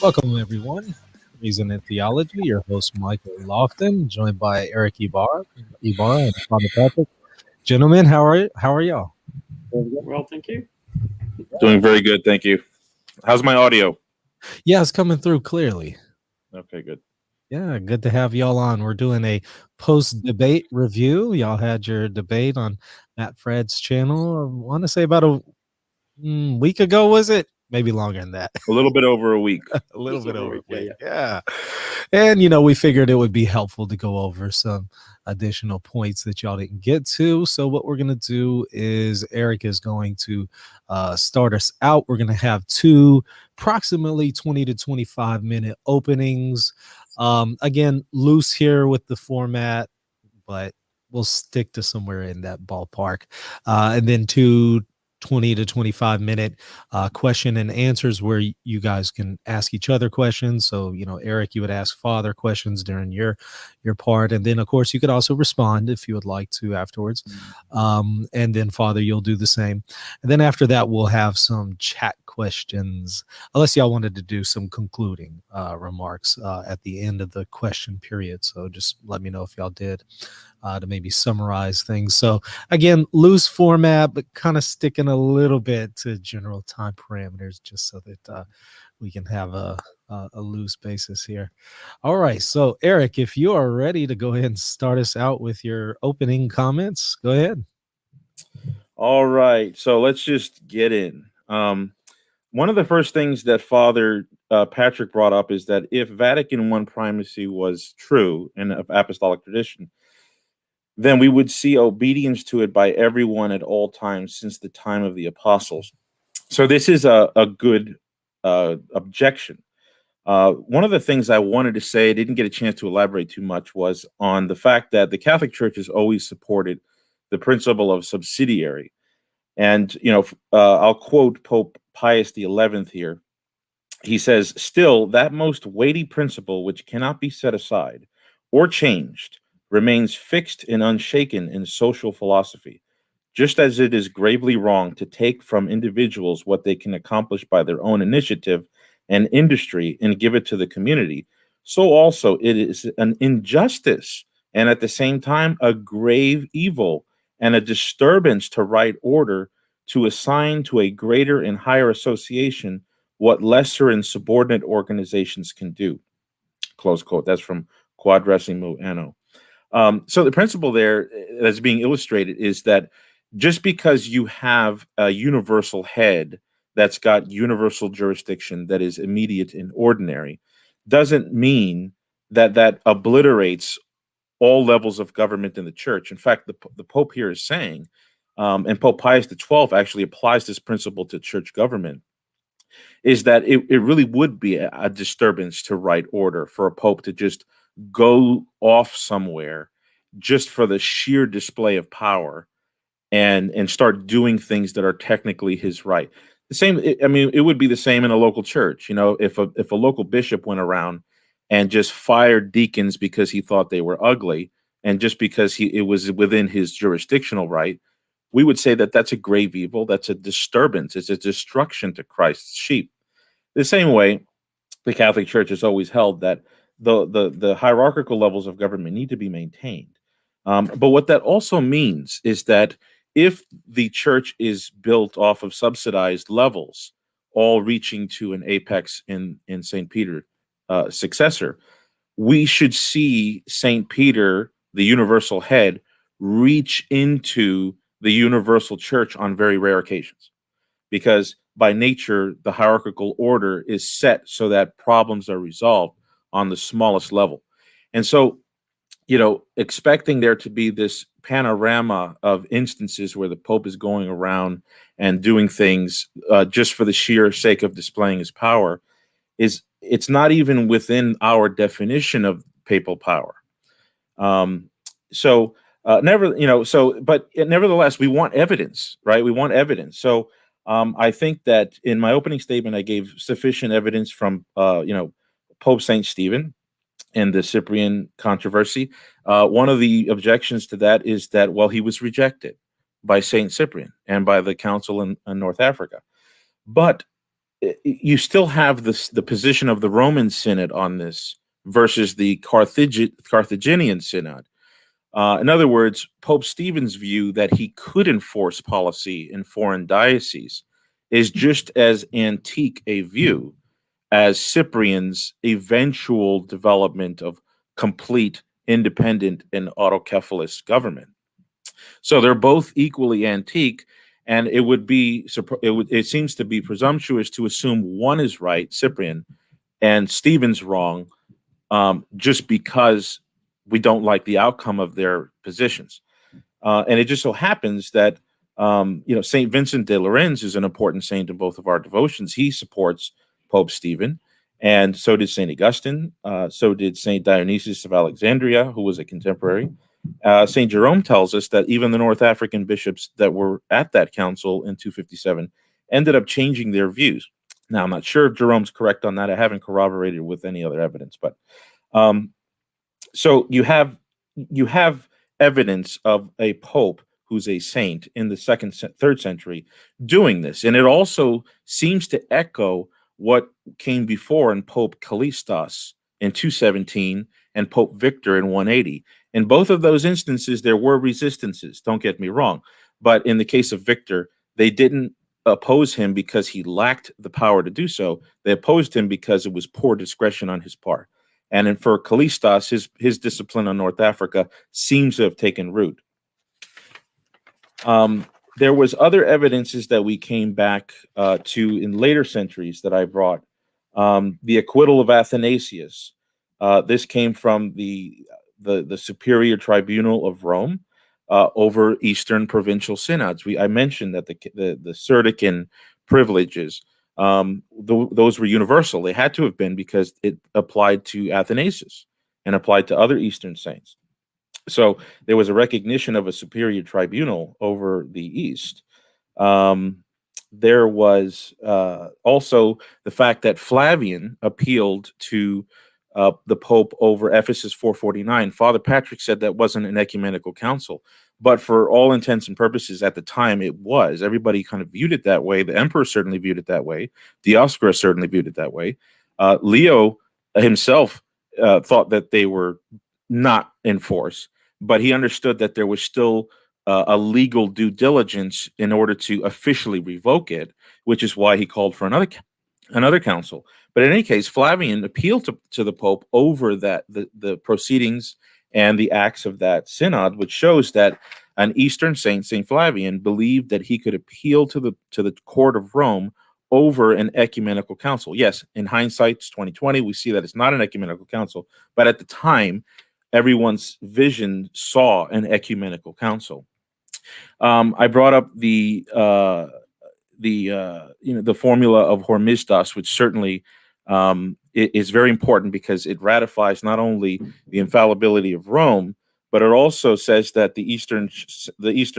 Welcome, everyone. Reason in Theology, your host, Michael Lofton, joined by Erick Ybarra and Father Patrick. Gentlemen, how are y'all? Well, thank you. Doing very good, thank you. How's my audio? Yeah, it's coming through clearly. Okay, good. Yeah, good to have y'all on. We're doing a post-debate review. Y'all had your debate on Matt Fred's channel, I want to say about a week ago, was it? Maybe longer than that. A little bit over a week. A little bit over a week. Yeah. And, we figured it would be helpful to go over some additional points that y'all didn't get to. So what we're going to do is Erick is going to start us out. We're going to have two approximately 20 to 25 minute openings. Again, loose here with the format, but we'll stick to somewhere in that ballpark. And then two 20 to 25 minute question and answers where you guys can ask each other questions. So, Erick, you would ask Father questions during your part. And then, of course, you could also respond if you would like to afterwards. And then, Father, you'll do the same. And then after that, we'll have some chat questions, unless y'all wanted to do some concluding remarks at the end of the question period. So just let me know if y'all did. To maybe summarize things. So again, loose format, but kind of sticking a little bit to general time parameters, just so that we can have a loose basis here. All right. So Erick, if you are ready to go ahead and start us out with your opening comments, go ahead. All right. So let's just get in. One of the first things that Father Patrick brought up is that if Vatican I primacy was true and of apostolic tradition, then we would see obedience to it by everyone at all times since the time of the apostles. So this is a good objection. One of the things I wanted to say, I didn't get a chance to elaborate too much, was on the fact that the Catholic Church has always supported the principle of subsidiary. And, I'll quote Pope Pius XI here. He says, "Still, that most weighty principle which cannot be set aside or changed remains fixed and unshaken in social philosophy, just as it is gravely wrong to take from individuals what they can accomplish by their own initiative and industry and give it to the community. So also it is an injustice and at the same time a grave evil and a disturbance to right order to assign to a greater and higher association what lesser and subordinate organizations can do." Close quote. That's from Quadrasimo Anno. So the principle there that's being illustrated is that just because you have a universal head that's got universal jurisdiction that is immediate and ordinary doesn't mean that that obliterates all levels of government in the church. In fact, the Pope here is saying, and Pope Pius XII actually applies this principle to church government, is that it really would be a disturbance to right order for a Pope to just go off somewhere just for the sheer display of power and start doing things that are technically his right. The same, it would be the same in a local church. If a local bishop went around and just fired deacons because he thought they were ugly, and just because it was within his jurisdictional right, we would say that that's a grave evil. That's a disturbance. It's a destruction to Christ's sheep. The same way, the Catholic Church has always held that the hierarchical levels of government need to be maintained. But what that also means is that if the church is built off of subsidized levels, all reaching to an apex in St. Peter successor, we should see St. Peter, the universal head, reach into the universal church on very rare occasions, because by nature, the hierarchical order is set so that problems are resolved on the smallest level. And so, expecting there to be this panorama of instances where the Pope is going around and doing things just for the sheer sake of displaying his power it's not even within our definition of papal power. Nevertheless, we want evidence, right? We want evidence. So I think that in my opening statement, I gave sufficient evidence from, Pope St. Stephen and the Cyprian controversy. One of the objections to that is that, well, he was rejected by St. Cyprian and by the council in North Africa. But you still have the position of the Roman Synod on this versus the Carthaginian Synod. In other words, Pope Stephen's view that he could enforce policy in foreign dioceses is just as antique a view as Cyprian's eventual development of complete, independent, and autocephalous government. So they're both equally antique, and it seems to be presumptuous to assume one is right, Cyprian, and Stephen's wrong, just because we don't like the outcome of their positions. And it just so happens that Saint Vincent de Lérins is an important saint in both of our devotions. He supports Pope Stephen, and so did Saint Augustine. So did Saint Dionysius of Alexandria, who was a contemporary. Saint Jerome tells us that even the North African bishops that were at that council in 257 ended up changing their views. Now, I'm not sure if Jerome's correct on that. I haven't corroborated with any other evidence, but so you have evidence of a pope who's a saint in the third century doing this, and it also seems to echo what came before in Pope Callistus in 217 and Pope Victor in 180. In both of those instances, there were resistances. Don't get me wrong, but in the case of Victor, they didn't oppose him because he lacked the power to do so. They opposed him because it was poor discretion on his part. And for Callistus, his discipline on North Africa seems to have taken root. There was other evidences that we came back to in later centuries that I brought. The acquittal of Athanasius. This came from the Superior Tribunal of Rome over Eastern provincial synods. I mentioned that the Serdican privileges, those were universal. They had to have been because it applied to Athanasius and applied to other Eastern saints. So there was a recognition of a superior tribunal over the East. There was also the fact that Flavian appealed to the Pope over Ephesus 449. Father Patrick said that wasn't an ecumenical council, but for all intents and purposes at the time it was. Everybody kind of viewed it that way. The emperor certainly viewed it that way. Dioscorus certainly viewed it that way. Leo himself thought that they were not in force, but he understood that there was still a legal due diligence in order to officially revoke it, which is why he called for another council. But in any case, Flavian appealed to the Pope over the proceedings and the acts of that synod, which shows that an Eastern saint, Saint Flavian, believed that he could appeal to the court of Rome over an ecumenical council. Yes, in hindsight, it's 2020, we see that it's not an ecumenical council, but at the time, everyone's vision saw an ecumenical council. I brought up the formula of Hormisdas, which certainly is very important because it ratifies not only the infallibility of Rome, but it also says that the Eastern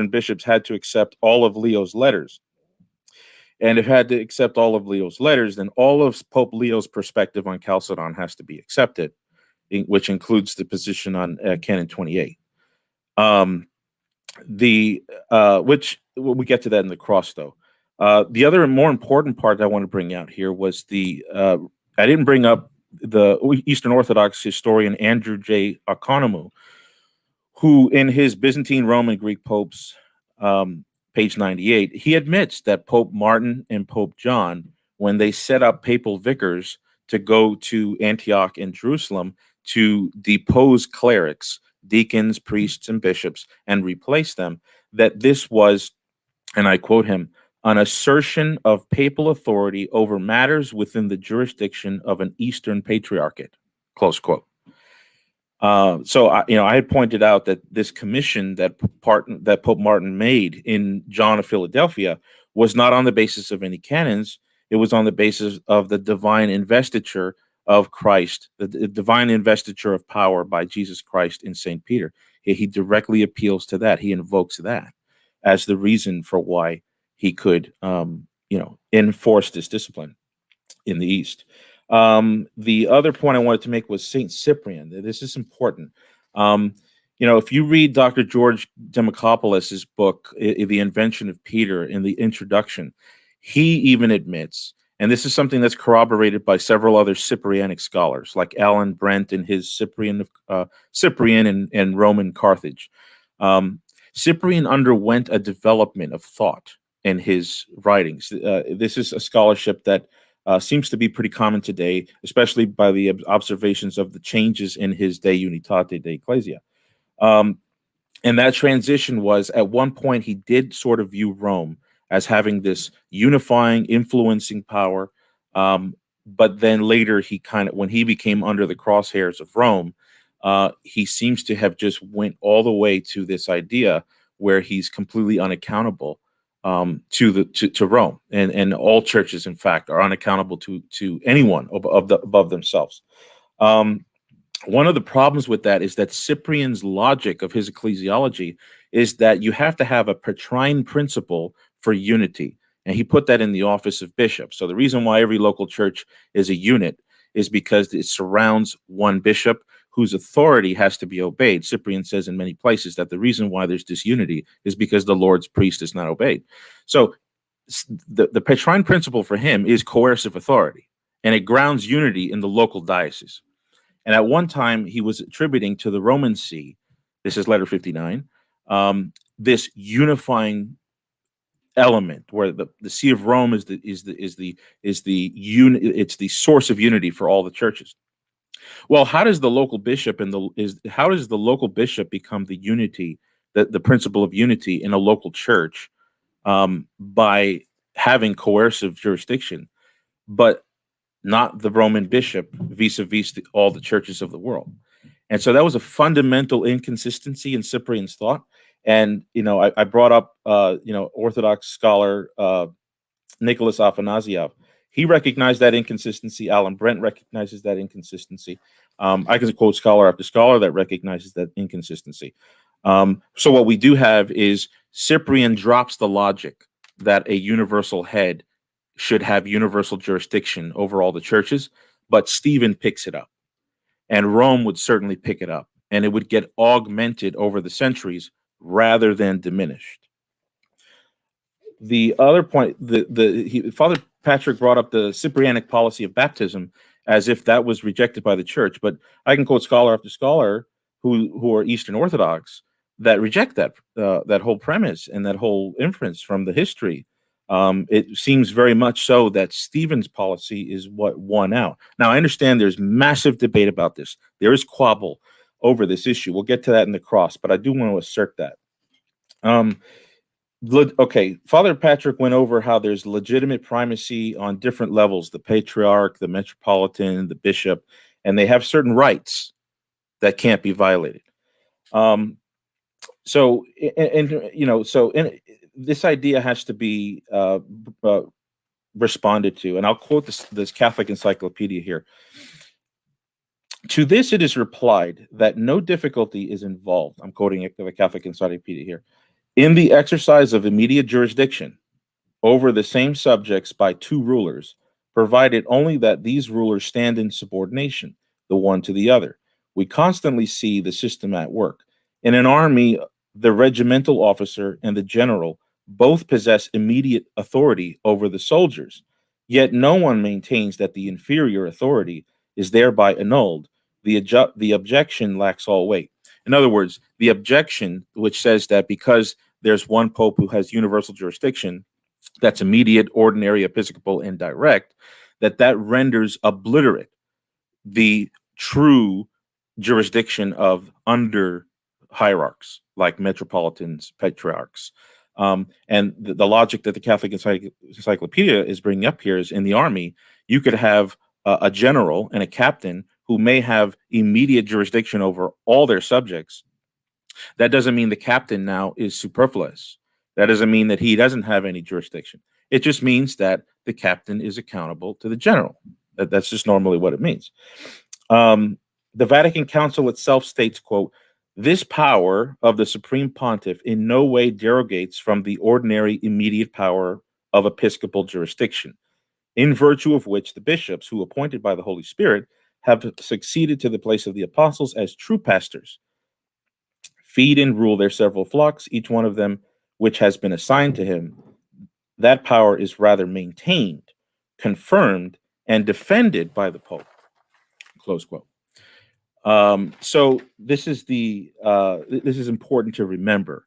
bishops had to accept all of Leo's letters. And if had to accept all of Leo's letters, then all of Pope Leo's perspective on Chalcedon has to be accepted, which includes the position on Canon 28. which we get to that in the cross, though. The other and more important part I want to bring out here was I didn't bring up the Eastern Orthodox historian Andrew J. Economou, who in his Byzantine, Roman, Greek popes, page 98, he admits that Pope Martin and Pope John, when they set up papal vicars to go to Antioch and Jerusalem to depose clerics, deacons, priests, and bishops, and replace them, that this was, and I quote him, an assertion of papal authority over matters within the jurisdiction of an Eastern patriarchate, close quote. So I had pointed out that this commission that Pope Martin made in John of Philadelphia was not on the basis of any canons. It was on the basis of the divine investiture of Christ, the divine investiture of power by Jesus Christ in St. Peter. He directly appeals to that. He invokes that as the reason for why he could, enforce this discipline in the East. The other point I wanted to make was Saint Cyprian. This is important. If you read Dr. George Demokopoulos' book, The Invention of Peter, in the introduction, he even admits, and this is something that's corroborated by several other Cyprianic scholars, like Alan Brent in his Cyprian and Roman Carthage. Cyprian underwent a development of thought in his writings. This is a scholarship that seems to be pretty common today, especially by the observations of the changes in his De Unitate de Ecclesia. And that transition was, at one point, he did sort of view Rome as having this unifying, influencing power. But then later, when he became under the crosshairs of Rome, he seems to have just went all the way to this idea where he's completely unaccountable to Rome, and all churches, in fact, are unaccountable to anyone above themselves. One of the problems with that is that Cyprian's logic of his ecclesiology is that you have to have a Petrine principle for unity, and he put that in the office of bishop. So the reason why every local church is a unit is because it surrounds one bishop whose authority has to be obeyed. Cyprian says in many places that the reason why there's disunity is because the Lord's priest is not obeyed. So the Petrine principle for him is coercive authority, and it grounds unity in the local diocese. And at one time, he was attributing to the Roman See, this is letter 59, this unifying element where the See of Rome is the source of unity for all the churches. Well, how does the local bishop become the unity, the principle of unity in a local church, by having coercive jurisdiction, but not the Roman bishop vis-a-vis all the churches of the world? And so that was a fundamental inconsistency in Cyprian's thought. And I brought up Orthodox scholar Nicholas Afanasiev. He recognized that inconsistency. Alan Brent recognizes that inconsistency. I can quote scholar after scholar that recognizes that inconsistency. So what we do have is Cyprian drops the logic that a universal head should have universal jurisdiction over all the churches, but Stephen picks it up, and Rome would certainly pick it up, and it would get augmented over the centuries rather than diminished. The other point, Father Patrick brought up the Cyprianic policy of baptism as if that was rejected by the church, but I can quote scholar after scholar who are Eastern Orthodox that reject that whole premise and that whole inference from the history. It seems very much so that Stephen's policy is what won out. Now, I understand there's massive debate about this. There is quabble over this issue. We'll get to that in the cross, but I do want to assert that. Okay, Father Patrick went over how there's legitimate primacy on different levels, the patriarch, the metropolitan, the bishop, and they have certain rights that can't be violated. So this idea has to be responded to, and I'll quote this Catholic encyclopedia here. To this it is replied that no difficulty is involved, I'm quoting the Catholic encyclopedia here, in the exercise of immediate jurisdiction over the same subjects by two rulers, provided only that these rulers stand in subordination, the one to the other. We constantly see the system at work. In an army, the regimental officer and the general both possess immediate authority over the soldiers, yet no one maintains that the inferior authority is thereby annulled. The objection lacks all weight. In other words, the objection, which says that because there's one pope who has universal jurisdiction, that's immediate, ordinary, episcopal, and direct, that renders obliterate the true jurisdiction of under hierarchs like metropolitans, patriarchs. And the logic that the Catholic Encyclopedia is bringing up here is in the army, you could have a general and a captain who may have immediate jurisdiction over all their subjects. That doesn't mean the captain now is superfluous. That doesn't mean that he doesn't have any jurisdiction. It just means that the captain is accountable to the general. That's just normally what it means. The Vatican Council itself states, quote, "This power of the Supreme Pontiff in no way derogates from the ordinary immediate power of episcopal jurisdiction, in virtue of which the bishops, who appointed by the Holy Spirit, have succeeded to the place of the apostles as true pastors, feed and rule their several flocks, each one of them which has been assigned to him. That power is rather maintained, confirmed, and defended by the Pope." Close quote. So this is important to remember,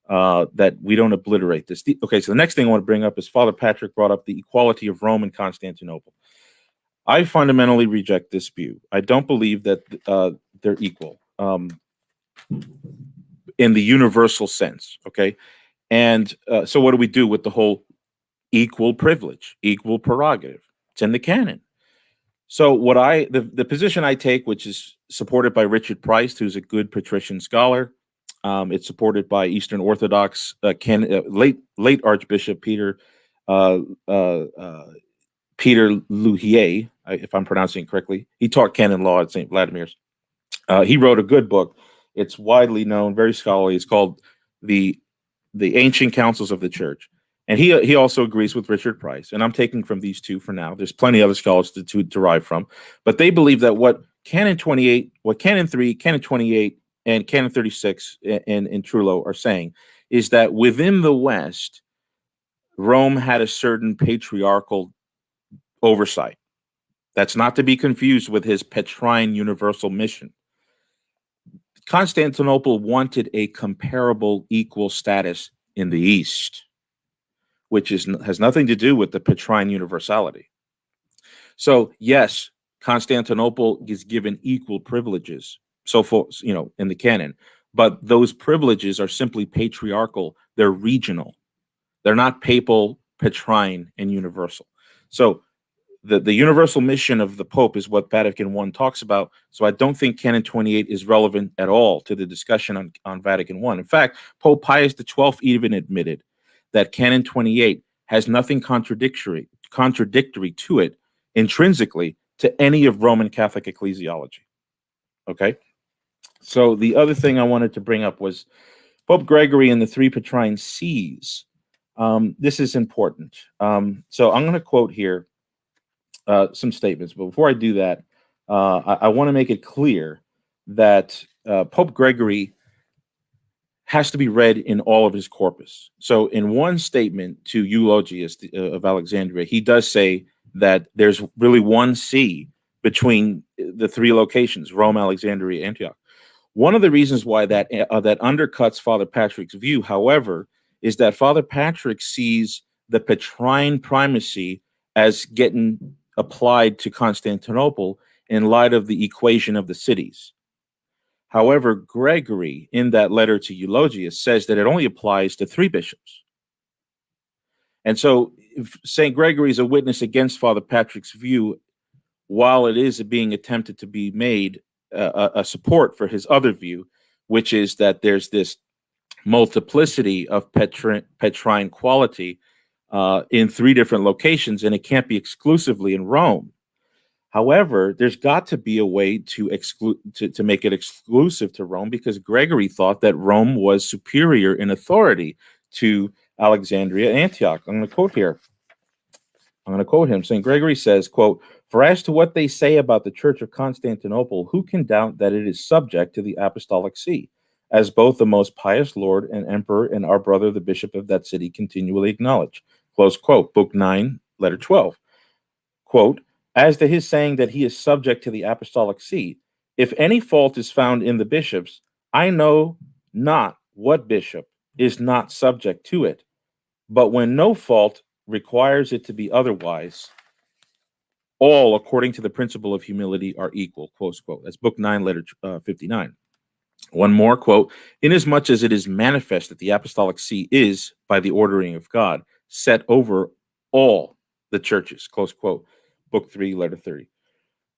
that we don't obliterate this. Okay, so the next thing I want to bring up is Father Patrick brought up the equality of Rome and Constantinople. I fundamentally reject this view. I don't believe that they're equal in the universal sense. Okay, and so what do we do with the whole equal privilege, equal prerogative? It's in the canon. So the position I take, which is supported by Richard Price, who's a good patrician scholar, it's supported by Eastern Orthodox late Archbishop Peter Luhier, if I'm pronouncing it correctly. He taught canon law at St. Vladimir's. He wrote a good book. It's widely known, very scholarly. It's called the Ancient Councils of the Church. And he also agrees with Richard Price, and I'm taking from these two for now. There's plenty of other scholars to derive from, but they believe that what Canon 3, Canon 28, and Canon 36 and Trullo are saying is that within the West, Rome had a certain patriarchal oversight. That's not to be confused with his Petrine universal mission. Constantinople wanted a comparable, equal status in the East, which has nothing to do with the Petrine universality. So yes, Constantinople is given equal privileges, so for in the canon, but those privileges are simply patriarchal. They're regional. They're not papal, Petrine, and universal. So the universal mission of the Pope is what Vatican I talks about. So I don't think Canon 28 is relevant at all to the discussion on Vatican I. In fact, Pope Pius XII even admitted that Canon 28 has nothing contradictory to it intrinsically to any of Roman Catholic ecclesiology. Okay? So the other thing I wanted to bring up was Pope Gregory and the three Petrine sees. This is important. So I'm going to quote here some statements. But before I do that, I want to make it clear that Pope Gregory has to be read in all of his corpus. So in one statement to Eulogius of Alexandria, he does say that there's really one see between the three locations, Rome, Alexandria, Antioch. One of the reasons why that undercuts Father Patrick's view, however, is that Father Patrick sees the Petrine primacy as getting applied to Constantinople in light of the equation of the cities. However, Gregory, in that letter to Eulogius, says that it only applies to three bishops. And so St. Gregory is a witness against Father Patrick's view, while it is being attempted to be made a support for his other view, which is that there's this multiplicity of Petrine quality in three different locations, and it can't be exclusively in Rome. However, there's got to be a way to make it exclusive to Rome, because Gregory thought that Rome was superior in authority to Alexandria and Antioch. I'm going to quote here. I'm going to quote him. St. Gregory says, quote, "For as to what they say about the Church of Constantinople, who can doubt that it is subject to the Apostolic See, as both the most pious lord and emperor and our brother, the bishop of that city, continually acknowledge. Close quote. Book 9, letter 12. Quote, as to his saying that he is subject to the apostolic see, if any fault is found in the bishops, I know not what bishop is not subject to it. But when no fault requires it to be otherwise, all, according to the principle of humility, are equal, close quote. That's book 9, letter 59. One more quote, inasmuch as it is manifest that the apostolic see is, by the ordering of God, set over all the churches, close quote. Book 3, letter 30.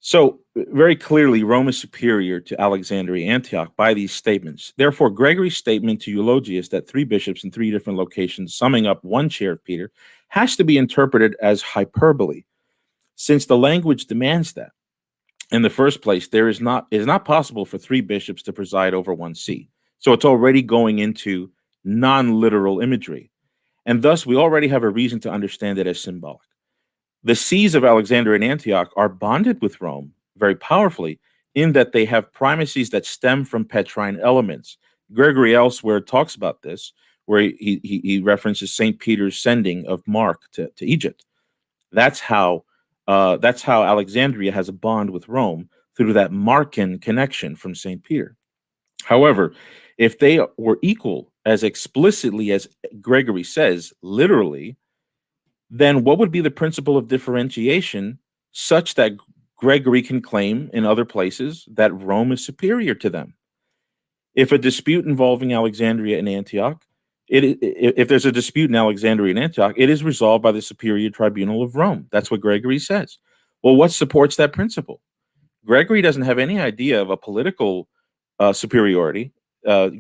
So very clearly, Rome is superior to Alexandria Antioch by these statements. Therefore, Gregory's statement to Eulogius that 3 bishops in 3 different locations, summing up 1 chair of Peter, has to be interpreted as hyperbole, since the language demands that. In the first place, it is not possible for 3 bishops to preside over 1 see. So it's already going into non-literal imagery. And thus, we already have a reason to understand it as symbolic. The sees of Alexandria and Antioch are bonded with Rome very powerfully in that they have primacies that stem from Petrine elements. Gregory elsewhere talks about this, where he references St. Peter's sending of Mark to Egypt. That's how Alexandria has a bond with Rome, through that Markan connection from St. Peter. However, if they were equal as explicitly as Gregory says, literally, then what would be the principle of differentiation such that Gregory can claim in other places that Rome is superior to them? If a dispute involving Alexandria and Antioch, if there's a dispute in Alexandria and Antioch, it is resolved by the superior tribunal of Rome. That's what Gregory says. Well, what supports that principle? Gregory doesn't have any idea of a political superiority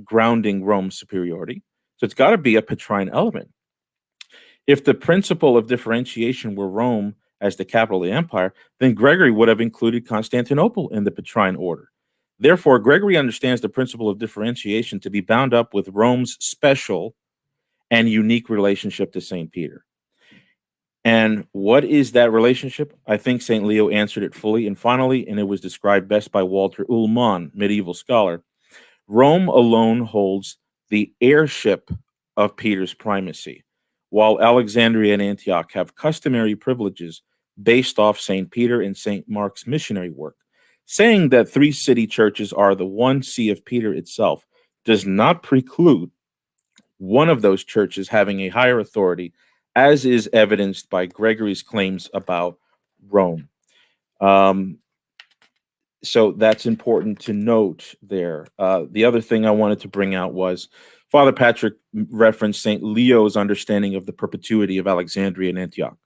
grounding Rome's superiority. So it's got to be a Petrine element. If the principle of differentiation were Rome as the capital of the empire, then Gregory would have included Constantinople in the Petrine order. Therefore, Gregory understands the principle of differentiation to be bound up with Rome's special and unique relationship to St. Peter. And what is that relationship? I think St. Leo answered it fully and finally, and it was described best by Walter Ullmann, medieval scholar. Rome alone holds the heirship of Peter's primacy, while Alexandria and Antioch have customary privileges based off St. Peter and St. Mark's missionary work. Saying that 3 city churches are the one see of Peter itself does not preclude one of those churches having a higher authority, as is evidenced by Gregory's claims about Rome. So that's important to note there. The other thing I wanted to bring out was Father Patrick referenced St. Leo's understanding of the perpetuity of Alexandria and Antioch.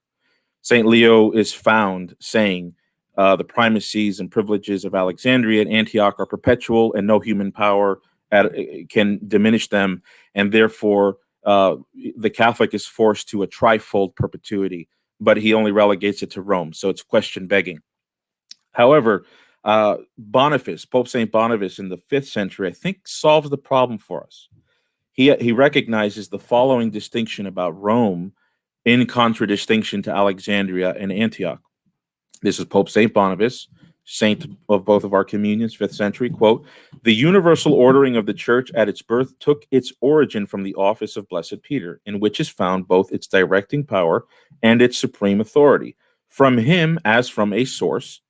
St. Leo is found saying the primacies and privileges of Alexandria and Antioch are perpetual, and no human power can diminish them, and therefore the Catholic is forced to a trifold perpetuity, but he only relegates it to Rome, so it's question begging. However, Boniface, Pope St. Boniface in the 5th century, I think solves the problem for us. He recognizes the following distinction about Rome in contradistinction to Alexandria and Antioch. This is Pope St. Boniface, saint of both of our communions, 5th century, quote, the universal ordering of the church at its birth took its origin from the office of Blessed Peter, in which is found both its directing power and its supreme authority. From him, as from a source,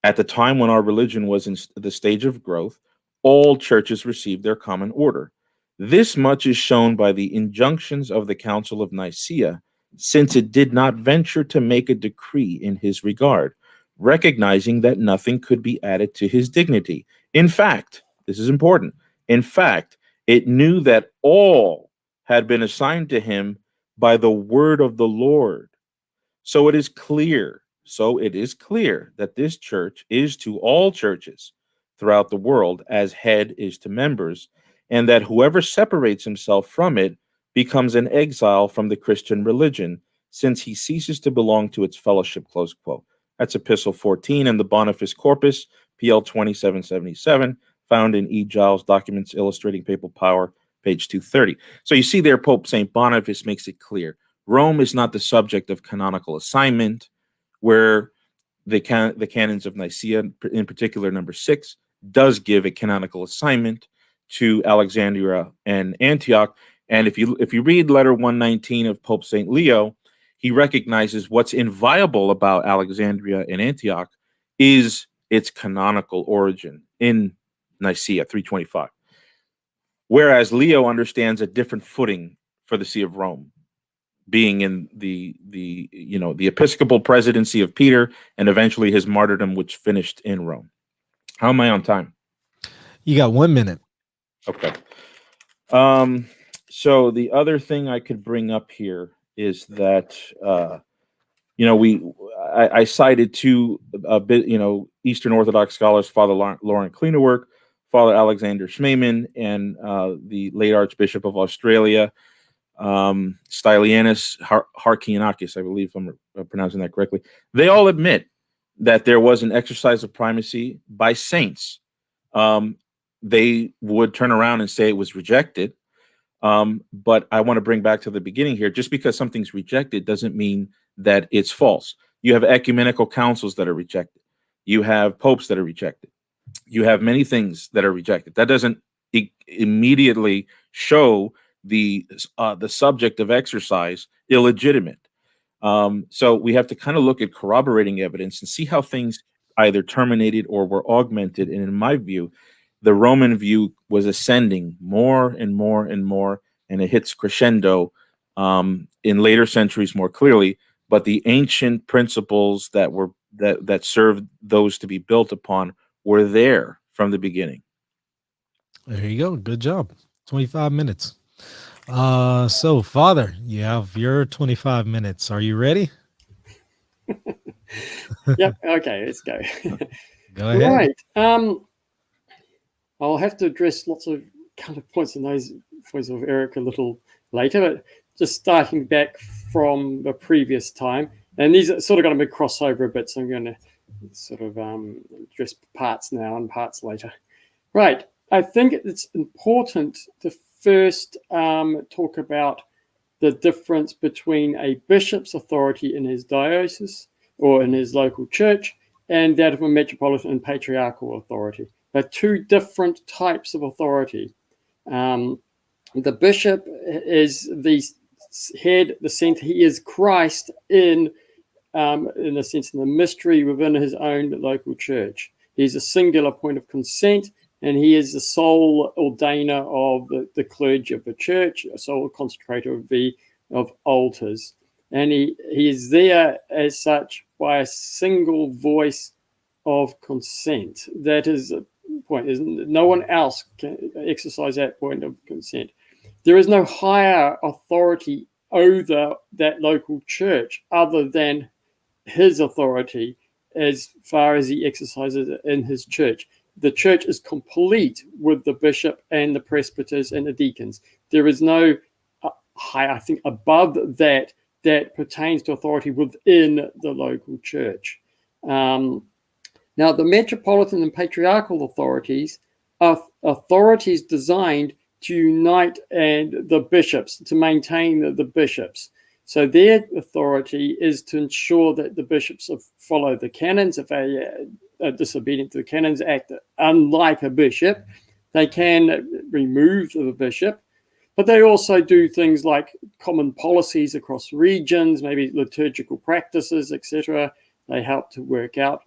at the time when our religion was in the stage of growth, all churches received their common order. This much is shown by the injunctions of the Council of Nicaea, since it did not venture to make a decree in his regard, recognizing that nothing could be added to his dignity. In fact, this is important, in fact, it knew that all had been assigned to him by the word of the Lord. So it is clear that this church is to all churches throughout the world as head is to members, and that whoever separates himself from it becomes an exile from the Christian religion, since he ceases to belong to its fellowship, close quote. That's Epistle 14 in the Boniface Corpus, PL 2777, found in E. Giles' Documents Illustrating Papal Power, page 230. So you see there, Pope St. Boniface makes it clear. Rome is not the subject of canonical assignment, where the canons of Nicaea, in particular number 6, does give a canonical assignment to Alexandria and Antioch. And if you read letter 119 of Pope St. Leo, he recognizes what's inviolable about Alexandria and Antioch is its canonical origin in Nicaea 325. Whereas Leo understands a different footing for the See of Rome, being in the episcopal presidency of Peter and eventually his martyrdom, which finished in Rome. How am I on time? You got 1 minute. Okay. So the other thing I could bring up here is that I cited two Eastern Orthodox scholars, Father Laurent Kleenewerk, Father Alexander Schmemann, and the late Archbishop of Australia, Stylianus Harkianakis, I believe I'm pronouncing that correctly. They all admit that there was an exercise of primacy by saints. They would turn around and say it was rejected. But I want to bring back to the beginning here. Just because something's rejected doesn't mean that it's false. You have ecumenical councils that are rejected. You have popes that are rejected. You have many things that are rejected. That doesn't immediately show the subject of exercise illegitimate. So we have to kind of look at corroborating evidence and see how things either terminated or were augmented. And in my view, the Roman view was ascending more and more and more, and it hits crescendo in later centuries more clearly. But the ancient principles that served those to be built upon were there from the beginning. There you go. Good job. 25 minutes. So, Father, you have your 25 minutes. Are you ready? Yep. Okay, let's go. Go ahead. Right. I'll have to address lots of kind of points in those points of Erick a little later, but just starting back from the previous time, and these are sort of going to be crossover a bit, so I'm going to sort of address parts now and parts later. Right. I think it's important to first talk about the difference between a bishop's authority in his diocese or in his local church and that of a metropolitan and patriarchal authority. They're two different types of authority. The bishop is the head, the center. He is Christ in a sense, in the mystery within his own local church. He's a singular point of consent, and he is the sole ordainer of the clergy of the church, a sole consecrator of altars. And he is there as such by a single voice of consent. That is the point. No one else can exercise that point of consent. There is no higher authority over that local church other than his authority as far as he exercises it in his church. The church is complete with the bishop and the presbyters and the deacons. There is no high, I think, above that pertains to authority within the local church. Now, the metropolitan and patriarchal authorities are authorities designed to unite and the bishops, to maintain the bishops. So their authority is to ensure that the bishops follow the canons. If they are disobedient to the canons, act unlike a bishop, they can remove the bishop. But they also do things like common policies across regions, maybe liturgical practices, etc. They help to work out.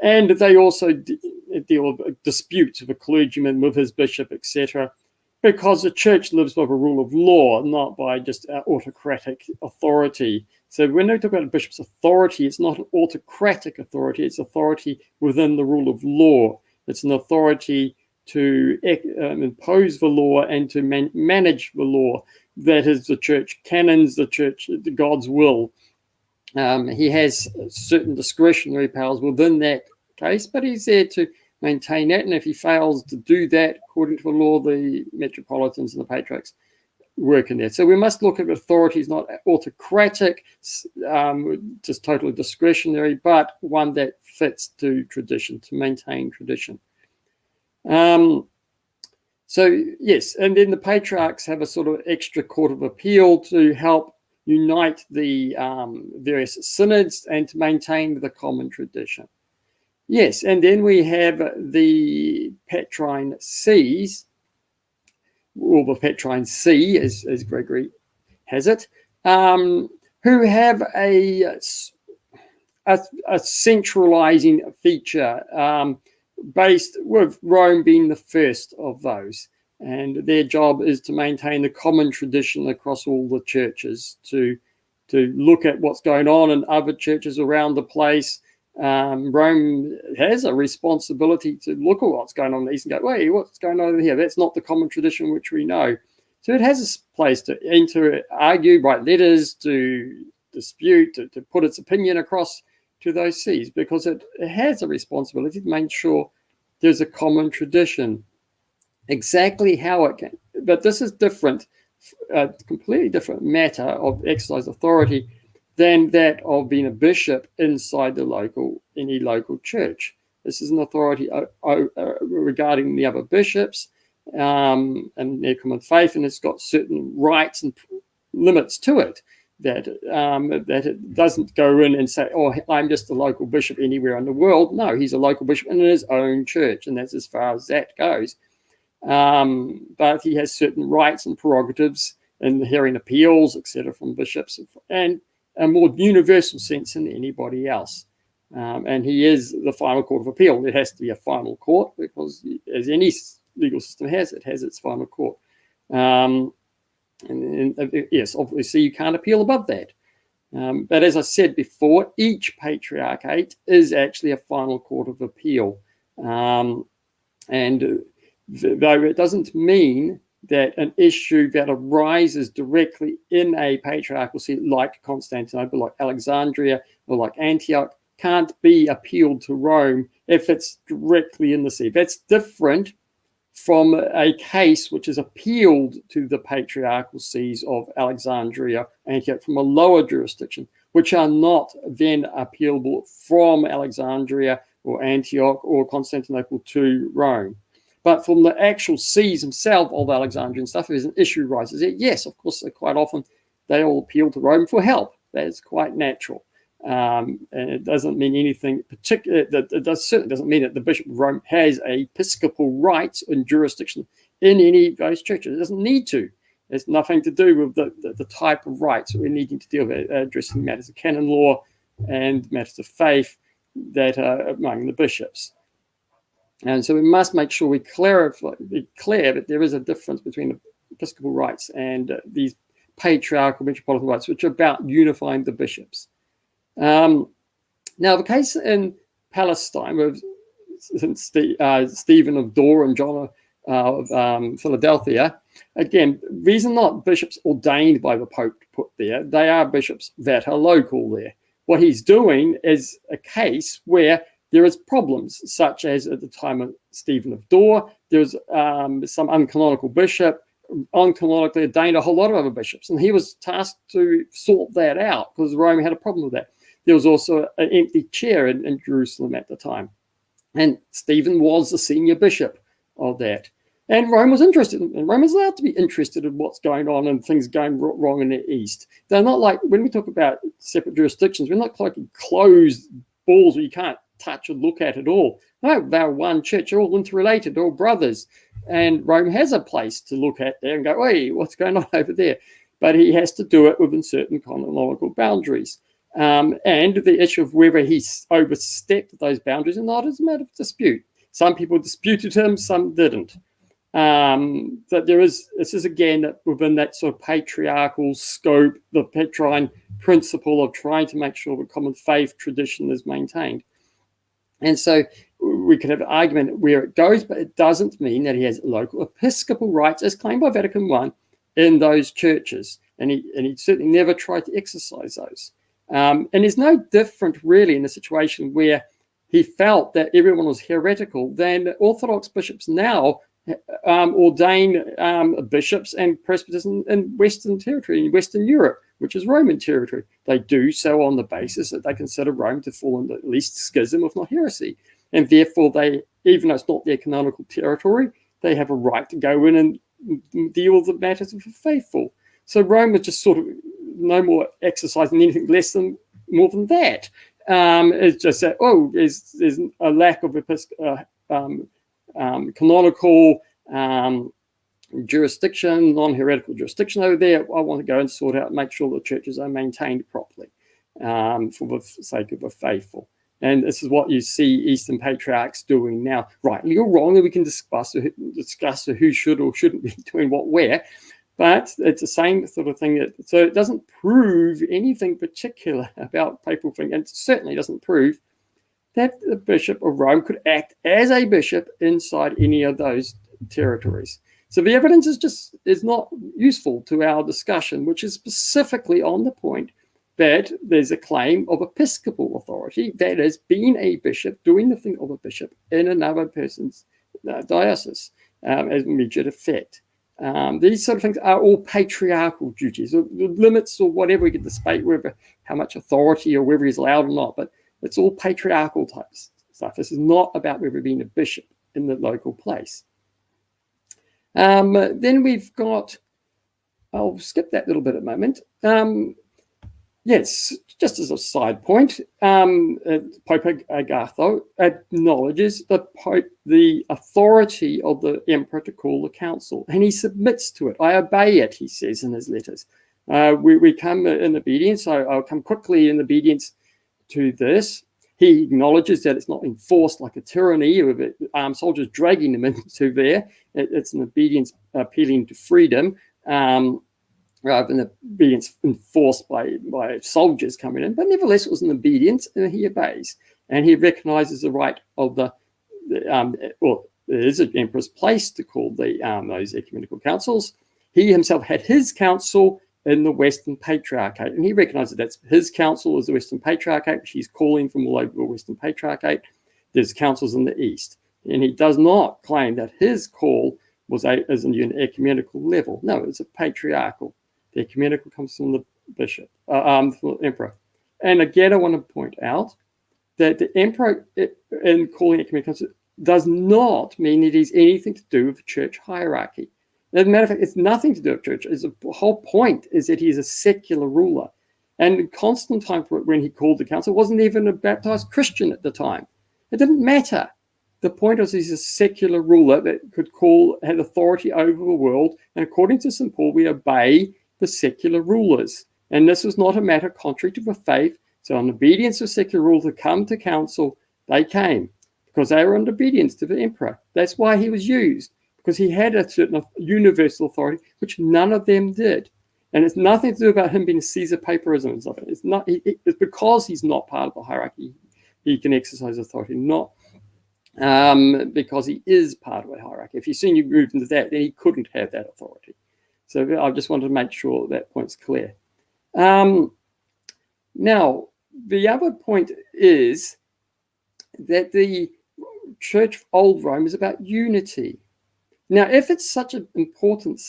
And they also deal with disputes of a clergyman with his bishop, etc. Because the church lives by the rule of law, not by just autocratic authority. So when we talk about a bishop's authority, it's not an autocratic authority. It's authority within the rule of law. It's an authority to impose the law and to manage the law. That is the church canons, the church, God's will. He has certain discretionary powers within that case, but he's there to maintain that. And if he fails to do that according to the law, the metropolitans and the patriarchs work in that. So we must look at authorities not autocratic, just totally discretionary, but one that fits to tradition, to maintain tradition. So yes, and then the patriarchs have a sort of extra court of appeal to help unite the various synods and to maintain the common tradition. Yes, and then we have the Petrine sees, or the Petrine See, as Gregory has it, who have a centralizing feature, based with Rome being the first of those. And their job is to maintain the common tradition across all the churches, to look at what's going on in other churches around the place. Rome has a responsibility to look at what's going on in the East and go, wait, what's going on over here? That's not the common tradition which we know. So it has a place to enter, argue, write letters, to dispute, to put its opinion across to those sees, because it has a responsibility to make sure there's a common tradition. Exactly how it can, but this is different, a completely different matter of exercise authority than that of being a bishop inside any local church. This is an authority regarding the other bishops and their common faith, and it's got certain rights and limits to it, that it doesn't go in and say, oh, I'm just a local bishop anywhere in the world. No, he's a local bishop in his own church, and that's as far as that goes. But he has certain rights and prerogatives in hearing appeals, etc., from bishops, and a more universal sense than anybody else. And he is the final court of appeal. It has to be a final court because, as any legal system has, it has its final court. And yes, obviously you can't appeal above that. But as I said before, each patriarchate is actually a final court of appeal. And though it doesn't mean that an issue that arises directly in a patriarchal see like Constantinople, like Alexandria, or like Antioch, can't be appealed to Rome if it's directly in the see. That's different from a case which is appealed to the patriarchal sees of Alexandria, Antioch, from a lower jurisdiction, which are not then appealable from Alexandria or Antioch or Constantinople to Rome. But from the actual sees themselves of Alexandria and stuff, if an issue rises there, yes, of course, quite often they all appeal to Rome for help. That's quite natural. And it doesn't mean anything particular. Certainly doesn't mean that the Bishop of Rome has episcopal rights and jurisdiction in any of those churches. It doesn't need to. It's nothing to do with the type of rights we're needing to deal with, addressing matters of canon law and matters of faith that are among the bishops. And so we must make sure we be clear that there is a difference between episcopal rights and these patriarchal metropolitan rights, which are about unifying the bishops. Now, the case in Palestine with Stephen of Dor and John of Philadelphia, again, these are not bishops ordained by the Pope to put there. They are bishops that are local there. What he's doing is a case where there is problems, such as at the time of Stephen of Dor, there was some uncanonical bishop, uncanonically ordained a whole lot of other bishops, and he was tasked to sort that out because Rome had a problem with that. There was also an empty chair in Jerusalem at the time, and Stephen was the senior bishop of that. And Rome was interested, and Rome is allowed to be interested in what's going on and things going wrong in the East. They're not like, when we talk about separate jurisdictions, we're not like closed balls where you can't touch or look at it all. No, they're one church, they're all interrelated, they're all brothers. And Rome has a place to look at there and go, hey, what's going on over there? But he has to do it within certain canonical boundaries. And the issue of whether he overstepped those boundaries or not is a matter of dispute. Some people disputed him, some didn't. But this is again within that sort of patriarchal scope, the Petrine principle of trying to make sure the common faith tradition is maintained. And so we could have an argument where it goes, but it doesn't mean that he has local episcopal rights as claimed by Vatican I in those churches. And he certainly never tried to exercise those. And it's no different really in a situation where he felt that everyone was heretical than Orthodox bishops now ordain bishops and presbyters in Western territory, in Western Europe, which is Roman territory. They do so on the basis that they consider Rome to fall into at least schism, if not heresy. And therefore, even though it's not their canonical territory, they have a right to go in and deal with the matters of the faithful. So Rome was just sort of no more exercising anything less than more than that. It's just that, there's a lack of canonical jurisdiction, non-heretical jurisdiction over there. I want to go and sort out, make sure the churches are maintained properly for the sake of the faithful. And this is what you see Eastern patriarchs doing now. Rightly or wrongly, we can discuss who should or shouldn't be doing what where, but it's the same sort of thing. So it doesn't prove anything particular about papal thing, and it certainly doesn't prove that the Bishop of Rome could act as a bishop inside any of those territories. So the evidence is not useful to our discussion, which is specifically on the point that there's a claim of episcopal authority, that is, being a bishop, doing the thing of a bishop in another person's diocese as immediate effect. These sort of things are all patriarchal duties, or limits or whatever we can debate, whether how much authority or whether he's allowed or not, but it's all patriarchal type stuff. This is not about whether being a bishop in the local place. Then we've got, I'll skip that little bit a moment. Yes, just as a side point, Pope Agatho acknowledges the authority of the emperor to call the council, and he submits to it. I obey it, he says in his letters. We come in obedience. I'll come quickly in obedience to this. He acknowledges that it's not enforced like a tyranny with armed soldiers dragging them into there. It's an obedience appealing to freedom. Rather than obedience enforced by soldiers coming in. But nevertheless, it was an obedience, and he obeys. And he recognizes the right of well, there is an emperor's place to call those ecumenical councils. He himself had his council in the Western Patriarchate, and he recognizes that's his council is the Western Patriarchate, which he's calling from all over the Western Patriarchate. There's councils in the East. And he does not claim that his call was as an ecumenical level. No, it's a patriarchal. The ecumenical comes from the bishop, from the emperor. And again, I want to point out that the emperor, in calling ecumenical, does not mean that he's anything to do with church hierarchy. As a matter of fact, it's nothing to do with church. The whole point is that he's a secular ruler. And Constantine, when he called the council, wasn't even a baptized Christian at the time. It didn't matter. The point was he's a secular ruler that had authority over the world. And according to St. Paul, we obey the secular rulers. And this was not a matter contrary to the faith. So in obedience to secular rulers to come to council, they came because they were in obedience to the emperor. That's why he was used, because he had a certain universal authority, which none of them did. And it's nothing to do about him being Caesar paparism and stuff. It's not. It's because he's not part of the hierarchy, he can exercise authority, not because he is part of a hierarchy. If you seen you moved into that, then he couldn't have that authority. So I just wanted to make sure that point's clear. Now, the other point is that the Church of Old Rome is about unity. Now, if it's such an important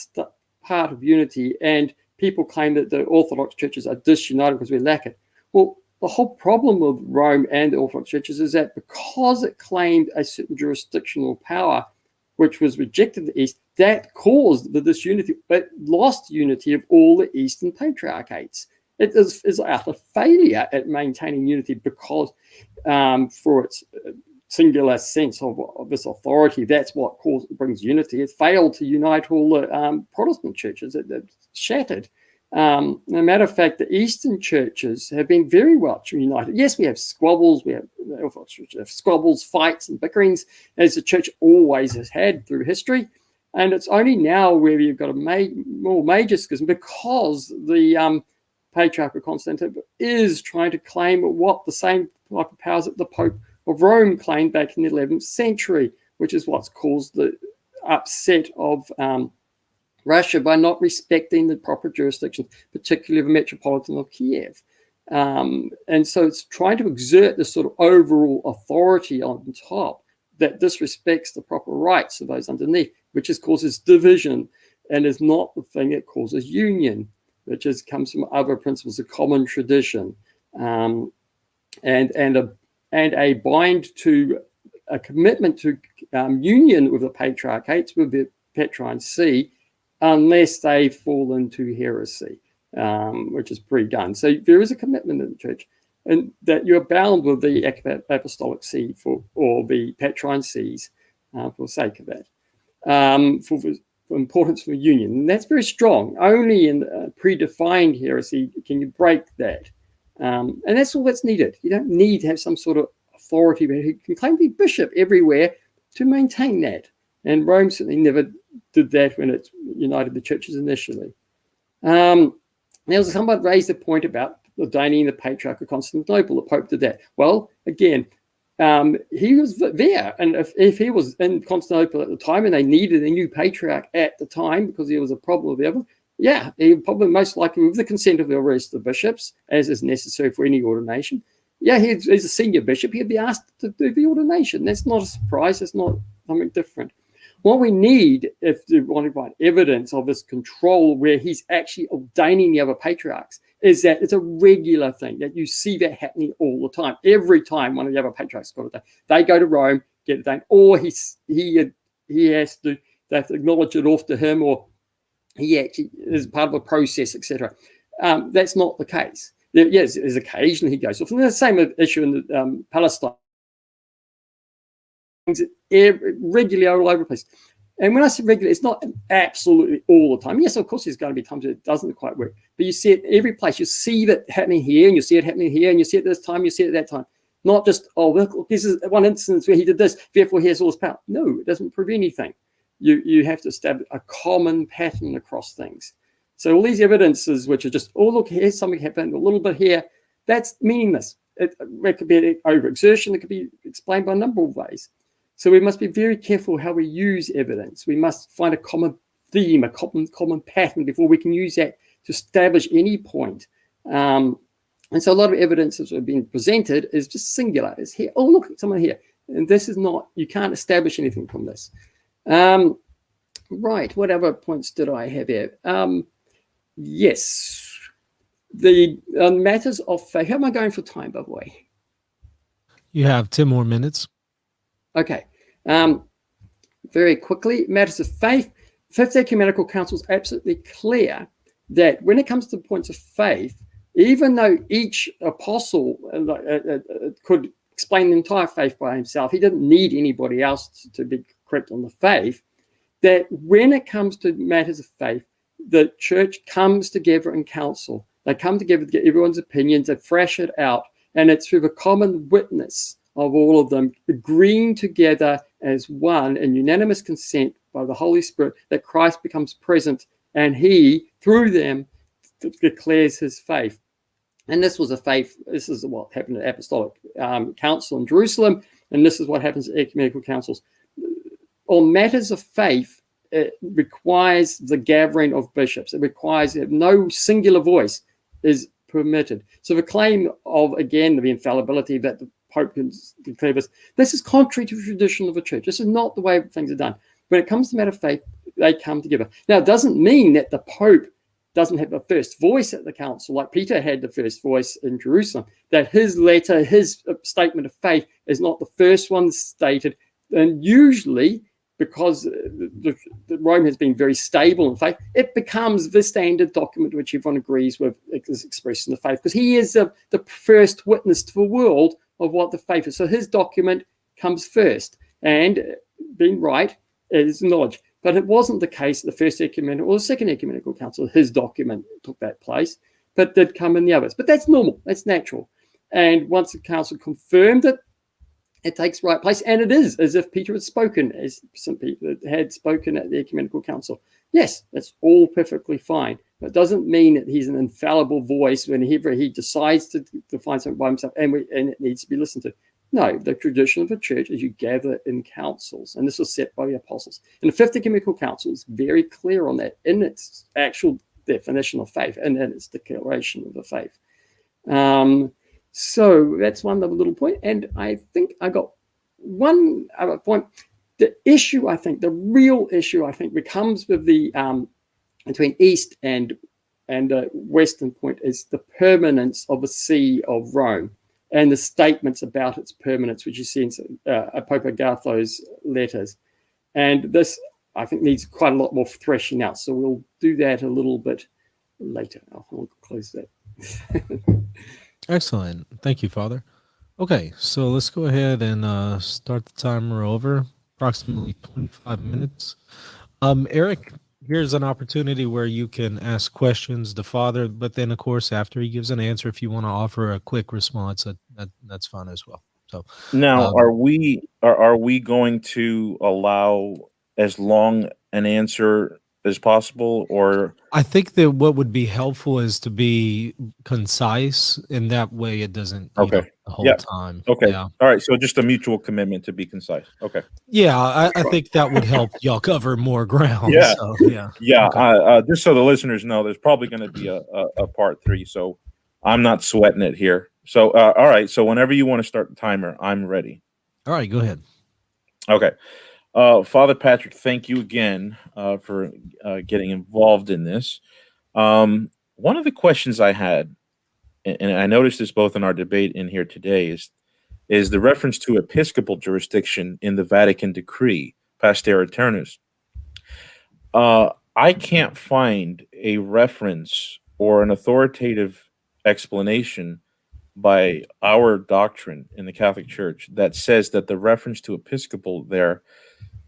part of unity and people claim that the Orthodox churches are disunited because we lack it, well, the whole problem with Rome and the Orthodox churches is that because it claimed a certain jurisdictional power, which was rejected in the East, that caused the disunity, but lost unity of all the Eastern patriarchates. It is utter failure at maintaining unity because for its singular sense of this authority, that's what brings unity. It failed to unite all the Protestant churches. It shattered. As a matter of fact, the Eastern churches have been very well united. Yes, we have squabbles, fights and bickerings, as the church always has had through history. And it's only now where you've got a more major schism because the Patriarch of Constantinople is trying to claim what the same type of powers that the Pope of Rome claimed back in the 11th century, which is what's caused the upset of Russia by not respecting the proper jurisdictions, particularly the Metropolitan of Kiev. And so it's trying to exert this sort of overall authority on top that disrespects the proper rights of those underneath, which causes division and is not the thing that causes union, which comes from other principles of common tradition and a bind to a commitment to union with the patriarchates, with the Petrine See, unless they fall into heresy, which is pre-done. So there is a commitment in the church, and that you're bound with the Apostolic See or the Petrine Sees for the sake of that. importance for union. And that's very strong. Only in predefined heresy can you break that. And that's all that's needed. You don't need to have some sort of authority who can claim to be bishop everywhere to maintain that. And Rome certainly never did that when it united the churches initially. Now, someone raised the point about ordaining the Patriarch of Constantinople. The Pope did that. Well, again, he was there. And if he was in Constantinople at the time and they needed a new Patriarch at the time because there was a problem with the other, yeah, he would probably most likely, with the consent of the rest of the bishops, as is necessary for any ordination, yeah, he's a senior bishop. He'd be asked to do the ordination. That's not a surprise. That's not something different. What we need, if you want to find evidence of this control where he's actually ordaining the other patriarchs, is that it's a regular thing, that you see that happening all the time. Every time one of the other patriarchs got ordained, they go to Rome, get ordained, or he has to, they have to acknowledge it off to him, or he actually is part of a process, etc. That's not the case. Yes, there's occasionally he goes off. And the same issue in Palestine. Regularly all over the place. And when I say regular, it's not absolutely all the time. Yes, of course, there's going to be times it doesn't quite work. But you see it every place. You see that happening here, and you see it happening here, and you see it this time, you see it that time. Not just, oh, look, this is one instance where he did this, therefore he has all this power. No, it doesn't prove anything. You have to establish a common pattern across things. So all these evidences, which are just, oh, look, here's something happened, a little bit here, that's meaningless. It could be overexertion. It could be explained by a number of ways. So we must be very careful how we use evidence. We must find a common theme, a common pattern before we can use that to establish any point. And so a lot of evidence that's being presented is just singular. It's here. Oh, look, someone here. And this is not, you can't establish anything from this. Right. What other points did I have here? Yes. The matters of faith. How am I going for time, by the way? You have 10 more minutes. Okay. Very quickly, matters of faith. Fifth Ecumenical Council is absolutely clear that when it comes to points of faith, even though each apostle could explain the entire faith by himself, he didn't need anybody else to be correct on the faith, that when it comes to matters of faith, the church comes together in council. They come together to get everyone's opinions, they thrash it out, and it's through the common witness of all of them agreeing together as one in unanimous consent by the Holy Spirit that Christ becomes present, and he, through them, declares his faith. And this was a faith, this is what happened at Apostolic Council in Jerusalem, and this is what happens at ecumenical councils. On matters of faith, it requires the gathering of bishops. It requires no singular voice is permitted. So the claim of, again, the infallibility that the Pope can declare this is contrary to the tradition of the church. This is not the way things are done. When it comes to matter of faith, they come together. Now, it doesn't mean that the Pope doesn't have a first voice at the council, like Peter had the first voice in Jerusalem, that his letter, his statement of faith is not the first one stated. And usually, because Rome has been very stable in faith, it becomes the standard document which everyone agrees with is expressed in the faith, because he is the first witness to the world of what the faith is. So his document comes first, and being right is knowledge. But it wasn't the case the first ecumenical or the second ecumenical council. His document took that place, but did come in the others. But that's normal. That's natural. And once the council confirmed it, it takes right place. And it is as if Peter had spoken, as some people had spoken at the ecumenical council. Yes, that's all perfectly fine. But it doesn't mean that he's an infallible voice whenever he decides to find something by himself and it needs to be listened to. No, the tradition of the church is you gather in councils, and this was set by the apostles. And the Fifth Ecumenical Council is very clear on that in its actual definition of faith and in its declaration of the faith. So that's one little point. And I think I got one other point. The issue, I think, the real issue, I think, becomes with the between East and Western point is the permanence of the See of Rome and the statements about its permanence, which you see in Pope Agatho's letters. And this, I think, needs quite a lot more threshing out. So we'll do that a little bit later. I'll close that. Excellent. Thank you, Father. Okay, so let's go ahead and start the timer over, approximately 25 minutes. Eric, here's an opportunity where you can ask questions the father, but then of course after he gives an answer, if you want to offer a quick response, that's fine as well. So Now, um, are we going to allow as long an answer as possible, or I think that what would be helpful is to be concise, in that way it doesn't eat okay? up the whole Yeah. time. Okay. Yeah. All right. So just a mutual commitment to be concise. Okay. Yeah, I think that would help y'all cover more ground. Yeah. So yeah. Yeah. Okay. Just so the listeners know, there's probably going to be a part 3. So I'm not sweating it here. So all right. So whenever you want to start the timer, I'm ready. All right, go ahead. Okay. Father Patrick, thank you again for getting involved in this. One of the questions I had, and I noticed this both in our debate in here today, is the reference to episcopal jurisdiction in the Vatican decree, Pastor Eternus. I can't find a reference or an authoritative explanation by our doctrine in the Catholic Church that says that the reference to episcopal there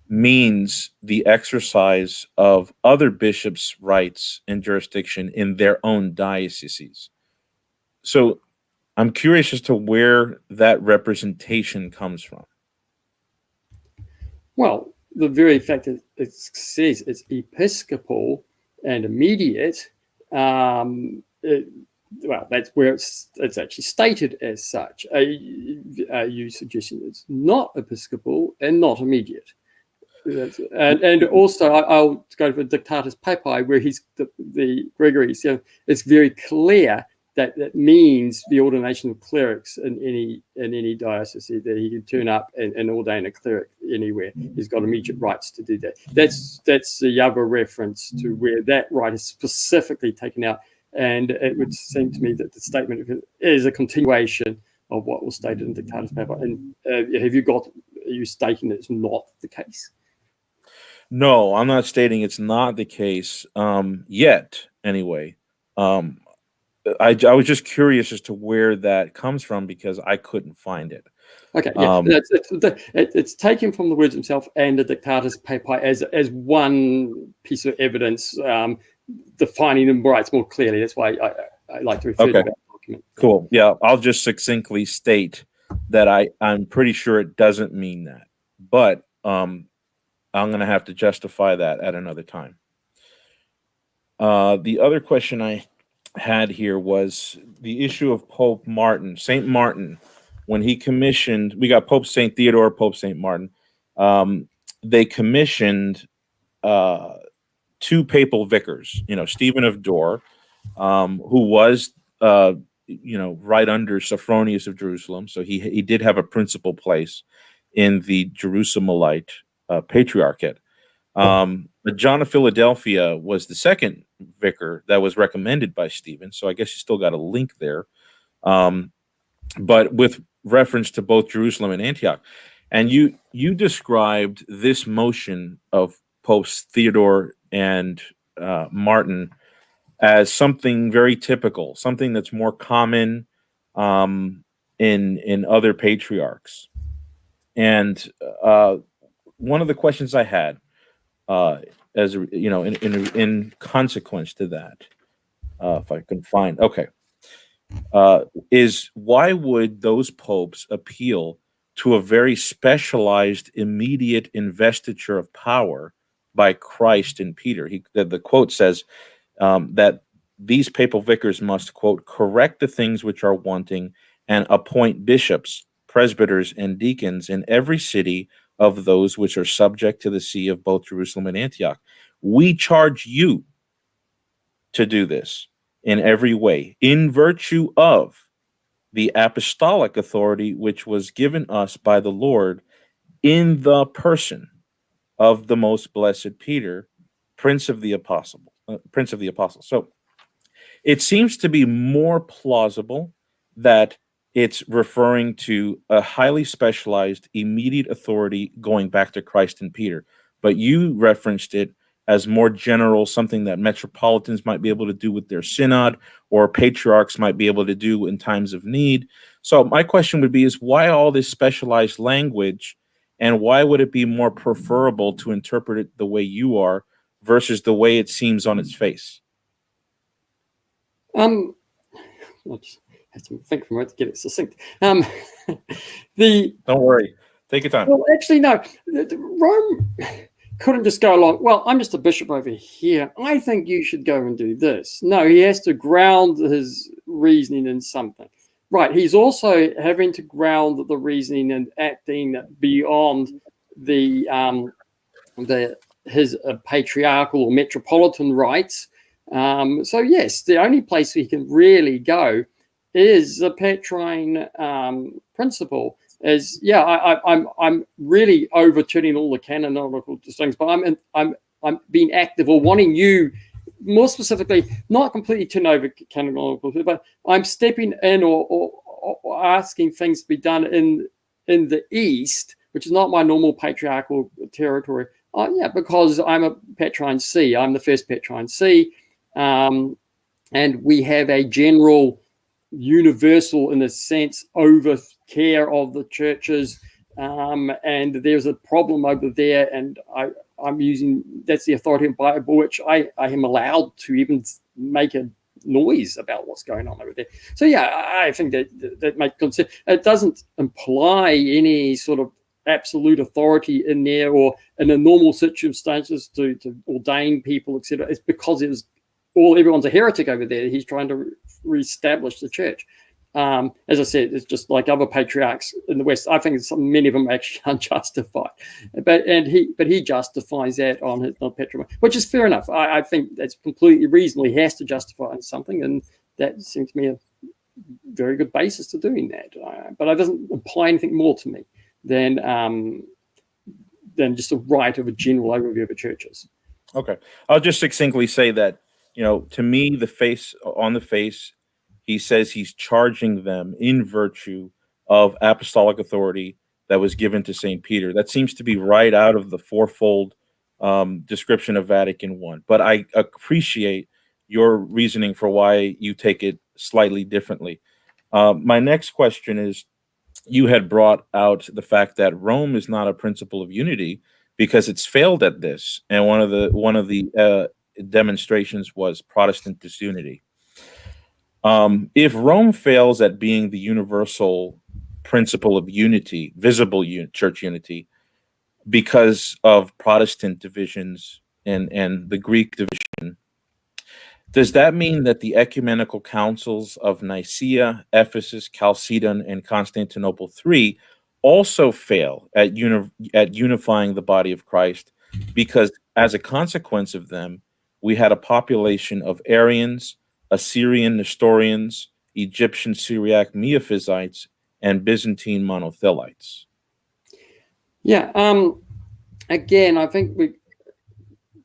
means the exercise of other bishops' rights and jurisdiction in their own dioceses. So I'm curious as to where that representation comes from. Well, the very fact that it says it's episcopal and immediate, well, that's where it's actually stated as such. Are you suggesting it's not episcopal and not immediate? And also, I'll go to Dictatus Papacy, where the Gregory. So it's very clear that means the ordination of clerics in any diocese, that he can turn up and ordain a cleric anywhere. He's got immediate rights to do that. That's the other reference to where that right is specifically taken out. And it would seem to me that the statement is a continuation of what was stated in Dictatus Papacy. And are you stating that it's not the case? No, I'm not stating it's not the case yet, anyway. I was just curious as to where that comes from because I couldn't find it. Okay, yeah, it's taken from the words himself and the Dictatus Papacy as one piece of evidence defining them rights more clearly. That's why I like to refer to that document. Cool. Yeah, I'll just succinctly state that I'm pretty sure it doesn't mean that, but I'm going to have to justify that at another time. The other question I had here was the issue of Pope Martin, St. Martin, when he commissioned, we got Pope St. Theodore, Pope St. Martin. They commissioned 2 papal vicars, Stephen of Dore, who was, right under Sophronius of Jerusalem. So he did have a principal place in the Jerusalemite patriarchate. But John of Philadelphia was the second vicar that was recommended by Stephen, so I guess you still got a link there, but with reference to both Jerusalem and Antioch. And you described this motion of Popes Theodore and Martin as something very typical, something that's more common in other patriarchs. And one of the questions I had, as in consequence to that, if I can find, is why would those popes appeal to a very specialized immediate investiture of power by Christ and Peter? The quote says that these papal vicars must, quote, correct the things which are wanting and appoint bishops, presbyters, and deacons in every city of those which are subject to the see of both Jerusalem and Antioch. We charge you to do this in every way, in virtue of the apostolic authority which was given us by the Lord in the person of the most blessed Peter, Prince of the Apostles. So it seems to be more plausible that it's referring to a highly specialized immediate authority going back to Christ and Peter. But you referenced it as more general, something that metropolitans might be able to do with their synod or patriarchs might be able to do in times of need. So my question would be is why all this specialized language And why would it be more preferable to interpret it the way you are versus the way it seems on its face? I just have to think for a moment to get it succinct. Don't worry, take your time. Well, actually, no. Rome couldn't just go along, well, I'm just a bishop over here, I think you should go and do this. No, he has to ground his reasoning in something. Right, he's also having to ground the reasoning and acting beyond his patriarchal or metropolitan rights. So yes, the only place we can really go is the Petrine principle. Is I'm really overturning all the canonical things, but I'm being active or wanting you, more specifically, not completely turn over canonical, but I'm stepping in or asking things to be done in the East, which is not my normal patriarchal territory. Because I'm a Petrine See. I'm the first Petrine See, and we have a general, universal, in a sense, over care of the churches, and there's a problem over there, and I'm using, that's the authority of the Bible, which I am allowed to even make a noise about what's going on over there. So I think that makes sense. It doesn't imply any sort of absolute authority in there, or in the normal circumstances to ordain people, etc. It's because everyone's a heretic over there. He's trying to reestablish the church. As I said, it's just like other patriarchs in the West. I think many of them are actually unjustified, but he justifies that on his Petrine, which is fair enough. I think that's completely reasonable. He has to justify it in something, and that seems to me a very good basis to doing that. But it doesn't imply anything more to me than just a right of a general overview of the churches. Okay, I'll just succinctly say that, to me, on the face, he says he's charging them in virtue of apostolic authority that was given to St. Peter. That seems to be right out of the fourfold description of Vatican I. But I appreciate your reasoning for why you take it slightly differently. My next question is, you had brought out the fact that Rome is not a principle of unity because it's failed at this. And one of the demonstrations was Protestant disunity. If Rome fails at being the universal principle of unity, visible church unity, because of Protestant divisions and the Greek division, does that mean that the ecumenical councils of Nicaea, Ephesus, Chalcedon, and Constantinople III also fail at unifying the body of Christ? Because as a consequence of them, we had a population of Arians, Assyrian Nestorians, Egyptian Syriac Miaphysites, and Byzantine Monothelites. Again, I think we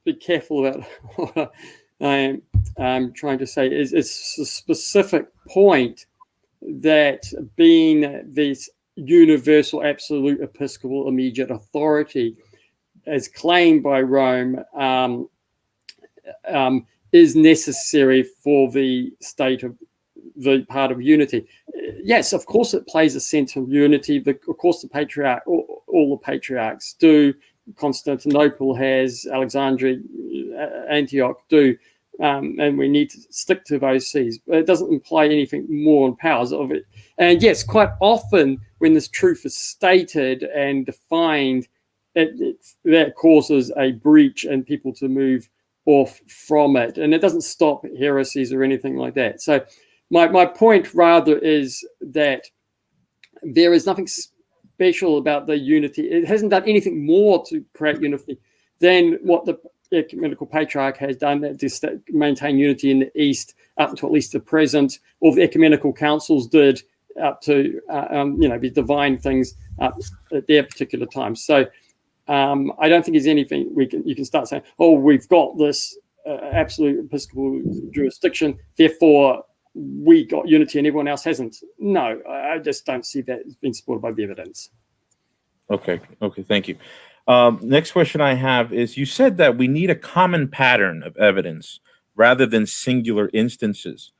be careful about what I'm trying to say. It's a specific point that being this universal, absolute episcopal immediate authority, as claimed by Rome, is necessary for the state of the part of unity. Yes, of course, it plays a sense of unity. Of course, all the patriarchs do. Constantinople has, Alexandria, Antioch do, and we need to stick to those sees. But it doesn't imply anything more on powers of it. And yes, quite often when this truth is stated and defined, that causes a breach and people to move off from it, and it doesn't stop heresies or anything like that. So my point rather is that there is nothing special about the unity. It hasn't done anything more to create unity than what the ecumenical patriarch has done to maintain unity in the East up until at least the present, or the ecumenical councils did up to the divine things at their particular time. So I don't think there's anything you can start saying, oh, we've got this absolute episcopal jurisdiction, therefore we got unity and everyone else hasn't. No, I just don't see that as being supported by the evidence. Okay, thank you. Next question I have is, you said that we need a common pattern of evidence rather than singular instances.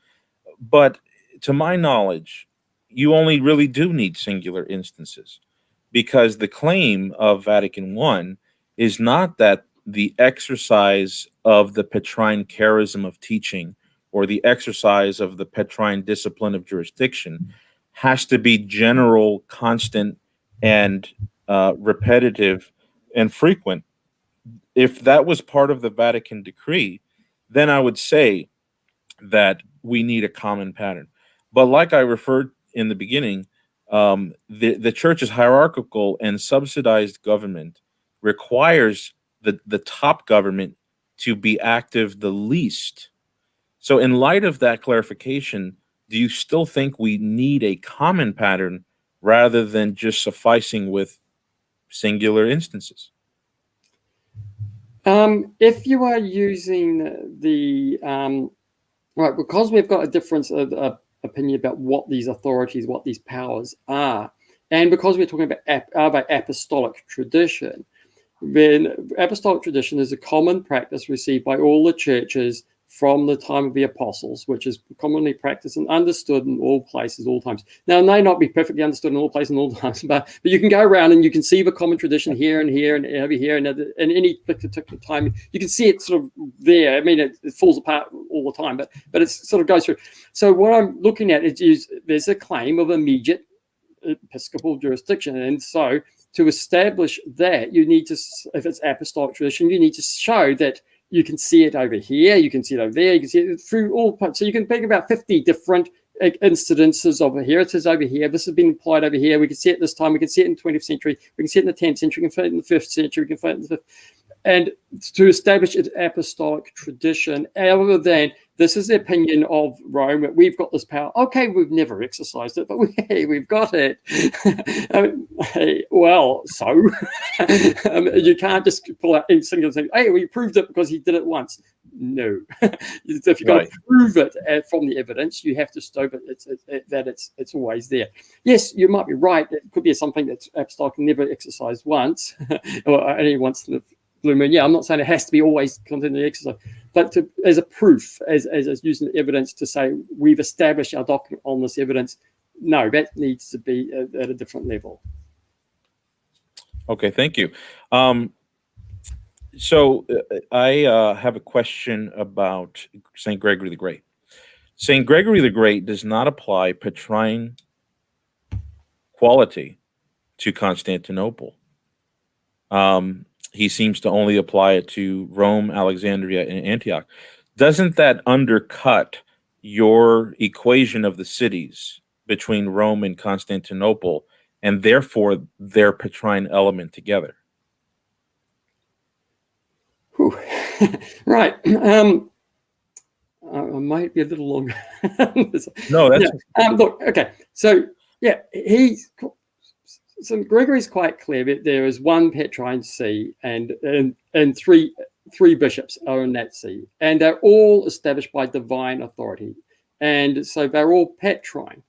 But to my knowledge, you only really do need singular instances. because the claim of Vatican I is not that the exercise of the Petrine charism of teaching or the exercise of the Petrine discipline of jurisdiction has to be general, constant, and repetitive and frequent. If that was part of the Vatican decree, then I would say that we need a common pattern. But like I referred in the beginning, the church's hierarchical and subsidized government requires the top government to be active the least. So in light of that clarification, do you still think we need a common pattern rather than just sufficing with singular instances? If you are using the right, because we've got a difference of opinion about what these authorities, what these powers are, and because we're talking about apostolic tradition, then apostolic tradition is a common practice received by all the churches from the time of the apostles, which is commonly practiced and understood in all places, all times. Now, it may not be perfectly understood in all places and all times, but you can go around and you can see the common tradition here and here and over here, and at any particular time, you can see it sort of there. I mean, it falls apart all the time, but it sort of goes through. So what I'm looking at is there's a claim of immediate episcopal jurisdiction, and so to establish that, you need to, if it's apostolic tradition, you need to show that you can see it over here, you can see it over there, you can see it through all parts. So you can pick about 50 different incidences over here. It is over here. This has been applied over here. We can see it this time. We can see it in the 20th century. We can see it in the 10th century. We can see it in the 5th century. We can see it in the 5th. And to establish an apostolic tradition, other than this is the opinion of Rome, that we've got this power. Okay, we've never exercised it, but we've got it. Well, so you can't just pull out any single thing. Hey, we proved it because he did it once. No, if you're going to prove it from the evidence, you have to show that it's always there. Yes, you might be right. It could be something that's apostolic and never exercised once, or only once in the blue moon. Yeah, I'm not saying it has to be always continually exercised, but as a proof, as using the evidence to say we've established our document on this evidence. No, that needs to be at a different level. Okay, thank you. So I have a question about St. Gregory the Great. St. Gregory the Great does not apply Petrine quality to Constantinople. He seems to only apply it to Rome, Alexandria, and Antioch. Doesn't that undercut your equation of the cities between Rome and Constantinople, and therefore their Petrine element together? Right. I might be a little longer. No, that's look. Okay. So yeah, so Gregory's quite clear that there is one Petrine see, and three bishops are in that see, and they're all established by divine authority, and so they're all Petrine.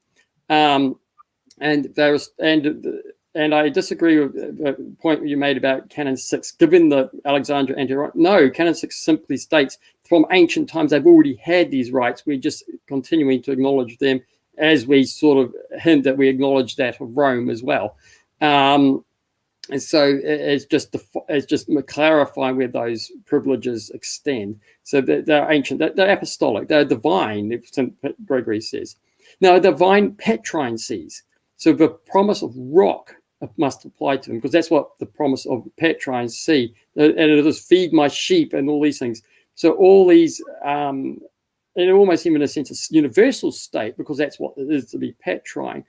And I disagree with the point you made about Canon 6, given the Alexandria Antioch. No, Canon 6 simply states from ancient times they've already had these rights. We're just continuing to acknowledge them as we sort of hint that we acknowledge that of Rome as well. And so it's just clarifying where those privileges extend. So they're ancient, they're apostolic, they're divine, if St. Gregory says. Now, divine Petrine sees. So the promise of rock must apply to them, because that's what the promise of Petrine see. And it is feed my sheep and all these things. So all these, and almost even in a sense, a universal state, because that's what it is to be Petrine,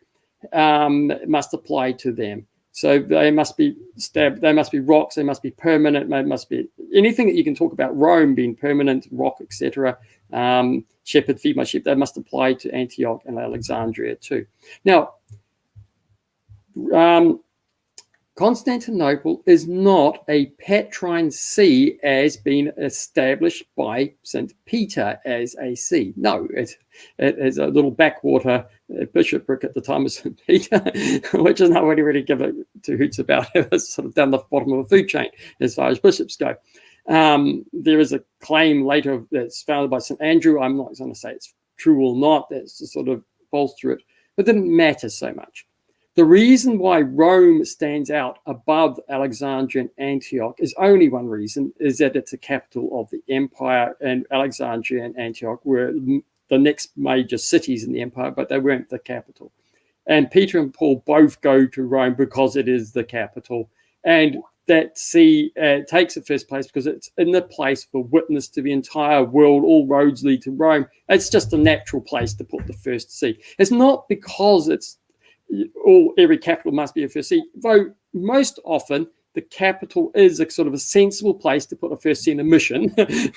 must apply to them. So they must be they must be rocks, they must be permanent, they must be anything that you can talk about Rome being permanent, rock, etc. Shepherd, feed my sheep, they must apply to Antioch and Alexandria too. Now, Constantinople is not a Petrine see as being established by St. Peter as a see. No, it is a little backwater bishopric at the time of St. Peter, which is not really given two hoots about. It's sort of down the bottom of the food chain as far as bishops go. There is a claim later that's founded by St. Andrew. I'm not going to say it's true or not. That's to sort of bolster it, but it didn't matter so much. The reason why Rome stands out above Alexandria and Antioch is only one reason, is that it's a capital of the empire, and Alexandria and Antioch were the next major cities in the empire, but they weren't the capital. And Peter and Paul both go to Rome because it is the capital. And that see takes the first place because it's in the place for witness to the entire world. All roads lead to Rome. It's just a natural place to put the first see. It's not because it's every capital must be a first see, though most often the capital is a sort of a sensible place to put a first see in a mission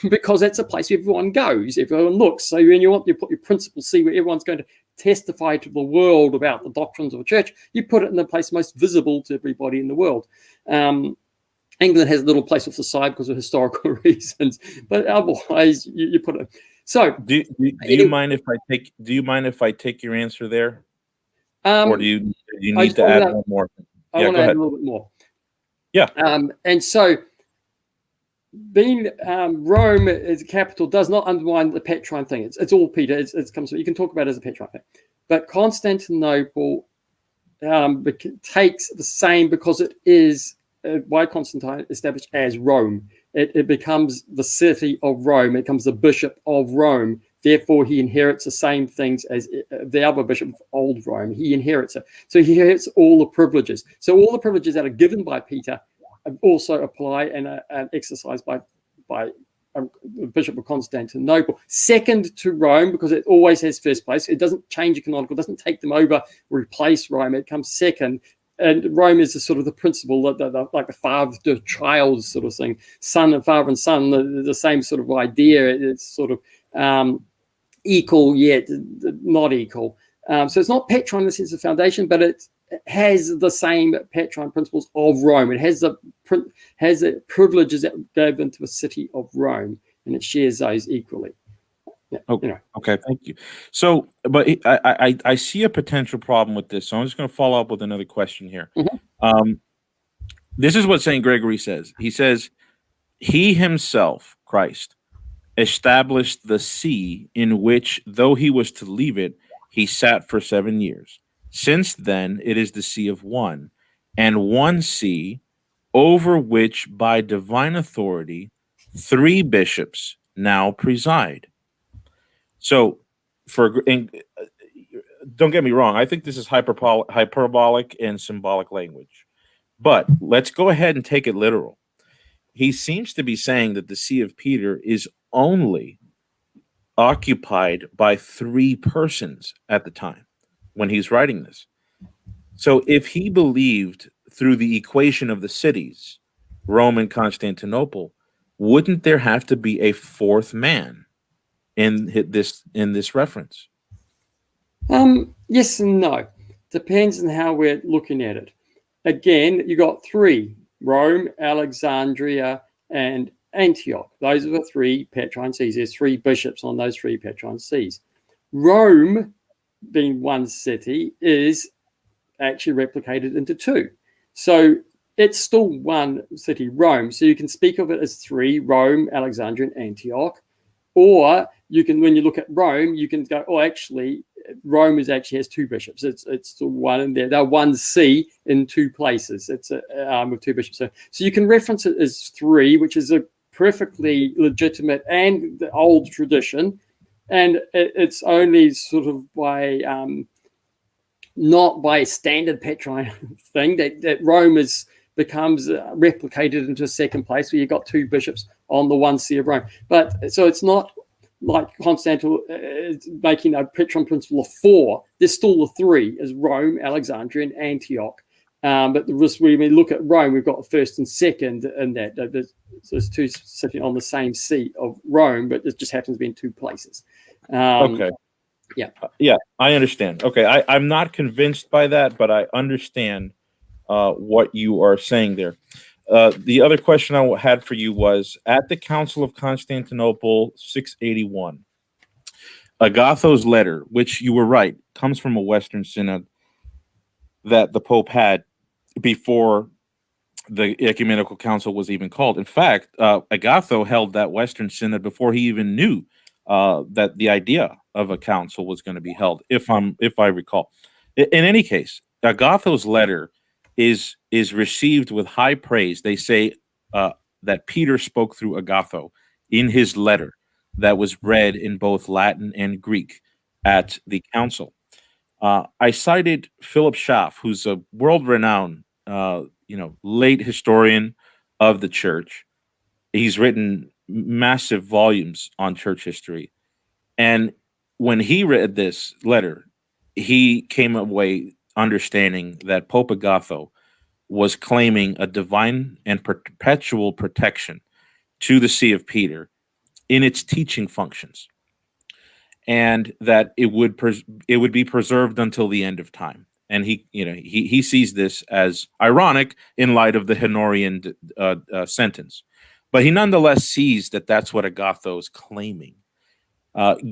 because that's a place where everyone goes, everyone looks. So when you want to put your principal see where everyone's going to testify to the world about the doctrines of the church, you put it in the place most visible to everybody in the world. England has a little place off the side because of historical reasons, but otherwise you put it. So do you mind if I take your answer there? Or do you need to add one more? I want to add a little bit more. Yeah. And so being Rome as a capital does not undermine the Petrine thing. It's all Peter. It comes. You can talk about it as a Petrine thing, but Constantinople takes the same because it is by Constantine established as Rome. It becomes the city of Rome. It becomes the bishop of Rome. Therefore, he inherits the same things as the other bishop of old Rome. He inherits it. So he inherits all the privileges. So all the privileges that are given by Peter also apply and are exercised by the Bishop of Constantinople. Second to Rome, because it always has first place. It doesn't change canonical, doesn't take them over, replace Rome. It comes second. And Rome is sort of the principle, like the father to child sort of thing. Son and father and son, the same sort of idea. It's sort of equal yet not equal. So it's not Petrine in the sense of foundation, but it has the same Petrine principles of Rome. It has the privileges that gave into the city of Rome, and it shares those equally. Yeah, okay. Okay, thank you. So, but I see a potential problem with this. So I'm just going to follow up with another question here. Mm-hmm. This is what St. Gregory says. He says, he himself, Christ, established the see in which, though he was to leave it, he sat for 7 years. Since then, it is the see of one, and one see over which by divine authority 3 bishops now preside. So, don't get me wrong, I think this is hyperbolic and symbolic language. But let's go ahead and take it literal. He seems to be saying that the see of Peter is only occupied by 3 persons at the time when he's writing this. So if he believed through the equation of the cities, Rome and Constantinople, wouldn't there have to be a 4th man in this reference? Yes and no. Depends on how we're looking at it. Again, you got 3: Rome, Alexandria, and Antioch. Those are the 3 Petrine sees. There's 3 bishops on those 3 Petrine sees. Rome, being one city, is actually replicated into 2. So it's still one city, Rome. So you can speak of it as 3: Rome, Alexandria, and Antioch. Or you can, when you look at Rome, you can go, oh, actually, Rome actually has 2 bishops. It's still one in there. They're one see in 2 places. It's with 2 bishops. So you can reference it as 3, which is a perfectly legitimate and the old tradition. And it's only sort of by not by standard Petrine thing that Rome becomes replicated into a second place where you've got 2 bishops on the one see of Rome. But so it's not like Constantinople making a Petrine principle of 4. There's still the 3 as Rome, Alexandria, and Antioch. But when we look at Rome, we've got first and second in that. There's 2 sitting on the same seat of Rome, but it just happens to be in 2 places. Okay. Yeah, I understand. Okay, I'm not convinced by that, but I understand what you are saying there. The other question I had for you was, at the Council of Constantinople 681, Agatho's letter, which you were right, comes from a Western Synod that the Pope had before the Ecumenical Council was even called. In fact, Agatho held that Western Synod before he even knew that the idea of a council was going to be held, if I recall. In any case, Agatho's letter is received with high praise. They say that Peter spoke through Agatho in his letter that was read in both Latin and Greek at the council. I cited Philip Schaff, who's a world-renowned, late historian of the church. He's written massive volumes on church history. And when he read this letter, he came away understanding that Pope Agatho was claiming a divine and perpetual protection to the See of Peter in its teaching functions, and that it would be preserved until the end of time. And he sees this as ironic in light of the Honorian sentence, but he nonetheless sees that that's what Agatho is claiming.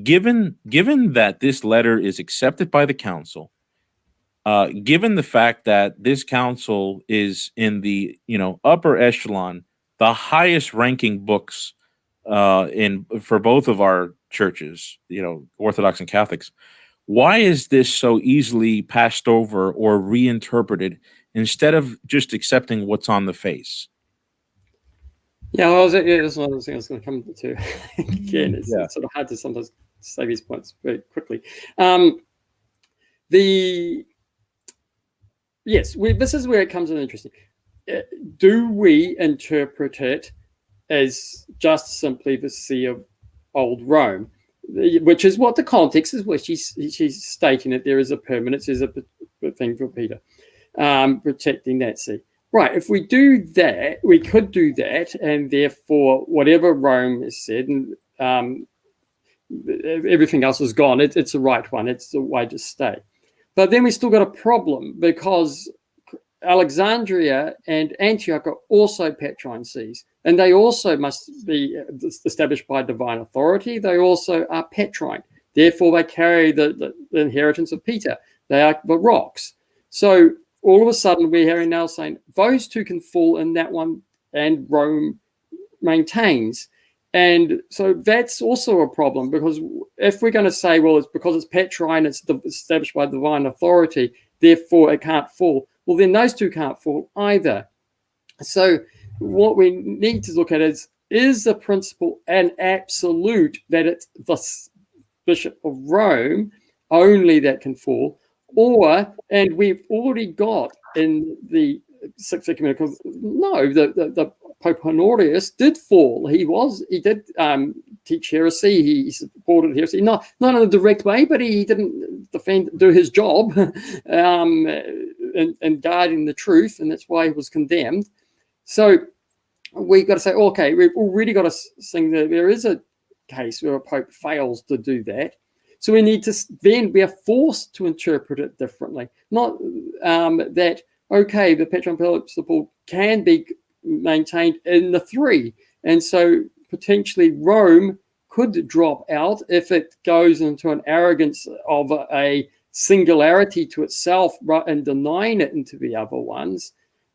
Given that this letter is accepted by the council, given the fact that this council is in the upper echelon, the highest ranking books for both of our churches, Orthodox and Catholics, why is this so easily passed over or reinterpreted instead of just accepting what's on the face? Yeah, well, that's one of those things I was going to come to. Again, it's sort of hard to sometimes say these points very quickly. This is where it comes in interesting. Do we interpret it as just simply the See of Old Rome, which is what the context is, where she's stating that there is a permanence, there's a thing for Peter, protecting that See. Right, if we do that, we could do that, and therefore whatever Rome has said, and everything else is gone, it's the right one, it's the way to stay. But then we still got a problem, because Alexandria and Antioch are also Petrine sees, and they also must be established by divine authority. They also are Petrine. Therefore, they carry the inheritance of Peter. They are the rocks. So all of a sudden, we're hearing now saying those two can fall in that one, and Rome maintains. And so that's also a problem, because if we're going to say, well, it's because it's Petrine, it's established by divine authority, therefore it can't fall. Well, then those two can't fall either. So what we need to look at is the principle an absolute that it's the Bishop of Rome only that can fall, and we've already got in the Sixth Ecumenical, no, the Pope Honorius did fall. He did teach heresy. He supported heresy, not in a direct way, but he didn't do his job in guarding the truth, and that's why he was condemned. So we've got to say, okay, we've already got to sing that there is a case where a pope fails to do that. So we need to then, we are forced to interpret it differently. Not that, okay, the Petrine principle can be maintained in the three. And so potentially Rome could drop out if it goes into an arrogance of a singularity to itself and denying it into the other ones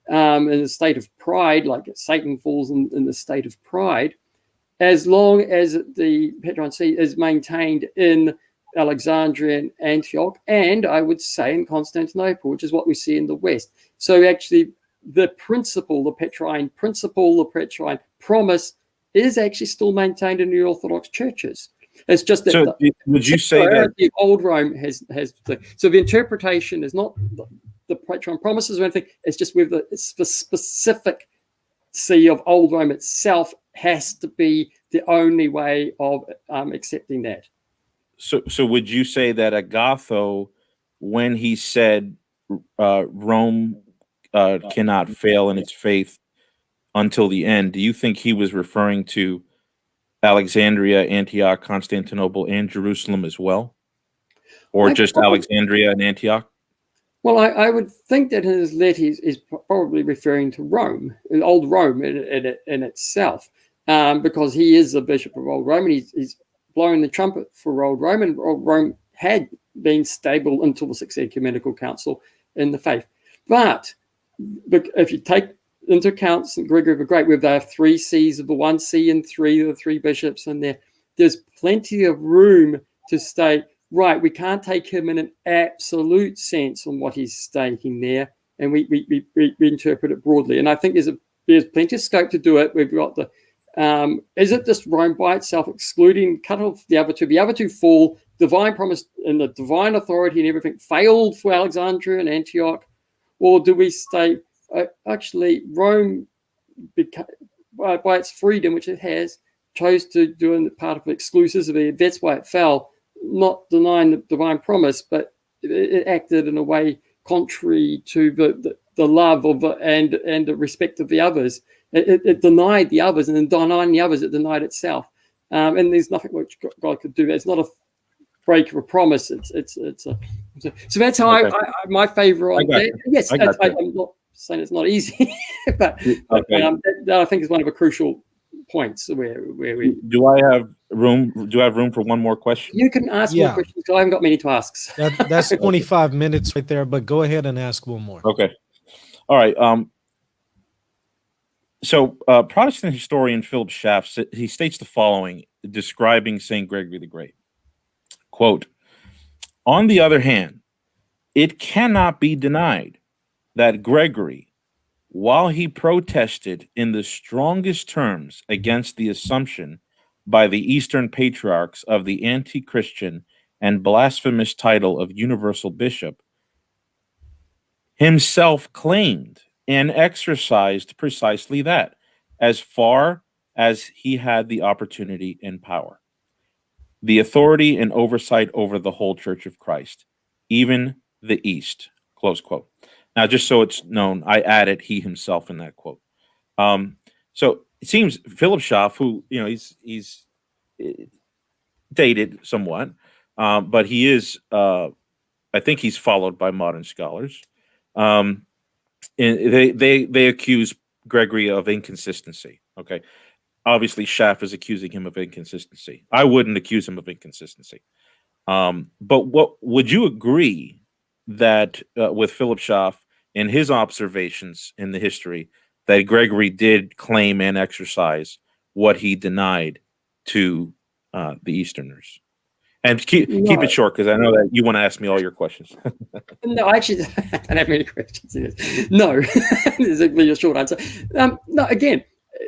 in a state of pride, like Satan falls in the state of pride, as long as the Petrine See is maintained in Alexandria and Antioch, and I would say in Constantinople, which is what we see in the West. So actually the principle, the Petrine principle, the Petrine promise is actually still maintained in the Orthodox churches. It's just that would you say that the old Rome has so the interpretation is not the Petrine promises or anything, it's just with it's the specific See of old Rome itself has to be the only way of accepting that. So would you say that Agatho, when he said Rome cannot fail in its faith until the end, do you think he was referring to Alexandria, Antioch, Constantinople, and Jerusalem as well? Or just Alexandria and Antioch? Well, I would think that in his letter he's probably referring to Rome, old Rome in itself, because he is the Bishop of old Rome, and he's blowing the trumpet for old Rome, and old Rome had been stable until the Sixth Ecumenical Council in the faith. But if you take into account St. Gregory the Great, where there are three sees of the one see and the three bishops in there, there's plenty of room to state right, we can't take him in an absolute sense on what he's stating there, and we interpret it broadly. And I think there's plenty of scope to do it. We've got the is it just Rome by itself, excluding, cut off the other two? The other two fall. Divine promise and the divine authority and everything failed for Alexandria and Antioch, or do we state actually Rome, by its freedom, which it has, chose to do in part of exclusivity? That's why it fell. Not denying the divine promise, but it acted in a way contrary to the love of and the respect of the others. It denied the others, and in denying the others, it denied itself. And there's nothing which God could do. It's not a break of a promise. So that's how Okay. my favor on that. Yes, I'm not saying it's not easy, but that I think is one of the crucial points where we. Do I have room? Do I have room for one more question? You can ask more questions because I haven't got many tasks. That's 25 minutes right there, but go ahead and ask one more. Okay. All right. So Protestant historian Philip Schaff, he states the following, describing St. Gregory the Great. Quote, "On the other hand, it cannot be denied that Gregory, while he protested in the strongest terms against the assumption by the Eastern patriarchs of the anti-Christian and blasphemous title of universal bishop, himself claimed and exercised precisely that, as far as he had the opportunity and power, the authority and oversight over the whole Church of Christ, even the East." Close quote. Now, just so it's known, I added he himself in that quote. So it seems Philip Schaff, who, you know, he's dated somewhat, but he is, I think he's followed by modern scholars. And they accuse Gregory of inconsistency. Okay, obviously Schaff is accusing him of inconsistency. I wouldn't accuse him of inconsistency. But what would you agree that with Philip Schaff in his observations in the history that Gregory did claim and exercise what he denied to the Easterners? And keep it short, because I know that you want to ask me all your questions. No, actually, I don't have many questions. No, there's a short answer. No, again,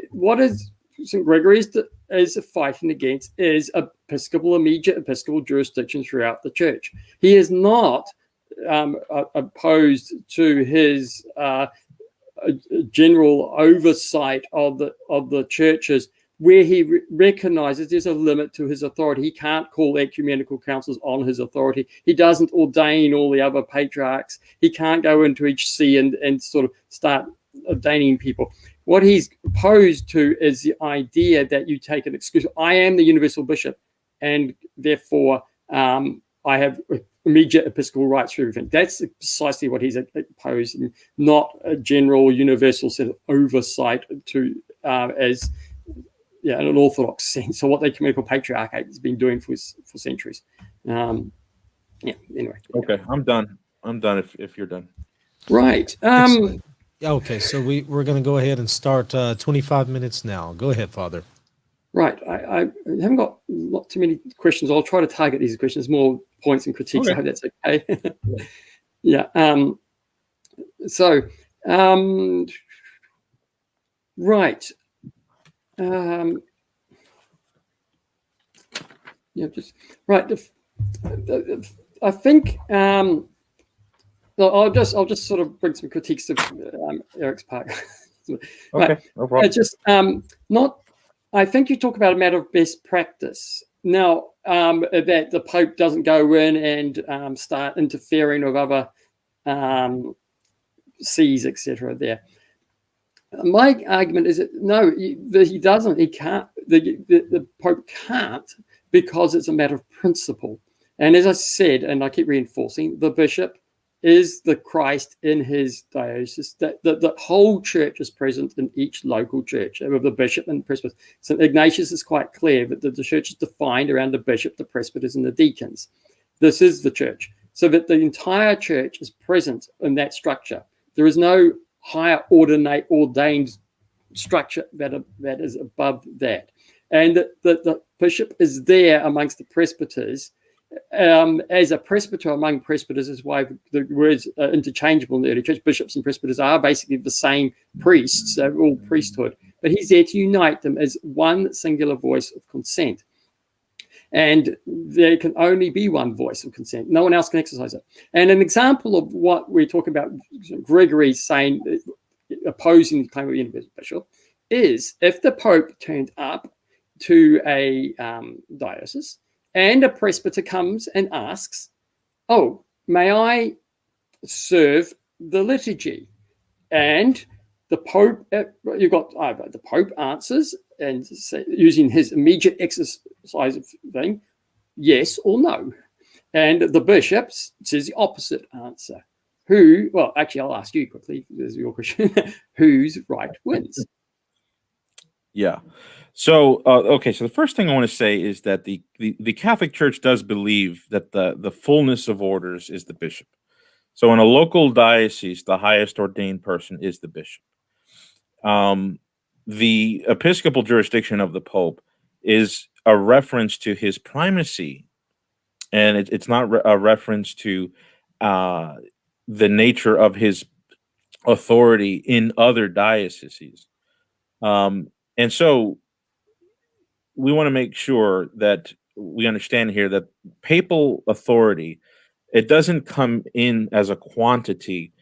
what is St. Gregory is fighting against is immediate episcopal jurisdiction throughout the church. He is not opposed to his general oversight of the churches, where he recognizes there's a limit to his authority. He can't call ecumenical councils on his authority. He doesn't ordain all the other patriarchs. He can't go into each see and sort of start ordaining people. What he's opposed to is the idea that you take an excuse. I am the universal bishop, and therefore I have immediate episcopal rights for everything. That's precisely what he's opposed, not a general universal set of oversight to as in an Orthodox sense. So what the ecumenical patriarchate has been doing for centuries. Anyway. Okay, I'm done. If you're done. Right. Okay, so we're going to go ahead and start 25 minutes now. Go ahead, Father. Right. I haven't got not too many questions. I'll try to target these questions, more points and critiques. Okay. I hope that's okay. Yeah. Right. Just right. I think I'll just sort of bring some critiques of Erick's part. Right. Okay, no problem. Just not. I think you talk about a matter of best practice. Now that the Pope doesn't go in and start interfering with other sees, etc. There. My argument is that no, he doesn't. He can't. The Pope can't, because it's a matter of principle. And as I said, and I keep reinforcing, the bishop is the Christ in his diocese. That the whole church is present in each local church with the bishop and presbyters. St. Ignatius is quite clear that the church is defined around the bishop, the presbyters, and the deacons. This is the church, so that the entire church is present in that structure. There is no higher ordained structure that is above that, and the bishop is there amongst the presbyters as a presbyter among presbyters is why the words are interchangeable in the early church. Bishops and presbyters are basically the same priests, they're all priesthood. But he's there to unite them as one singular voice of consent. And there can only be one voice of consent. No one else can exercise it. And an example of what we're talking about, Gregory saying, opposing the claim of the universal bishop, is if the Pope turned up to a diocese and a presbyter comes and asks, oh, may I serve the liturgy? And the Pope, you've got either the Pope answers and say, using his immediate exercise of thing, yes or no. And the bishop says the opposite answer. Well, actually, I'll ask you quickly, there's your question, whose right wins? Yeah. So, okay. So the first thing I want to say is that the Catholic Church does believe that the fullness of orders is the bishop. So in a local diocese, the highest ordained person is the bishop. The episcopal jurisdiction of the Pope is a reference to his primacy, and it's not a reference to the nature of his authority in other dioceses. And so we want to make sure that we understand here that papal authority, it doesn't come in as a quantity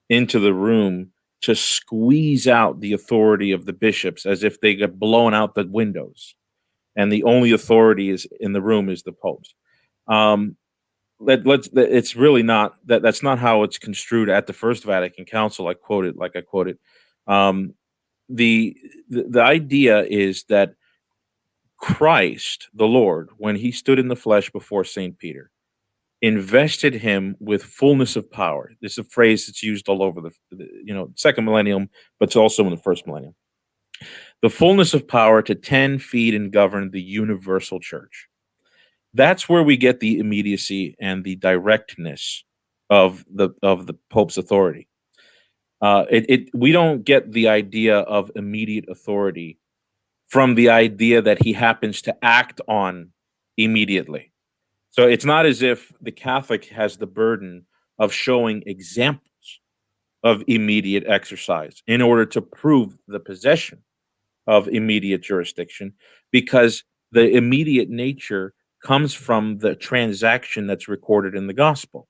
into the room to squeeze out the authority of the bishops as if they get blown out the windows and the only authority is in the room is the Pope's. It's really not that's not how it's construed at the First Vatican Council. I quoted. The idea is that Christ, the Lord, when he stood in the flesh before St. Peter, invested him with fullness of power. This is a phrase that's used all over the second millennium, but it's also in the first millennium. The fullness of power to tend, feed, and govern the universal church. That's where we get the immediacy and the directness of the Pope's authority. We don't get the idea of immediate authority from the idea that he happens to act on immediately. So it's not as if the Catholic has the burden of showing examples of immediate exercise in order to prove the possession of immediate jurisdiction, because the immediate nature comes from the transaction that's recorded in the gospel.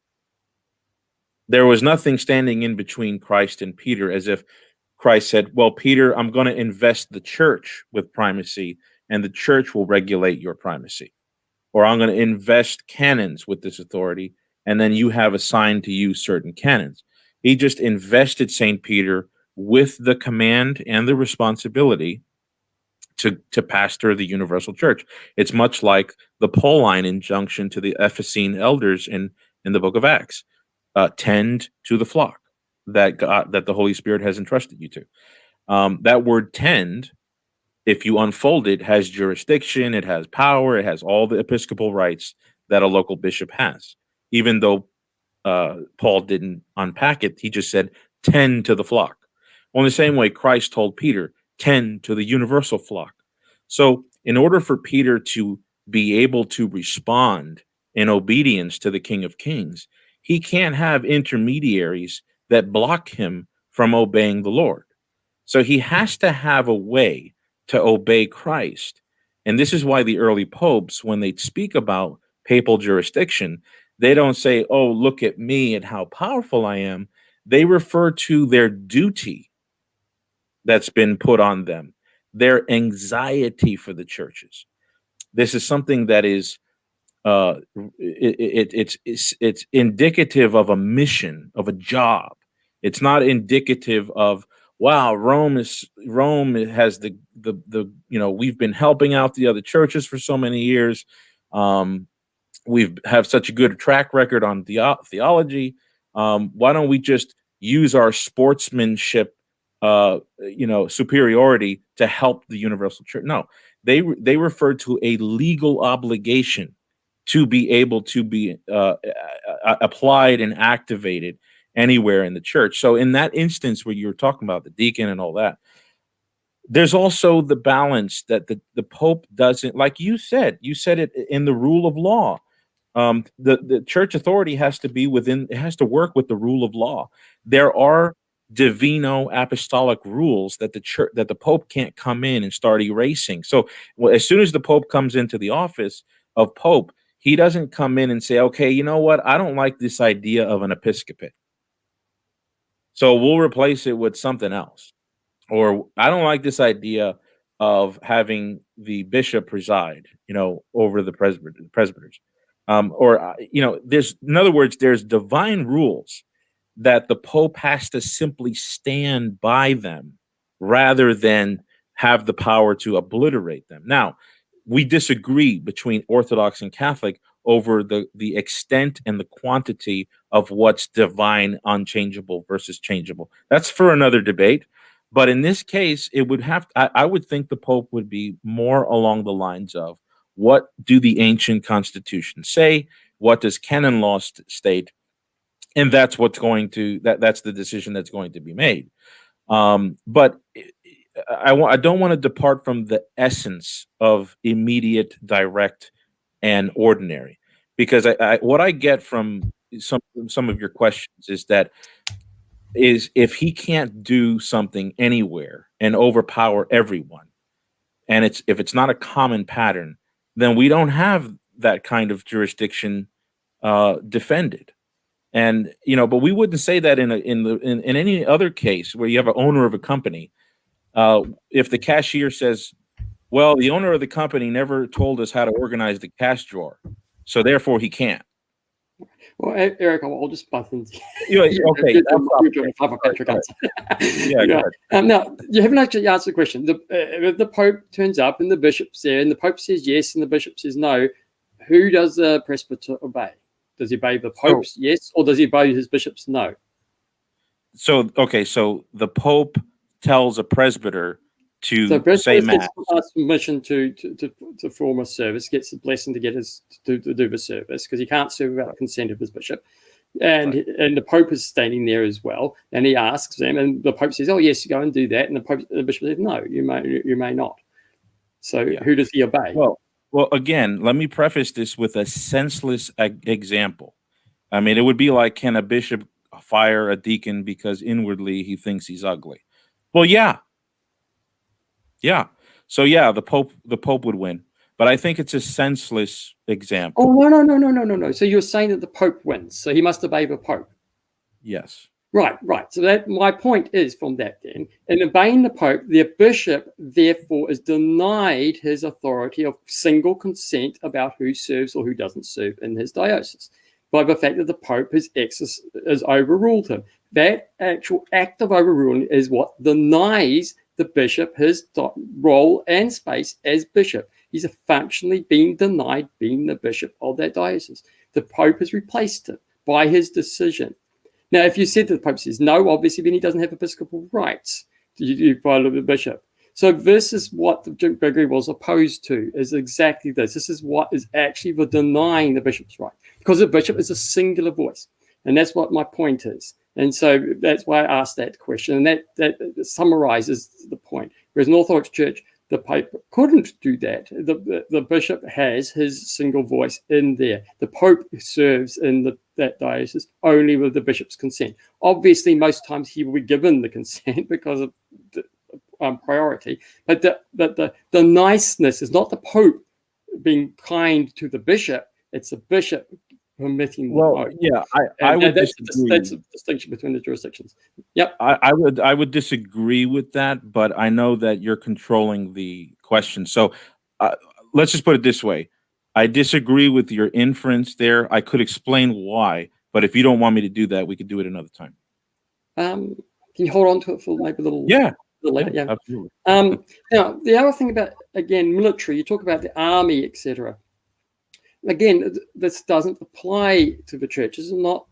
There was nothing standing in between Christ and Peter, as if Christ said, well, Peter, I'm going to invest the church with primacy, and the church will regulate your primacy. Or I'm going to invest canons with this authority, and then you have assigned to you certain canons. He just invested St. Peter with the command and the responsibility to pastor the universal church. It's much like the Pauline injunction to the Ephesine elders in the book of Acts. Tend to the flock that the Holy Spirit has entrusted you to. That word tend, if you unfold it, has jurisdiction, it has power, it has all the episcopal rights that a local bishop has. Even though Paul didn't unpack it, he just said, tend to the flock. Well, in the same way, Christ told Peter, tend to the universal flock. So in order for Peter to be able to respond in obedience to the King of Kings, he can't have intermediaries that block him from obeying the Lord. So he has to have a way to obey Christ. And this is why the early popes, when they speak about papal jurisdiction, they don't say, oh, look at me and how powerful I am. They refer to their duty that's been put on them, their anxiety for the churches. This is something that is it's indicative of a mission, of a job. It's not indicative of, wow, Rome has the we've been helping out the other churches for so many years. We have such a good track record on theology. Why don't we just use our sportsmanship, superiority to help the universal church? No, they refer to a legal obligation to be able to be applied and activated anywhere in the church. So in that instance where you're talking about the deacon and all that, there's also the balance that the Pope doesn't, like you said it in the rule of law. The church authority has to be within, it has to work with the rule of law. There are divino apostolic rules that the Pope can't come in and start erasing. So as soon as the Pope comes into the office of Pope, he doesn't come in and say, okay, you know what? I don't like this idea of an episcopate, so we'll replace it with something else. Or I don't like this idea of having the bishop preside, over the presbyters. In other words, there's divine rules that the Pope has to simply stand by them rather than have the power to obliterate them. Now, we disagree between Orthodox and Catholic over the extent and the quantity of what's divine, unchangeable versus changeable. That's for another debate. But in this case, I would think the Pope would be more along the lines of, what do the ancient constitutions say? What does canon law state? And that's that's the decision that's going to be made. But I don't want to depart from the essence of immediate, direct, and ordinary, because what I get from some of your questions is if he can't do something anywhere and overpower everyone, and if it's not a common pattern, then we don't have that kind of jurisdiction defended. And but we wouldn't say that in any other case where you have an owner of a company. If the cashier says, well, the owner of the company never told us how to organize the cash drawer, so therefore he can't. Well, Eric, I'll just butt in. Okay. You're doing a Patrick answer. Yeah. Now, you haven't actually answered the question. If the Pope turns up and the bishop's there, and the Pope says yes and the bishop says no, who does the presbyter obey? Does he obey the Pope's yes, or does he obey his bishop's no? So the Pope tells a presbyter to say mass. Gets permission to form a service, gets the blessing to do the service, because he can't serve without the consent of his bishop. And the Pope is standing there as well, and he asks them, and the Pope says, "Oh yes, you go and do that," and the bishop says, "No, you may not." So who does he obey? Well, again, let me preface this with a senseless example. I mean, it would be like, can a bishop fire a deacon because inwardly he thinks he's ugly? Well, yeah. So the Pope would win, but I think it's a senseless example. Oh no. So you're saying that the Pope wins, so he must obey the Pope. Yes. Right. So that my point is from that then, in obeying the Pope, the bishop therefore is denied his authority of single consent about who serves or who doesn't serve in his diocese, by the fact that the Pope has overruled him. That actual act of overruling is what denies the bishop his role and space as bishop. He's functionally being denied being the bishop of that diocese. The Pope has replaced it by his decision. Now, if you said that the Pope says no, obviously then he doesn't have episcopal rights to follow the bishop. So this is what Gregory was opposed to, is exactly this. This is what is actually the denying the bishop's right, because the bishop is a singular voice. And that's what my point is. And so that's why I asked that question. And that summarizes the point. Whereas in Orthodox Church, the Pope couldn't do that. The bishop has his single voice in there. The Pope serves in that diocese only with the bishop's consent. Obviously, most times he will be given the consent because of the priority. But the niceness is not the Pope being kind to the bishop. It's the bishop permitting the Pope. Yeah, I would disagree. That's a distinction between the jurisdictions. Yep. I would disagree with that, but I know that you're controlling the question. So let's just put it this way. I disagree with your inference there. I could explain why, but if you don't want me to do that, we could do it another time. Can you hold on to it for maybe a little later? Yeah, absolutely. Now, the other thing about, again, military, you talk about the army, etc. Again, this doesn't apply to the church. This is not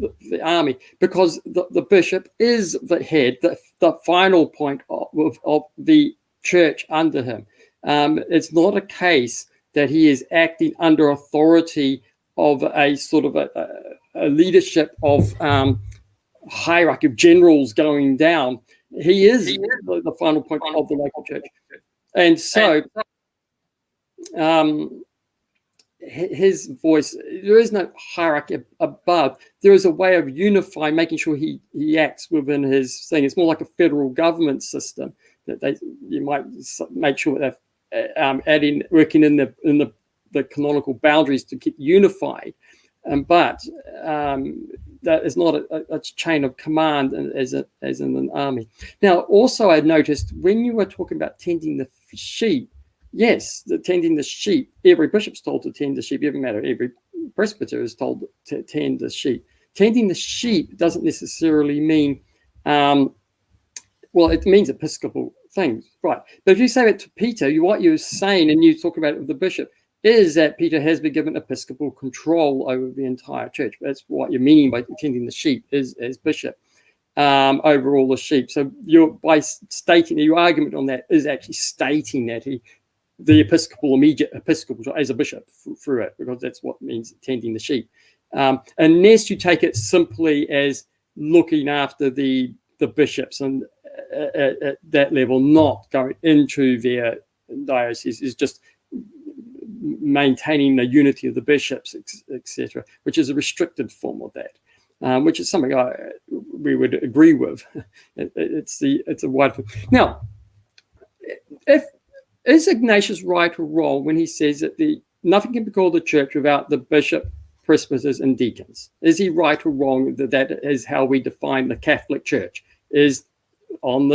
the army, because the bishop is the head, the final point of the church under him. It's not a case that he is acting under authority of a sort of a leadership of hierarchy of generals going down. He is the final point of the local church. And so his voice, there is no hierarchy above. There is a way of unifying, making sure he acts within his thing. It's more like a federal government system that you might make sure that they're working in the canonical boundaries to keep unified. But that is not a chain of command as in an army. Now, also I noticed when you were talking about tending the sheep, yes, tending the sheep, every bishop's told to tend the sheep, every matter, every presbyter is told to tend the sheep. Tending the sheep doesn't necessarily mean, well, it means episcopal things, right? But if you say it to Peter, what you're saying, and you talk about it with the bishop, is that Peter has been given episcopal control over the entire church. That's what you're meaning by tending the sheep as bishop over all the sheep. So by stating your argument on that is actually stating that the immediate episcopal as a bishop through it, because that's what means tending the sheep. Unless you take it simply as looking after the bishops and at that level, not going into their diocese, is just maintaining the unity of the bishops, etc., which is a restricted form of that, which is something we would agree with. It's a wide form. Now, is Ignatius right or wrong when he says that nothing can be called the church without the bishop, presbyters, and deacons? Is he right or wrong that is how we define the Catholic Church? Is on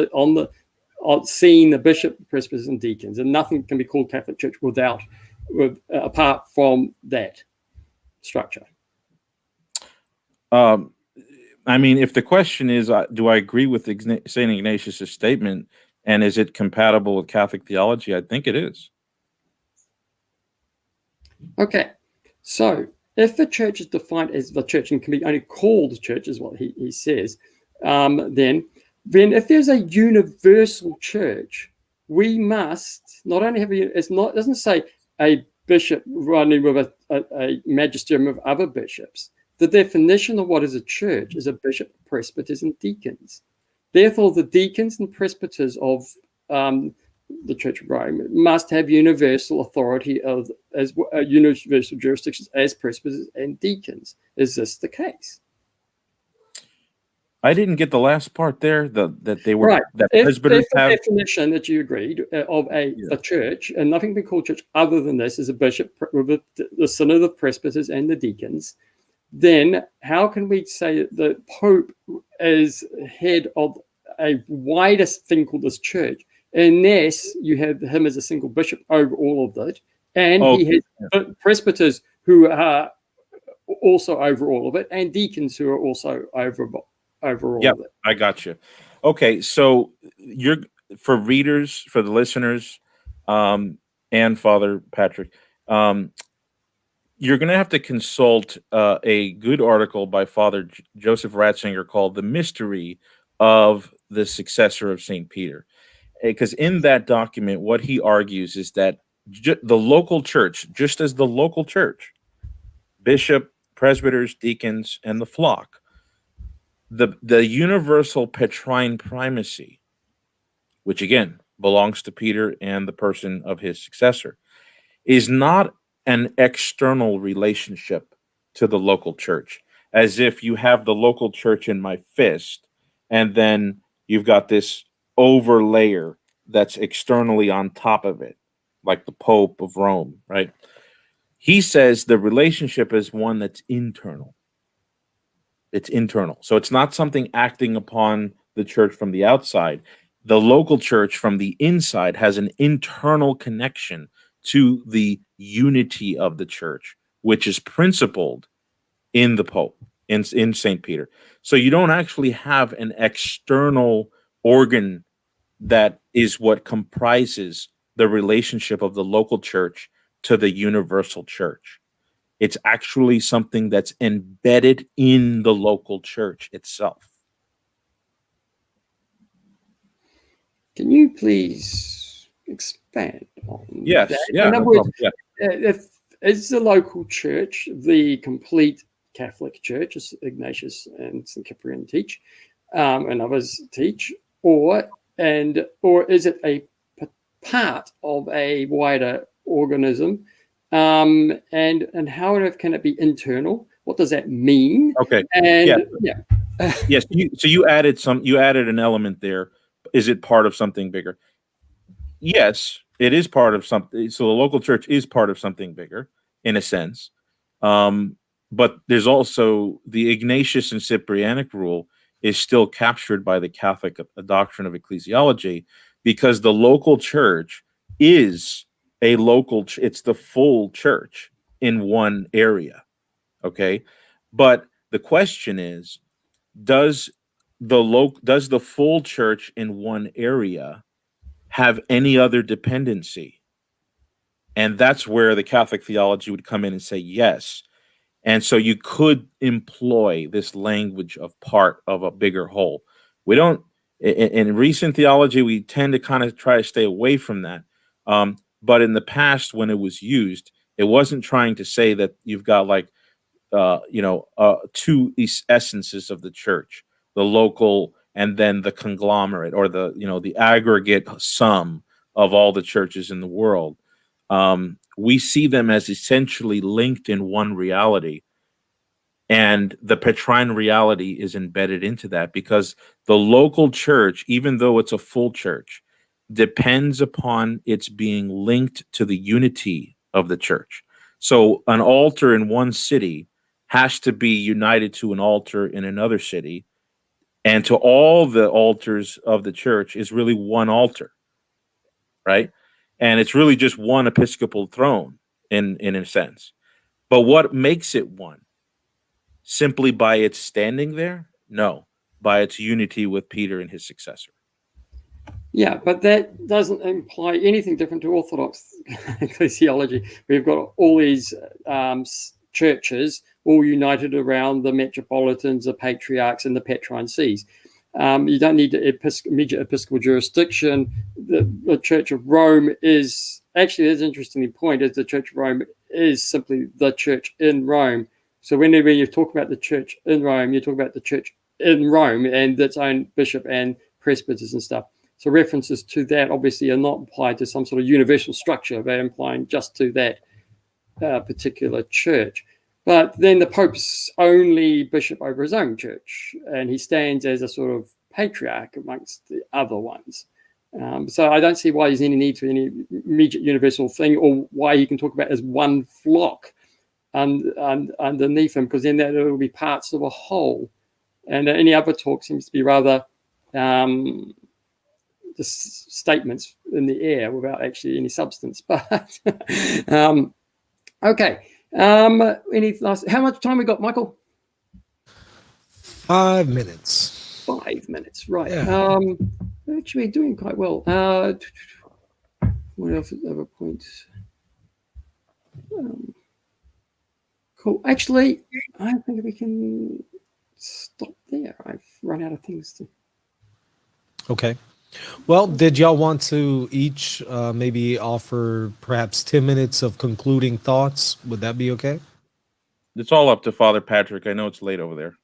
seeing the bishop, presbyters, and deacons, and nothing can be called Catholic Church apart from that structure. I mean, if the question is, do I agree with St. Ignatius' statement, and is it compatible with Catholic theology? I think it is. Okay, so if the church is defined as the church and can be only called church, is what he says, then if there's a universal church, we must not only have it doesn't say a bishop running with a magisterium of other bishops. The definition of what is a church is a bishop, presbyters, and deacons. Therefore, the deacons and presbyters of the Church of Rome must have universal authority as universal jurisdictions as presbyters and deacons. Is this the case? I didn't get the last part there. That they were right. That presbyters have the definition that you agreed of a church, and nothing can be called church other than this, is a bishop with the synod of presbyters and the deacons. Then how can we say that the Pope is head of a wider thing called this church, unless you have him as a single bishop over all of it, and he has presbyters who are also over all of it, and deacons who are also over all of it. I got you. Okay, so for readers, for the listeners, and Father Patrick, you're going to have to consult a good article by Father Joseph Ratzinger called "The Mystery of the Successor of St. Peter," because in that document, what he argues is that the local church, just as the local church, bishop, presbyters, deacons, and the flock, the universal Petrine primacy, which again belongs to Peter and the person of his successor, is not an external relationship to the local church, as if you have the local church in my fist, and then you've got this overlayer that's externally on top of it, like the Pope of Rome, right? He says the relationship is one that's internal. It's internal. So it's not something acting upon the church from the outside. The local church from the inside has an internal connection to the unity of the church, which is principled in the Pope, in St. Peter. So you don't actually have an external organ that is what comprises the relationship of the local church to the universal church. It's actually something that's embedded in the local church itself. Can you please expand on yes, that? Yeah. In other words, is the local church the complete Catholic Church, as Ignatius and St. Cyprian teach, and others teach, or is it a part of a wider organism and how on earth can it be internal? What does that mean? Okay. And Yes. So you added an element there. Is it part of something bigger? Yes, it is part of something. So the local church is part of something bigger in a sense. But there's also the Ignatius and Cyprianic rule is still captured by the Catholic doctrine of ecclesiology, because the local church is it's the full church in one area. Okay. But the question is, does the full church in one area have any other dependency? And that's where the Catholic theology would come in and say yes. And so you could employ this language of part of a bigger whole. We don't, in recent theology, we tend to kind of try to stay away from that. But in the past, when it was used, it wasn't trying to say that you've got like, two essences of the church, the local and then the conglomerate, or the aggregate sum of all the churches in the world. We see them as essentially linked in one reality. And the Petrine reality is embedded into that, because the local church, even though it's a full church, depends upon its being linked to the unity of the church. So an altar in one city has to be united to an altar in another city, and to all the altars of the church is really one altar, right? And it's really just one episcopal throne in a sense. But what makes it one? Simply by its standing there? No, by its unity with Peter and his successor. Yeah, but that doesn't imply anything different to Orthodox ecclesiology. We've got all these churches all united around the metropolitans, the patriarchs, and the Petrine sees. You don't need immediate episcopal jurisdiction. The Church of Rome is actually, as interestingly pointed, the Church of Rome is simply the church in Rome. So whenever you talk about the church in Rome, you talk about the church in Rome and its own bishop and presbyters and stuff. So references to that obviously are not applied to some sort of universal structure. They're implying just to that particular church. But then the Pope's only bishop over his own church, and he stands as a sort of patriarch amongst the other ones. So I don't see why there's any need for any immediate universal thing, or why he can talk about as one flock underneath him, because then that will be parts of a whole. And any other talk seems to be rather just statements in the air without actually any substance. But okay. Any last? How much time we got, Michael? 5 minutes. 5 minutes, right? Yeah. Actually, doing quite well. What else? Other points? Cool. Actually, I think we can stop there. I've run out of things to. Okay. Well, did y'all want to each maybe offer perhaps 10 minutes of concluding thoughts? Would that be okay? It's all up to Father Patrick. I know it's late over there.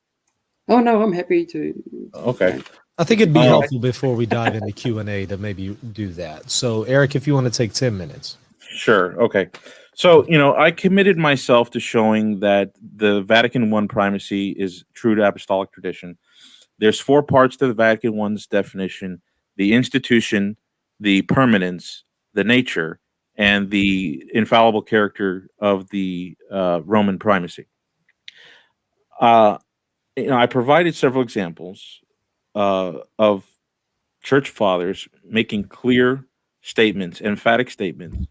Oh, no, I'm happy to. Okay. I think it'd be helpful before we dive into Q&A to maybe do that. So, Eric, if you want to take 10 minutes. Sure. Okay. So, I committed myself to showing that the Vatican I primacy is true to apostolic tradition. There's 4 parts to the Vatican I's definition: the institution, the permanence, the nature, and the infallible character of the Roman primacy. I provided several examples of church fathers making clear statements, emphatic statements,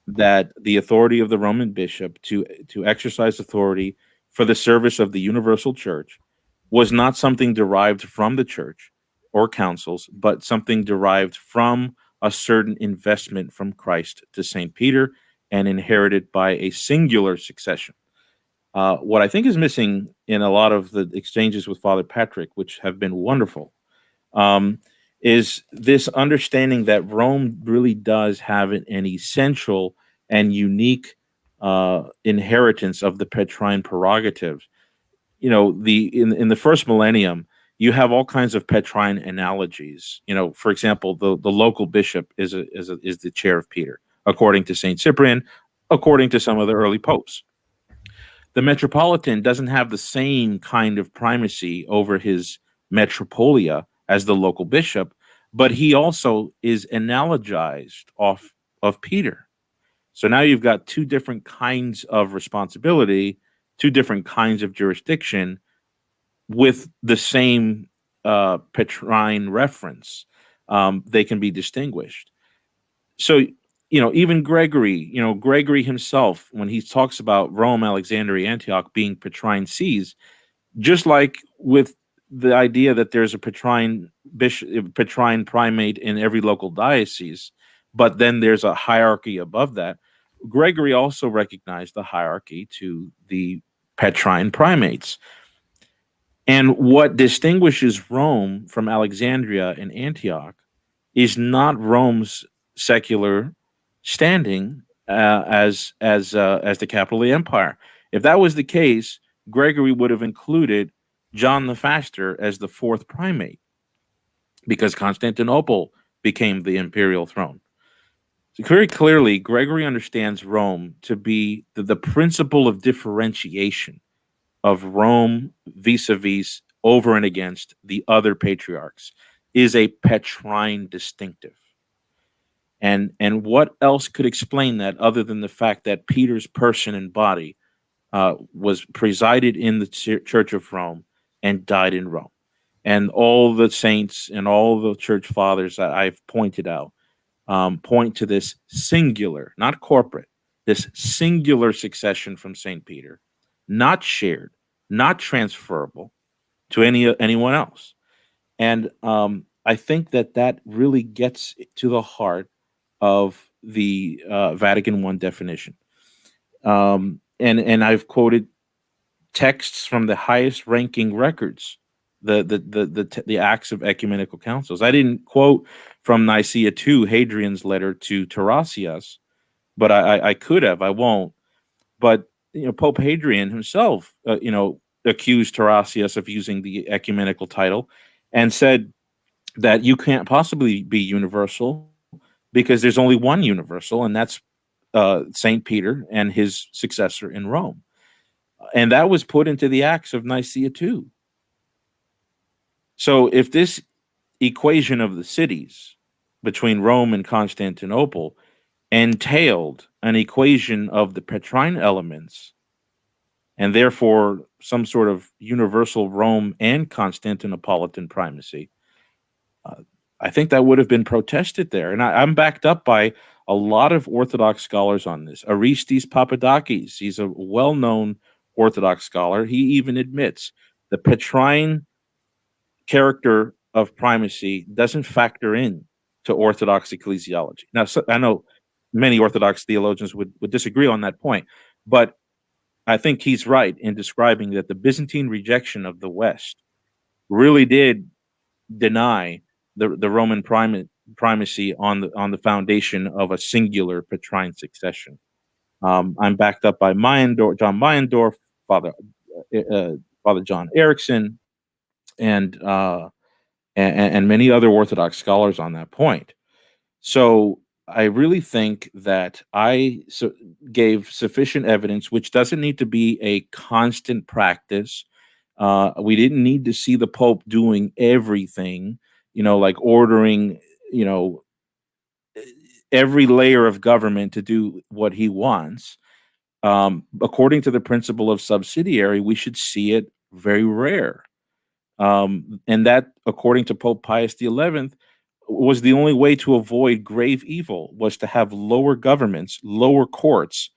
that the authority of the Roman bishop to exercise authority for the service of the universal church was not something derived from the church or councils, but something derived from a certain investment from Christ to St. Peter and inherited by a singular succession. What I think is missing in a lot of the exchanges with Father Patrick, which have been wonderful, is this understanding that Rome really does have an essential and unique inheritance of the Petrine prerogatives. In the first millennium, you have all kinds of Petrine analogies. For example, the local bishop is the chair of Peter, according to Saint Cyprian. according to some of the early popes. The metropolitan doesn't have the same kind of primacy over his metropolia as the local bishop, but he also is analogized off of Peter. So now you've got two different kinds of responsibility, two different kinds of jurisdiction with the same Petrine reference. They can be distinguished. So, even Gregory himself, when he talks about Rome, Alexandria, Antioch being Petrine sees, just like with the idea that there's a Petrine primate in every local diocese, but then there's a hierarchy above that. Gregory also recognized the hierarchy to the Petrine primates. And what distinguishes Rome from Alexandria and Antioch is not Rome's secular standing as the capital of the empire. If that was the case, Gregory would have included John the Faster as the fourth primate, because Constantinople became the imperial throne. So very clearly, Gregory understands Rome to be the principle of differentiation of Rome vis-a-vis over and against the other patriarchs is a Petrine distinctive. And what else could explain that other than the fact that Peter's person and body was presided in the Church of Rome and died in Rome? And all the saints and all the church fathers that I've pointed out point to this singular, not corporate, this singular succession from St. Peter, not shared, not transferable to anyone else. And I think that really gets to the heart of the Vatican I definition. And I've quoted texts from the highest ranking records, the acts of ecumenical councils. I didn't quote from Nicaea II, Hadrian's letter to Tarasius, but I could have. I won't. But Pope Hadrian himself, accused Tarasius of using the ecumenical title, and said that you can't possibly be universal because there's only one universal, and that's St. Peter and his successor in Rome. And that was put into the Acts of Nicaea II. So if this equation of the cities between Rome and Constantinople entailed an equation of the Petrine elements, and therefore some sort of universal Rome and Constantinopolitan primacy, I think that would have been protested there. And I'm backed up by a lot of Orthodox scholars on this. Aristis Papadakis, he's a well-known Orthodox scholar. He even admits the Petrine character of primacy doesn't factor in to Orthodox ecclesiology. Now, I know many Orthodox theologians would disagree on that point, but I think he's right in describing that the Byzantine rejection of the West really did deny the Roman primacy on the foundation of a singular Petrine succession. I'm backed up by John Meyendorff, Father John Erickson, and many other Orthodox scholars on that point. So I really think that I gave sufficient evidence, which doesn't need to be a constant practice. We didn't need to see the Pope doing everything, like ordering, every layer of government to do what he wants. According to the principle of subsidiary, we should see it very rare. And that, according to Pope Pius XI, was the only way to avoid grave evil, was to have lower governments, lower courts,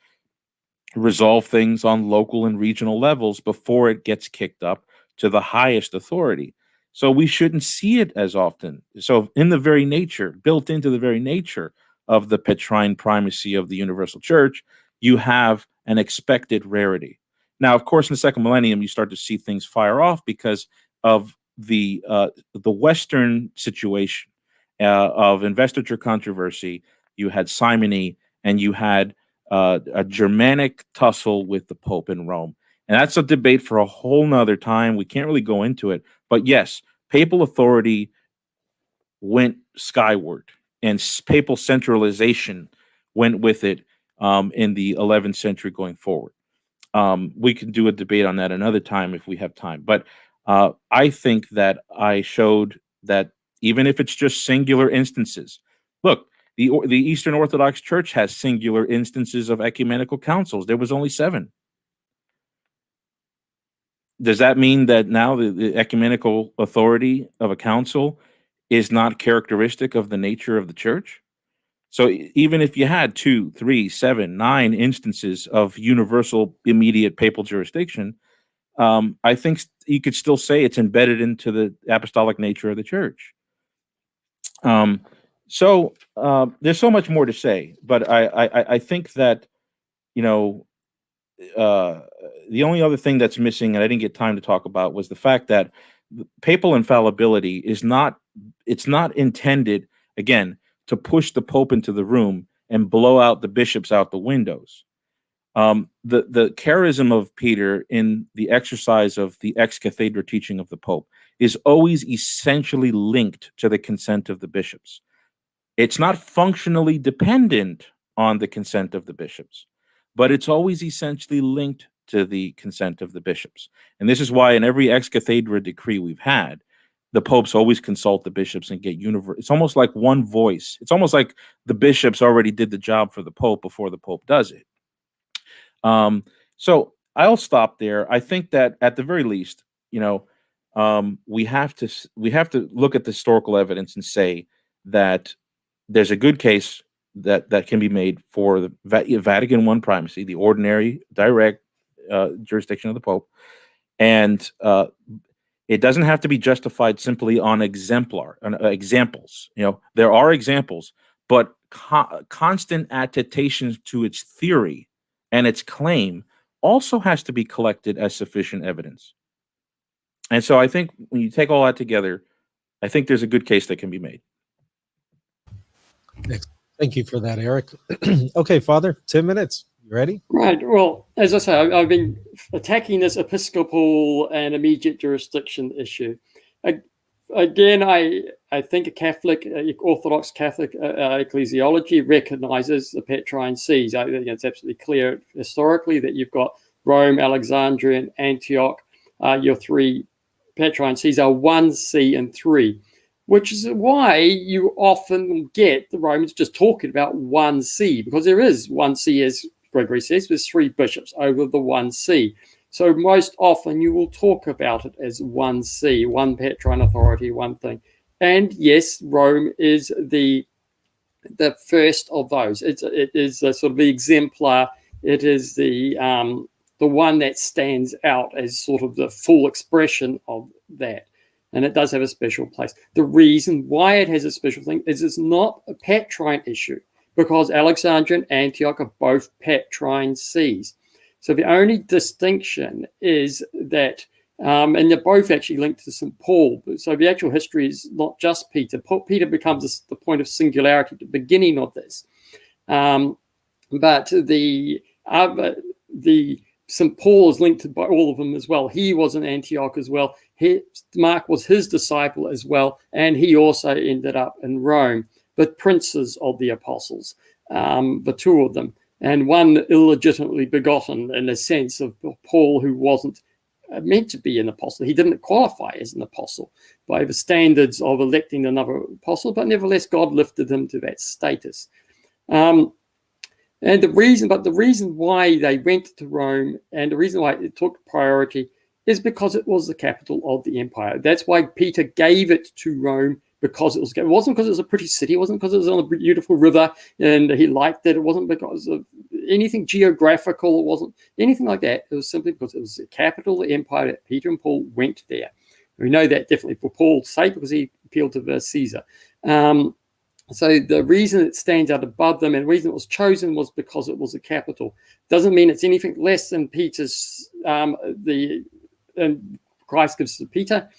resolve things on local and regional levels before it gets kicked up to the highest authority. So we shouldn't see it as often. So built into the very nature of the Petrine primacy of the universal church, you have an expected rarity. Now, of course, in the second millennium, you start to see things fire off because of the Western situation of investiture controversy. You had simony, and you had a Germanic tussle with the Pope in Rome. And that's a debate for a whole nother time. We can't really go into it. But yes, papal authority went skyward, and papal centralization went with it in the 11th century going forward. We can do a debate on that another time if we have time. But I think that I showed that even if it's just singular instances, look, the Eastern Orthodox Church has singular instances of ecumenical councils. There was only 7. Does that mean that now the ecumenical authority of a council is not characteristic of the nature of the church? So even if you had 2, 3, 7, 9 instances of universal immediate papal jurisdiction, I think you could still say it's embedded into the apostolic nature of the church. So there's so much more to say, but I think that, the only other thing that's missing, and I didn't get time to talk about, was the fact that papal infallibility is not intended, again, to push the Pope into the room and blow out the bishops out the windows. The charism of Peter in the exercise of the Ex-Cathedra teaching of the Pope is always essentially linked to the consent of the bishops. It's not functionally dependent on the consent of the bishops, but it's always essentially linked to the consent of the bishops. And this is why in every Ex-Cathedra decree we've had, the popes always consult the bishops and get it's almost like one voice. It's almost like the bishops already did the job for the Pope before the Pope does it. So I'll stop there. I think that at the very least, we have to look at the historical evidence and say that there's a good case that can be made for the Vatican I primacy, the ordinary direct jurisdiction of the Pope, and it doesn't have to be justified simply on examples. There are examples, but constant attestations to its theory and its claim also has to be collected as sufficient evidence. And so I think when you take all that together, I think there's a good case that can be made. Thank you for that, Eric. Okay, Father, 10 minutes. You ready? Right. Well, as I say, I've been attacking this episcopal and immediate jurisdiction issue. Again, I think a Catholic, Orthodox Catholic ecclesiology recognizes the Petrine sees. I think it's absolutely clear historically that you've got Rome, Alexandria, and Antioch. Your 3 Petrine sees are 1 see and 3, which is why you often get the Romans just talking about 1 see, because there is 1 see, as Gregory says, with 3 bishops over the 1 see. So most often you will talk about it as 1 see, 1 Petrine authority, 1 thing. And yes, Rome is the first of those. It is a sort of the exemplar. It is the one that stands out as sort of the full expression of that. And it does have a special place. The reason why it has a special thing is it's not a Petrine issue, because Alexandria and Antioch are both Petrine sees. So the only distinction is that, and they're both actually linked to St. Paul. So the actual history is not just Peter. Peter becomes the point of singularity at the beginning of this. But the St. Paul is linked by all of them as well. He was in Antioch as well. Mark was his disciple as well, and he also ended up in Rome. But princes of the apostles, the 2 of them, and one illegitimately begotten in the sense of Paul, who wasn't meant to be an apostle. He didn't qualify as an apostle by the standards of electing another apostle, but nevertheless, God lifted him to that status. And the reason why they went to Rome and the reason why it took priority is because it was the capital of the empire. That's why Peter gave it to Rome, because it wasn't because it was a pretty city. It wasn't because it was on a beautiful river and he liked it. It wasn't because of anything geographical. It wasn't anything like that. It was simply because it was the capital of the empire that Peter and Paul went there. We know that definitely for Paul's sake, because he appealed to Caesar. So the reason it stands out above them and the reason it was chosen was because it was the capital. Doesn't mean it's anything less than Peter's, Christ gives to Peter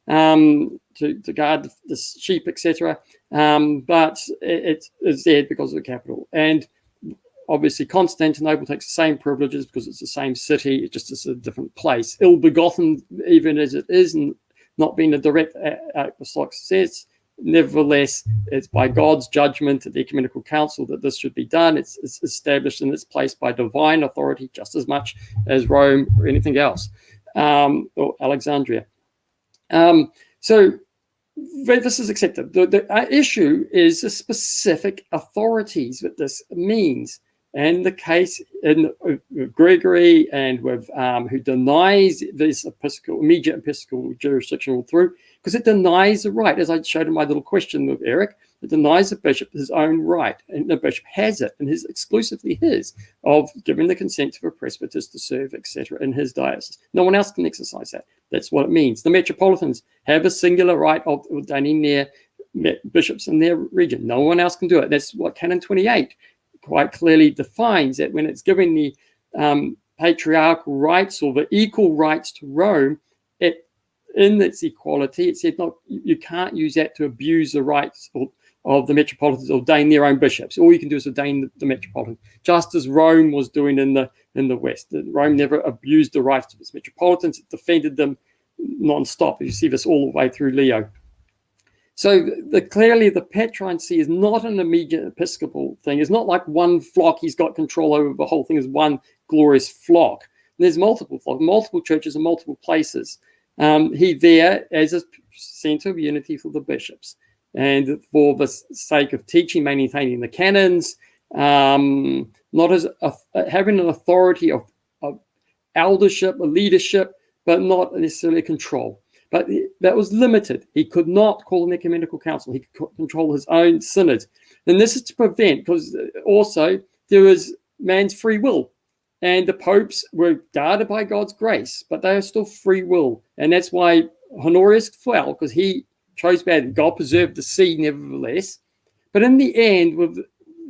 to guard the sheep, etc. But it's there because of the capital. And obviously Constantinople takes the same privileges because it's the same city, it just is a different place. Ill-begotten, even as it is, and not being a direct apostolic success, nevertheless, it's by God's judgment at the ecumenical council that this should be done. It's established in its place by divine authority just as much as Rome or anything else, or Alexandria. So this is accepted. The issue is the specific authorities that this means. And the case in Gregory and with who denies this immediate episcopal jurisdiction all through, because it denies the right, as I showed in my little question with Erick, it denies the bishop his own right, and the bishop has it, and is exclusively his, of giving the consent to a presbyters to serve, etc., in his diocese. No one else can exercise that. That's what it means. The metropolitans have a singular right of ordaining their bishops in their region. No one else can do it. That's what Canon 28 quite clearly defines, that when it's giving the patriarchal rights or the equal rights to Rome, in its equality, it said, no, you can't use that to abuse the rights of the metropolitans to ordain their own bishops. All you can do is ordain the metropolitan, just as Rome was doing in the West. Rome never abused the rights of its metropolitans; it defended them non-stop. You see this all the way through Leo. So clearly the Petrine see is not an immediate episcopal thing. It's not like one flock he's got control over. The whole thing is one glorious flock. And there's multiple flocks, multiple churches in multiple places. He there as a center of unity for the bishops. And for the sake of teaching, maintaining the canons, not as having an authority of eldership or leadership, but not necessarily control. But that was limited. He could not call an ecumenical council. He could control his own synods. And this is to prevent, because also there is man's free will. And the popes were guarded by God's grace, but they are still free will. And that's why Honorius fell, because he chose bad. God preserved the see nevertheless. But in the end, with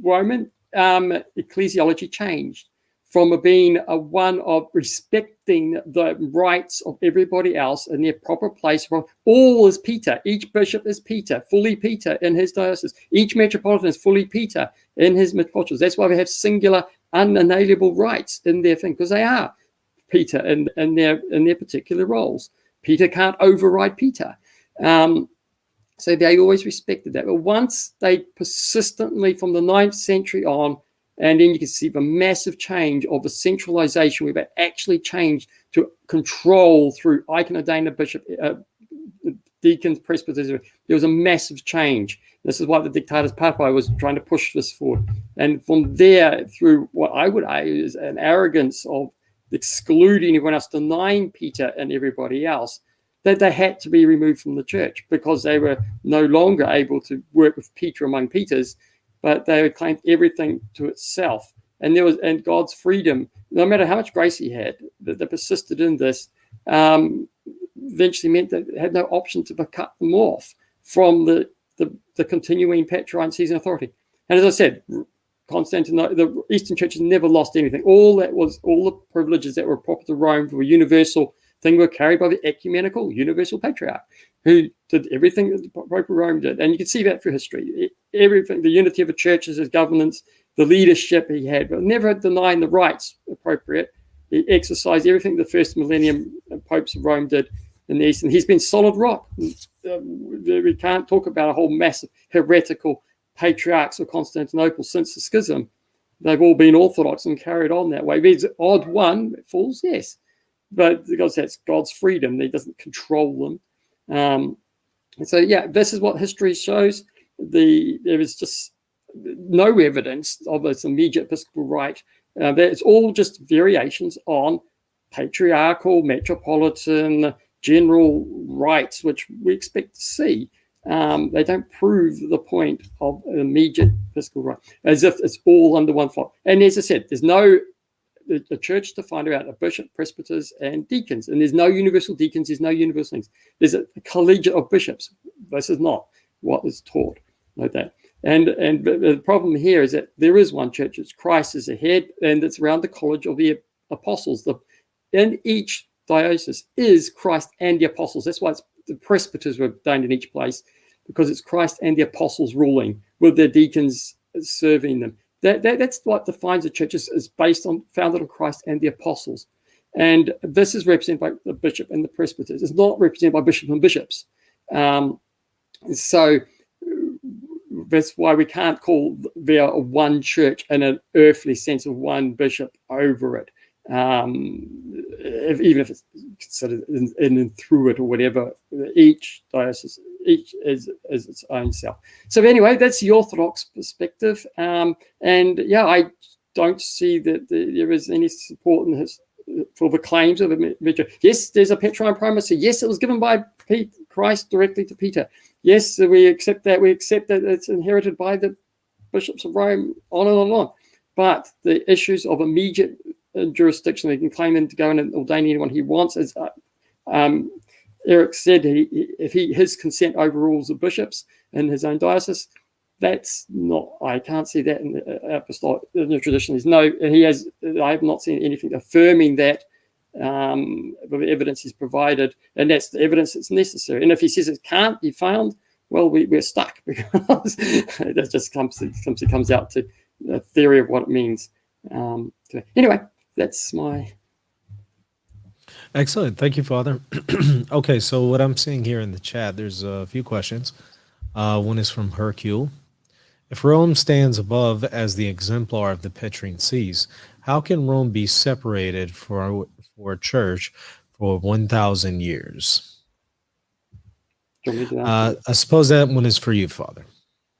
Roman ecclesiology changed from being one of respecting the rights of everybody else in their proper place. All is Peter. Each bishop is Peter, fully Peter in his diocese. Each metropolitan is fully Peter in his metropolis. That's why we have singular, unalienable rights in their thing, because they are Peter in their particular roles. Peter can't override Peter. So they always respected that. But once they persistently, from the 9th century on, and then you can see the massive change of the centralization where they actually changed to control through I can ordain a bishop, deacons, presbyters. There was a massive change. This is why the Dictatus Papae was trying to push this forward. And from there, through what I would argue is an arrogance of excluding everyone else, denying Peter and everybody else, that they had to be removed from the church because they were no longer able to work with Peter among Peters, but they had claimed everything to itself. And God's freedom, no matter how much grace he had, that they persisted in this, eventually meant that they had no option to cut them off from the continuing Petrine season authority. And as I said, Constantinople, the Eastern churches never lost anything. All the privileges that were proper to Rome were universal thing were carried by the ecumenical universal patriarch, who did everything that the Pope of Rome did. And you can see that through history. Everything, the unity of the churches, his governance, the leadership he had, but never denying the rights appropriate. He exercised everything the first millennium popes of Rome did in the East. And he's been solid rock. We can't talk about a whole massive heretical patriarchs of Constantinople since the schism. They've all been Orthodox and carried on that way. There's an odd one that falls, yes. But because that's God's freedom, he doesn't control them. So, yeah, this is what history shows. There is just no evidence of this immediate episcopal right. It's all just variations on patriarchal, metropolitan, general rights, which we expect to see. They don't prove the point of an immediate episcopal right, as if it's all under one flock. And as I said, there's no the church defined about a bishop, presbyters, and deacons. And there's no universal deacons, there's no universal things. There's a collegiate of bishops. This is not what is taught like that. And the problem here is that there is one church, it's Christ is the head, and it's around the college of the apostles. In each diocese is Christ and the apostles. That's why the presbyters were ordained in each place, because it's Christ and the apostles ruling, with their deacons serving them. That's what defines the church, is based on, founded on Christ and the apostles. And this is represented by the bishop and the presbyters. It's not represented by bishops and bishops. So that's why we can't call there one church in an earthly sense of one bishop over it, even if it's considered in and through it or whatever. Each diocese, each is its own self. So anyway, that's the Orthodox perspective, and yeah, I don't see that there is any support in his for the claims of a major. Yes, there's a Petrine primacy. Yes, it was given by Christ directly to Peter. Yes, we accept that. We accept that it's inherited by the bishops of Rome, on and on and on. But the issues of immediate jurisdiction, they can claim him to go and ordain anyone he wants, as Erick said, his consent overrules the bishops in his own diocese. That's not. I can't see that in the apostolic in the tradition. There's no. I have not seen anything affirming that. The evidence he's provided, and that's the evidence that's necessary. And if he says it can't be found, well, we're stuck, because that just comes out to a theory of what it means. Anyway, that's my. Excellent. Thank you, Father. Okay, so what I'm seeing here in the chat, there's a few questions. One is from Hercule. If Rome stands above as the exemplar of the Petrine sees, how can Rome be separated for a church for 1,000 years? I suppose that one is for you, Father.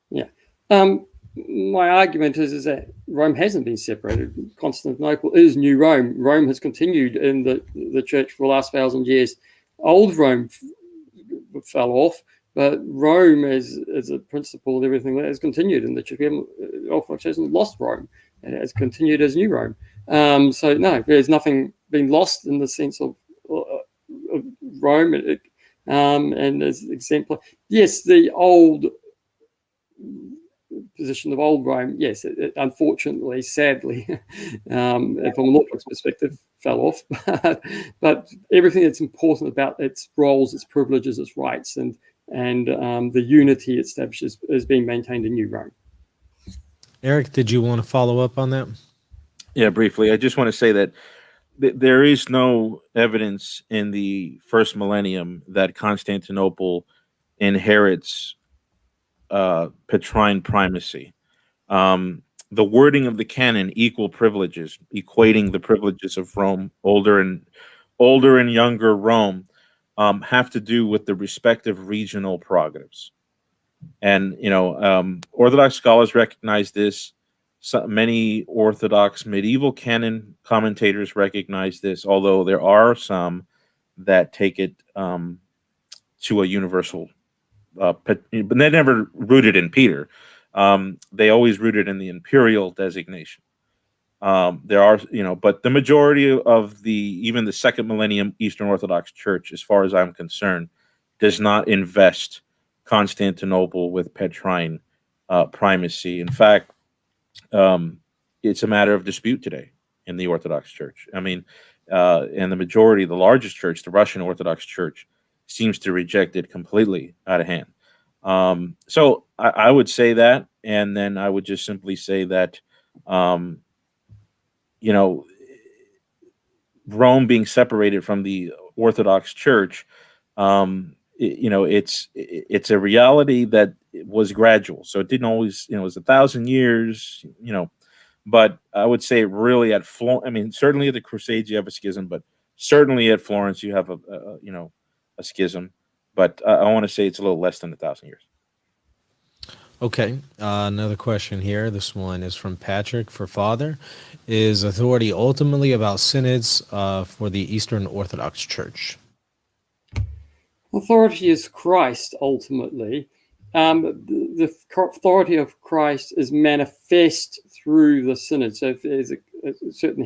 Yeah. My argument is that Rome hasn't been separated. Constantinople is New Rome. Rome has continued in the church for the last 1,000 years. Old Rome fell off, but Rome as a principle and everything that has continued in the church. Orthodox hasn't lost Rome. It has continued as New Rome. So no, there's nothing been lost in the sense of Rome and as exemplar. Yes, the old position of old Rome, yes, it unfortunately, sadly, from an Orthodox perspective, fell off. But everything that's important about its roles, its privileges, its rights, and the unity it establishes is being maintained in New Rome. Erick, did you want to follow up on that? Yeah, briefly. I just want to say that there is no evidence in the first millennium that Constantinople inherits Petrine primacy. The wording of the canon, equal privileges, equating the privileges of Rome, older and younger Rome, have to do with the respective regional prerogatives. And, Orthodox scholars recognize this. Many Orthodox medieval canon commentators recognize this, although there are some that take it to a universal, but they never rooted in Peter. They always rooted in the imperial designation. There are, but the majority of even the second millennium Eastern Orthodox Church, as far as I'm concerned, does not invest Constantinople with Petrine primacy. In fact, it's a matter of dispute today in the Orthodox Church. I mean, and the majority, the largest church, the Russian Orthodox Church, seems to reject it completely out of hand. So I would say that, and then I would just simply say that, Rome being separated from the Orthodox Church, it's a reality that was gradual. So it didn't always, it was 1,000 years, but I would say really at Florence, certainly at the Crusades you have a schism, but certainly at Florence you have a schism. But I want to say it's a little less than 1,000 years. Okay, another question here. This one is from Patrick for Father. Is authority ultimately about synods for the Eastern Orthodox Church? Authority is Christ, ultimately. The authority of Christ is manifest through the synod. So if there's a certain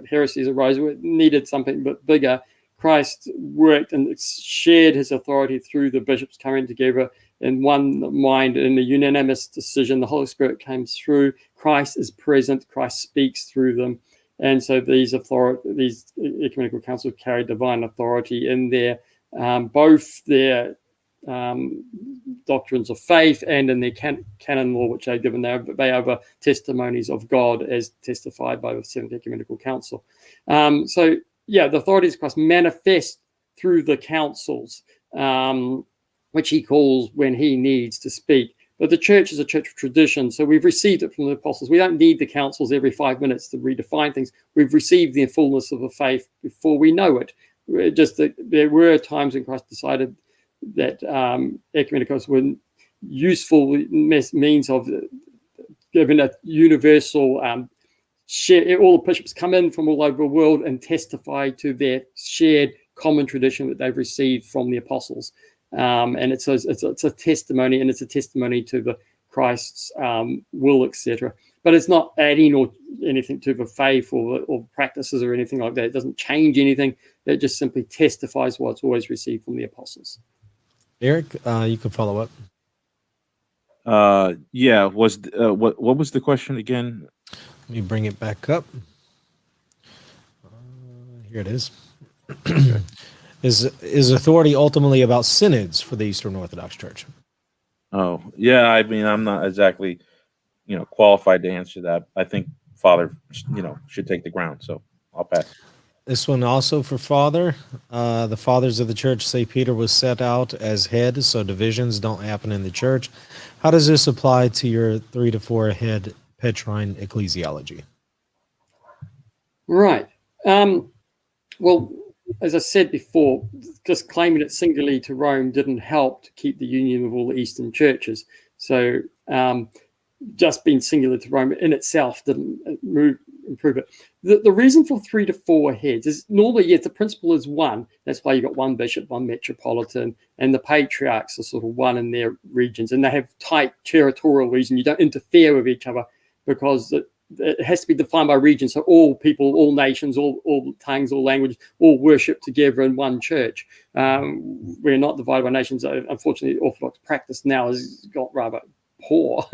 heresies arose, it needed something but bigger, Christ worked and shared his authority through the bishops coming together in one mind in a unanimous decision. The Holy Spirit came through. Christ is present. Christ speaks through them. And so these ecumenical councils carry divine authority in their both their doctrines of faith and in their canon law, which they've given. They are the testimonies of God as testified by the Seventh Ecumenical Council. So, yeah, the authorities of Christ manifest through the councils, which he calls when he needs to speak. But the church is a church of tradition, so we've received it from the apostles. We don't need the councils every 5 minutes to redefine things. We've received the fullness of the faith before we know it. Just that there were times when Christ decided that ecumenicals were useful means of giving a universal share. All the bishops come in from all over the world and testify to their shared common tradition that they've received from the apostles. And it's a testimony, and it's a testimony to the Christ's will, etc. But it's not adding or anything to the faith or practices or anything like that. It doesn't change anything. It just simply testifies what's always received from the apostles. Erick, you can follow up. Yeah. What was the question again? Let me bring it back up. Here it is. Is authority ultimately about synods for the Eastern Orthodox Church? Oh, yeah. I mean, I'm not exactly, qualified to answer that. I think Father, should take the ground. So I'll pass. This one also for Father. The fathers of the church say Peter was set out as head, so divisions don't happen in the church. How does this apply to your 3 to 4 head Petrine ecclesiology? Right. Well, as I said before, just claiming it singularly to Rome didn't help to keep the union of all the Eastern churches. So just being singular to Rome in itself didn't improve it. The reason for 3 to 4 heads is normally, yes, the principle is one. That's why you got one bishop, one metropolitan, and the patriarchs are sort of one in their regions, and they have tight territorial regions. You don't interfere with each other because it has to be defined by region. So all people, all nations, all tongues, all languages, all worship together in one church. We're not divided by nations. Unfortunately, Orthodox practice now has got rather poor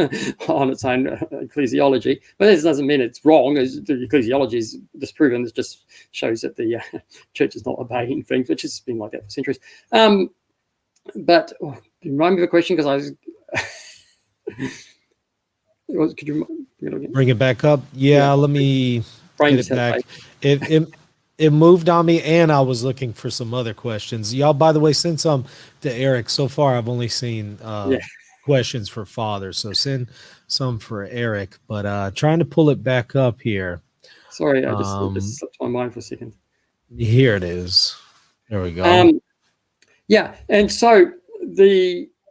on its own ecclesiology, but this doesn't mean it's wrong. The ecclesiology is disproven. It just shows that the church is not obeying things, which has been like that for centuries. But can you remind me of the question? Because could you bring it back up? Yeah, let me get it back. It moved on me, and I was looking for some other questions. Y'all, by the way, send some to Erick. So far, I've only seen questions for Father, so send some for Erick. But trying to pull it back up here. Sorry, I just slipped my mind for a second. Here it is. There we go. Yeah, and so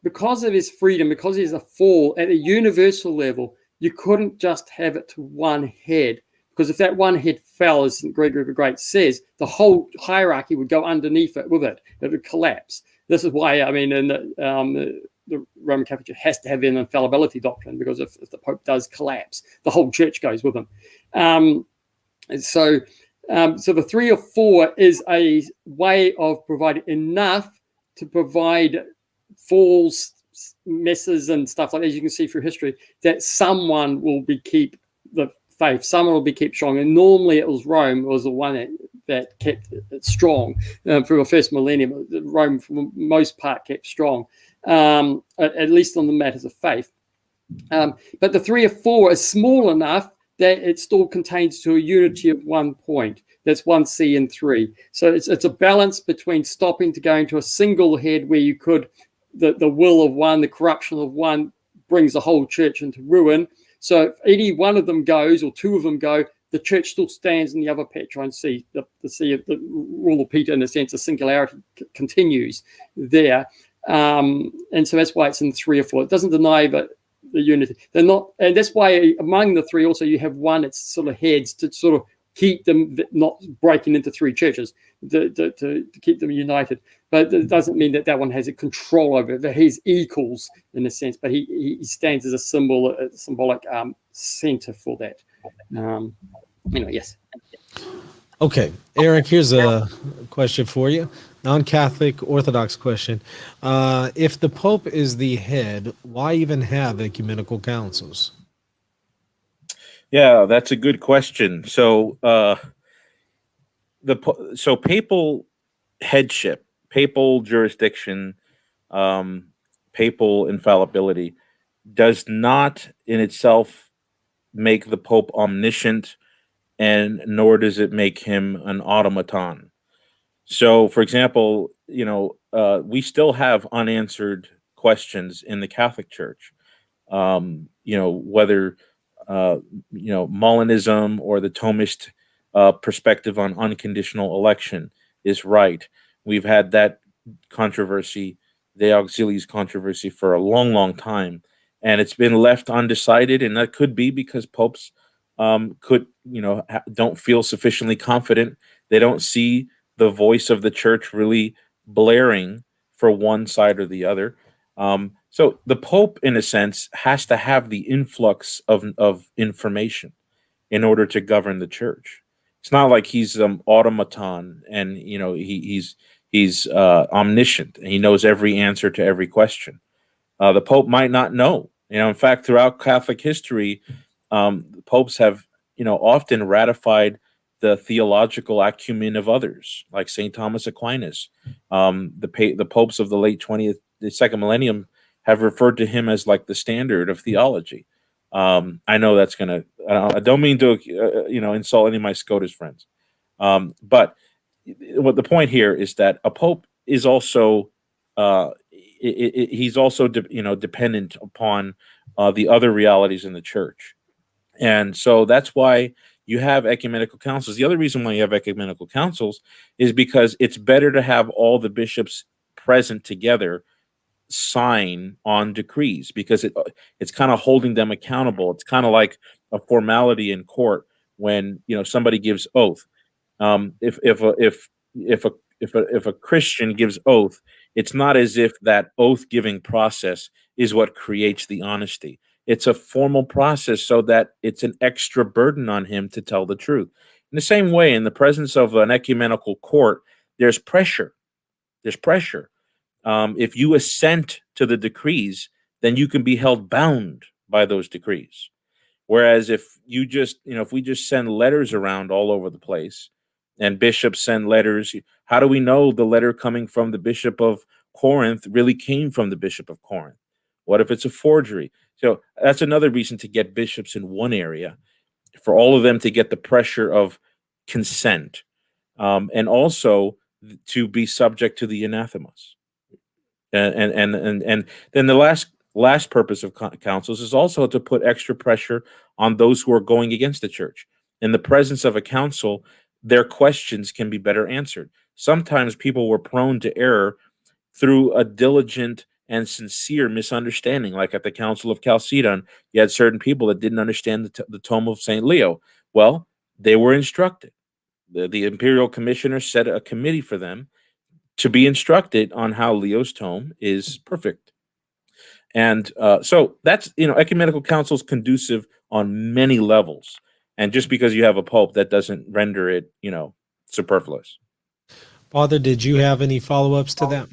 because of his freedom, because he's a fall at a universal level, you couldn't just have it to one head, because if that one head fell, as St. Gregory the Great says, the whole hierarchy would go underneath it with it. It would collapse. This is why, I mean, in the Roman Catholic Church has to have an infallibility doctrine, because if the Pope does collapse, the whole church goes with him. So the 3 or 4 is a way of providing enough to provide falls, messes, and stuff like that. As you can see through history, that someone will keep the faith, someone will keep strong. And normally it was Rome was the one that kept it strong through the first millennium. Rome, for the most part, kept strong, at least on the matters of faith. But the 3 or 4 is small enough that it still contains to a unity of one point. That's 1C and 3. So it's a balance between stopping to going to a single head where you could, the will of one, the corruption of one brings the whole church into ruin. So if any one of them goes, or 2 of them go, the church still stands in the other Petrine see. The see of the rule of Peter, in a sense, the singularity continues there. And so that's why it's in 3 or 4. It doesn't deny that the unity. They're not, and that's why among the 3 also you have one that's sort of heads to sort of keep them not breaking into 3 churches, to keep them united. But it doesn't mean that one has a control over it. That he's equals in a sense, but he stands as a symbolic center for that. Anyway, yes. Okay, Erick, here's a question for you. Non-Catholic Orthodox question. If the Pope is the head, why even have ecumenical councils? Yeah, that's a good question. So papal headship, papal jurisdiction, papal infallibility does not in itself make the Pope omniscient, and nor does it make him an automaton. So, for example, we still have unanswered questions in the Catholic Church. whether Molinism or the Thomist perspective on unconditional election is right. We've had that controversy, De Auxiliis controversy, for a long, long time, and it's been left undecided. And that could be because popes don't feel sufficiently confident. They don't see the voice of the church really blaring for one side or the other. So the Pope, in a sense, has to have the influx of information in order to govern the church. It's not like he's automaton and he's omniscient and he knows every answer to every question. The Pope might not know. In fact, throughout Catholic history, the popes have often ratified the theological acumen of others, like St. Thomas Aquinas. The popes of the late 20th, the second millennium, have referred to him as like the standard of theology. I know that's gonna. I don't mean to, insult any of my SCOTUS friends, but what the point here is that a pope is also, he's also, dependent upon the other realities in the church, and so that's why you have ecumenical councils. The other reason why you have ecumenical councils is because it's better to have all the bishops present together sign on decrees, because it's kind of holding them accountable. It's kind of like a formality in court when somebody gives oath. If a Christian gives oath, it's not as if that oath giving process is what creates the honesty. It's a formal process so that it's an extra burden on him to tell the truth. In the same way, in the presence of an ecumenical court, there's pressure. There's pressure. If you assent to the decrees, then you can be held bound by those decrees. Whereas if we just send letters around all over the place, and bishops send letters, how do we know the letter coming from the Bishop of Corinth really came from the Bishop of Corinth? What if it's a forgery? So that's another reason to get bishops in one area, for all of them to get the pressure of consent, and also to be subject to the anathemas. And then the last purpose of councils is also to put extra pressure on those who are going against the church. In the presence of a council, their questions can be better answered. Sometimes people were prone to error through a diligent and sincere misunderstanding. Like at the Council of Chalcedon, you had certain people that didn't understand the tome of St. Leo. Well, they were instructed. The imperial commissioner set a committee for them to be instructed on how Leo's tome is perfect. And so that's, ecumenical council is conducive on many levels. And just because you have a pope, that doesn't render it, superfluous. Father, did you have any follow-ups to that?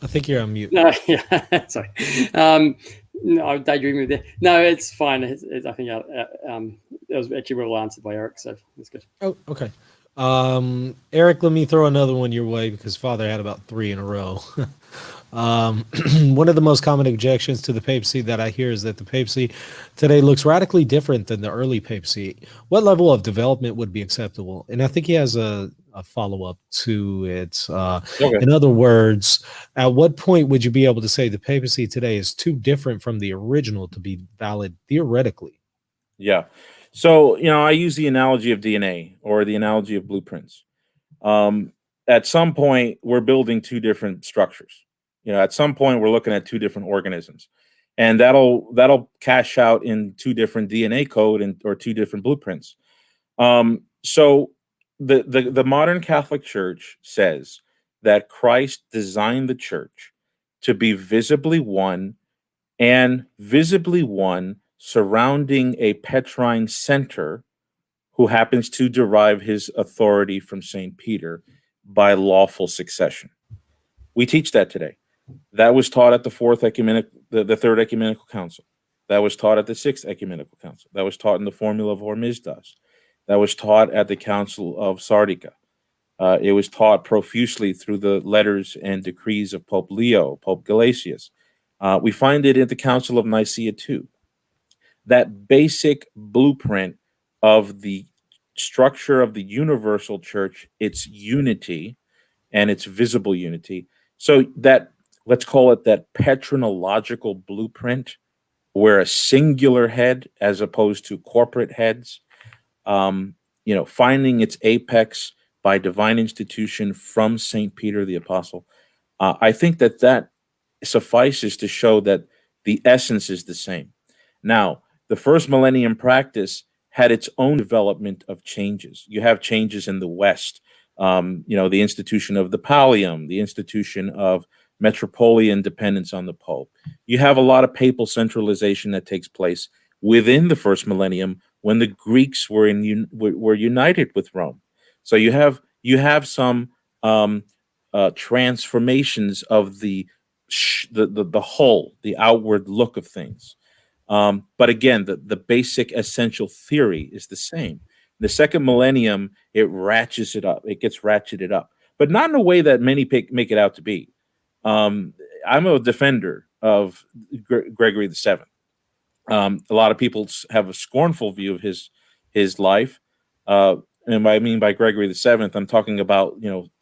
I think you're on mute. No, yeah, sorry. No, I'm daydreaming there. No, it's fine. I think it was actually well answered by Erick, so that's good. Oh, okay. Erick, let me throw another one your way, because Father had about 3 in a row. One of the most common objections to the papacy that I hear is that the papacy today looks radically different than the early papacy. What level of development would be acceptable? And I think he has a follow-up to it. Okay. In other words, at what point would you be able to say the papacy today is too different from the original to be valid theoretically? Yeah. So, I use the analogy of DNA or the analogy of blueprints. At some point, we're building 2 different structures. At some point, we're looking at 2 different organisms, and that'll cash out in 2 different DNA code or 2 different blueprints. So the modern Catholic Church says that Christ designed the church to be visibly one, and visibly one surrounding a Petrine center who happens to derive his authority from St. Peter by lawful succession. We teach that today. That was taught at the Third Ecumenical Council. That was taught at the Sixth Ecumenical Council. That was taught in the Formula of Hormisdas. That was taught at the Council of Sardica. It was taught profusely through the letters and decrees of Pope Leo, Pope Gelasius. We find it at the Council of Nicaea too. That basic blueprint of the structure of the universal church, its unity and its visible unity. So that let's call it that patrinological blueprint, where a singular head as opposed to corporate heads, finding its apex by divine institution from St. Peter the Apostle. I think that suffices to show that the essence is the same. Now, the first millennium practice had its own development of changes. You have changes in the West, the institution of the pallium, the institution of metropolitan dependence on the Pope. You have a lot of papal centralization that takes place within the first millennium when the Greeks were united with Rome. So you have some transformations of the whole, the outward look of things. But again, the basic essential theory is the same. The second millennium, it ratchets it up. It gets ratcheted up, but not in a way that many make it out to be. I'm a defender of Gregory the Seventh. A lot of people have a scornful view of his life. And what I mean by Gregory the Seventh, I'm talking about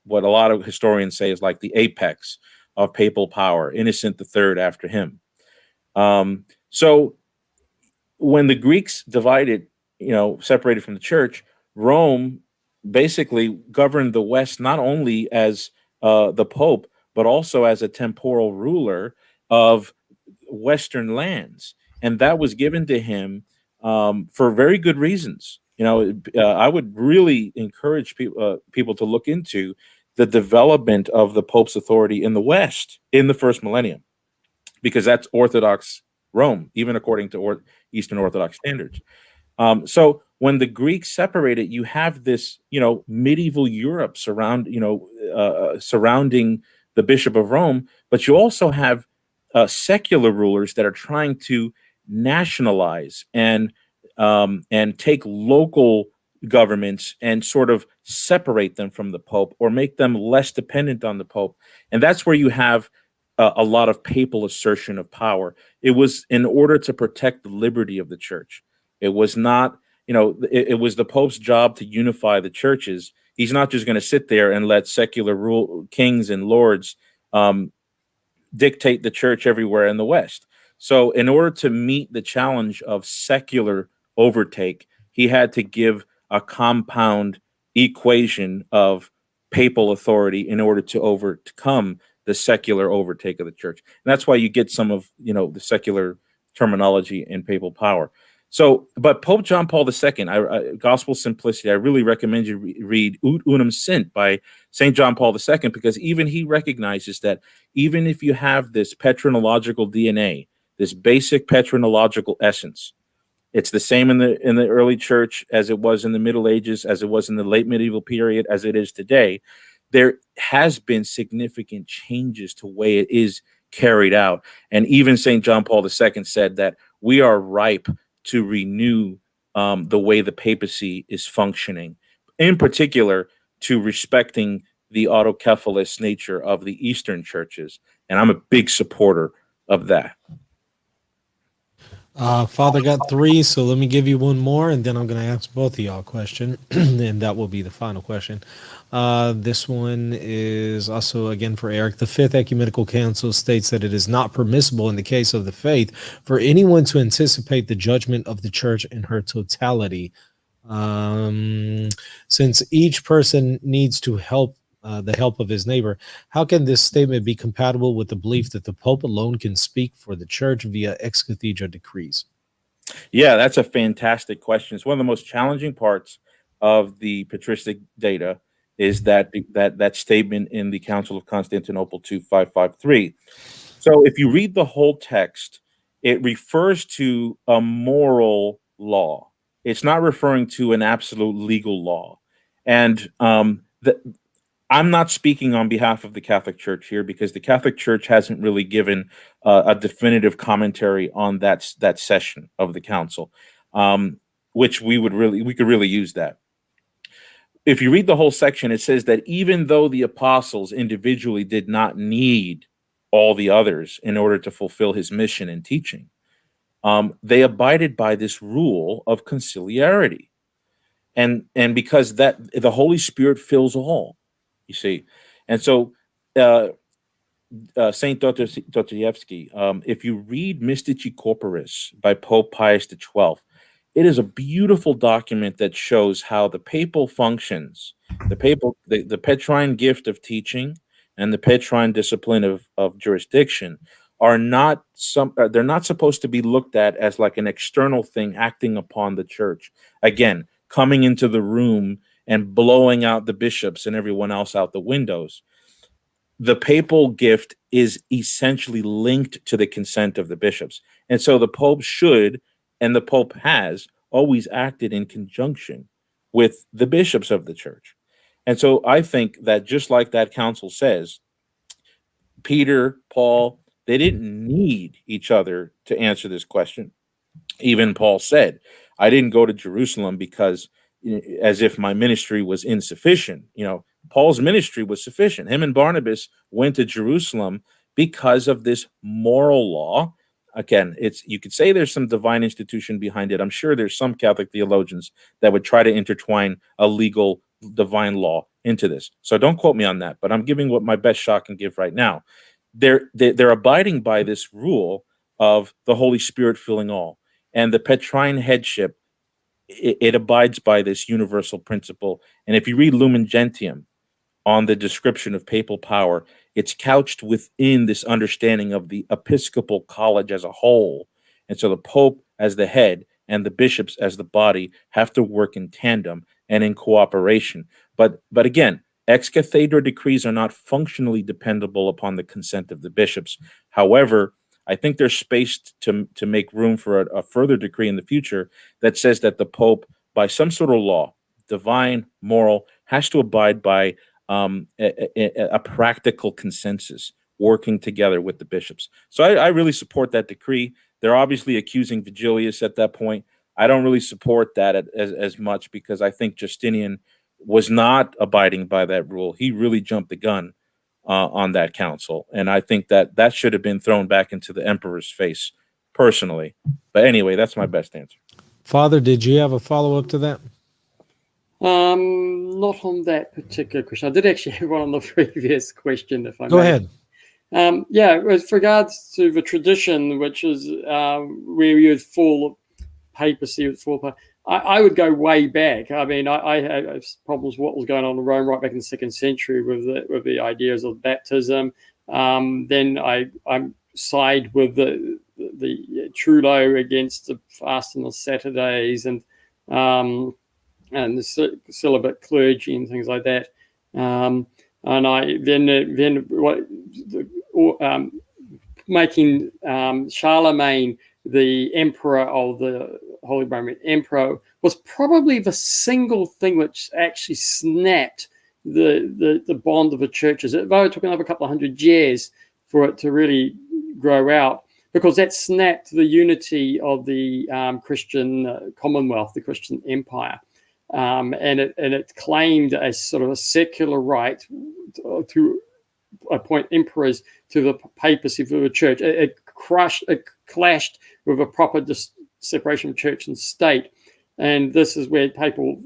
what a lot of historians say is like the apex of papal power, Innocent the Third after him. So when the Greeks divided, separated from the church, Rome basically governed the West not only as the Pope, but also as a temporal ruler of Western lands. And that was given to him for very good reasons. I would really encourage people to look into the development of the Pope's authority in the West in the first millennium, because that's Orthodox Rome, even according to Eastern Orthodox standards. So when the Greeks separated, you have this, medieval Europe surrounding the Bishop of Rome, but you also have secular rulers that are trying to nationalize and take local governments and sort of separate them from the Pope or make them less dependent on the Pope. And that's where you have a lot of papal assertion of power. It was in order to protect the liberty of the church. It was not, it was the Pope's job to unify the churches. He's not just going to sit there and let secular kings and lords dictate the church everywhere in the West. So in order to meet the challenge of secular overtake, he had to give a compound equation of papal authority in order to overcome the secular overtake of the church. And that's why you get some of, the secular terminology in papal power. So, but Pope John Paul II, Gospel Simplicity, I really recommend you read Ut Unum Sint by St. John Paul II, because even he recognizes that even if you have this patrinological DNA, this basic patrinological essence, it's the same in the early church as it was in the Middle Ages, as it was in the late medieval period, as it is today. There has been significant changes to the way it is carried out. And even St. John Paul II said that we are ripe to renew the way the papacy is functioning, in particular to respecting the autocephalous nature of the Eastern churches. And I'm a big supporter of that. Father got 3, so let me give you one more, and then I'm going to ask both of y'all a question, and that will be the final question. This one is also, again, for Erick. The Fifth Ecumenical Council states that it is not permissible in the case of the faith for anyone to anticipate the judgment of the church in her totality. Since each person needs to help the help of his neighbor, how can this statement be compatible with the belief that the Pope alone can speak for the church via Ex-Cathedra decrees? Yeah, that's a fantastic question. It's one of the most challenging parts of the patristic data is that statement in the Council of Constantinople 2553. So if you read the whole text, it refers to a moral law. It's not referring to an absolute legal law. And I'm not speaking on behalf of the Catholic Church here, because the Catholic Church hasn't really given a definitive commentary on that session of the council, which we could really use that. If you read the whole section, it says that even though the apostles individually did not need all the others in order to fulfill his mission and teaching, they abided by this rule of conciliarity, and because that the Holy Spirit fills all. You see, and so Saint Dostoevsky, if you read Mystici Corporis by Pope Pius XII, it is a beautiful document that shows how the papal functions, the Petrine gift of teaching and the Petrine discipline of jurisdiction are not they're not supposed to be looked at as like an external thing acting upon the church. Again, coming into the room and blowing out the bishops and everyone else out the windows. The papal gift is essentially linked to the consent of the bishops. And so the Pope should, and the Pope has, always acted in conjunction with the bishops of the church. And so I think that just like that council says, Peter, Paul, they didn't need each other to answer this question. Even Paul said, I didn't go to Jerusalem because as if my ministry was insufficient. Paul's ministry was sufficient. Him and Barnabas went to Jerusalem because of this moral law. Again, you could say there's some divine institution behind it. I'm sure there's some Catholic theologians that would try to intertwine a legal divine law into this. So don't quote me on that, but I'm giving what my best shot can give right now. They're abiding by this rule of the Holy Spirit filling all. And the Petrine headship, it abides by this universal principle. And if you read Lumen Gentium on the description of papal power, it's couched within this understanding of the episcopal college as a whole. And so the Pope as the head and the bishops as the body have to work in tandem and in cooperation. But again, ex-cathedra decrees are not functionally dependable upon the consent of the bishops. However, I think there's space to make room for a further decree in the future that says that the Pope, by some sort of law, divine, moral, has to abide by a practical consensus, working together with the bishops. So I really support that decree. They're obviously accusing Vigilius at that point. I don't really support that as much because I think Justinian was not abiding by that rule. He really jumped the gun on that council. And I think that should have been thrown back into the emperor's face personally. But anyway, that's my best answer. Father, did you have a follow-up to that? Not on that particular question. I did actually have one on the previous question, if I may. Go ahead. With regards to the tradition, which is where you would fall, papacy would fall apart, I would go way back. I mean, I have problems with what was going on in Rome right back in the 2nd century with the ideas of baptism. Then I side with the Trullo against the fast on the Saturdays and the celibate clergy and things like that. And I making Charlemagne the emperor of the Holy Roman Emperor was probably the single thing which actually snapped the bond of the churches. Though it took another couple of 100 years for it to really grow out, because that snapped the unity of the Christian Commonwealth, the Christian Empire. And it claimed a sort of a secular right to appoint emperors to the papacy for the church. It clashed with a proper separation of church and state. And this is where papal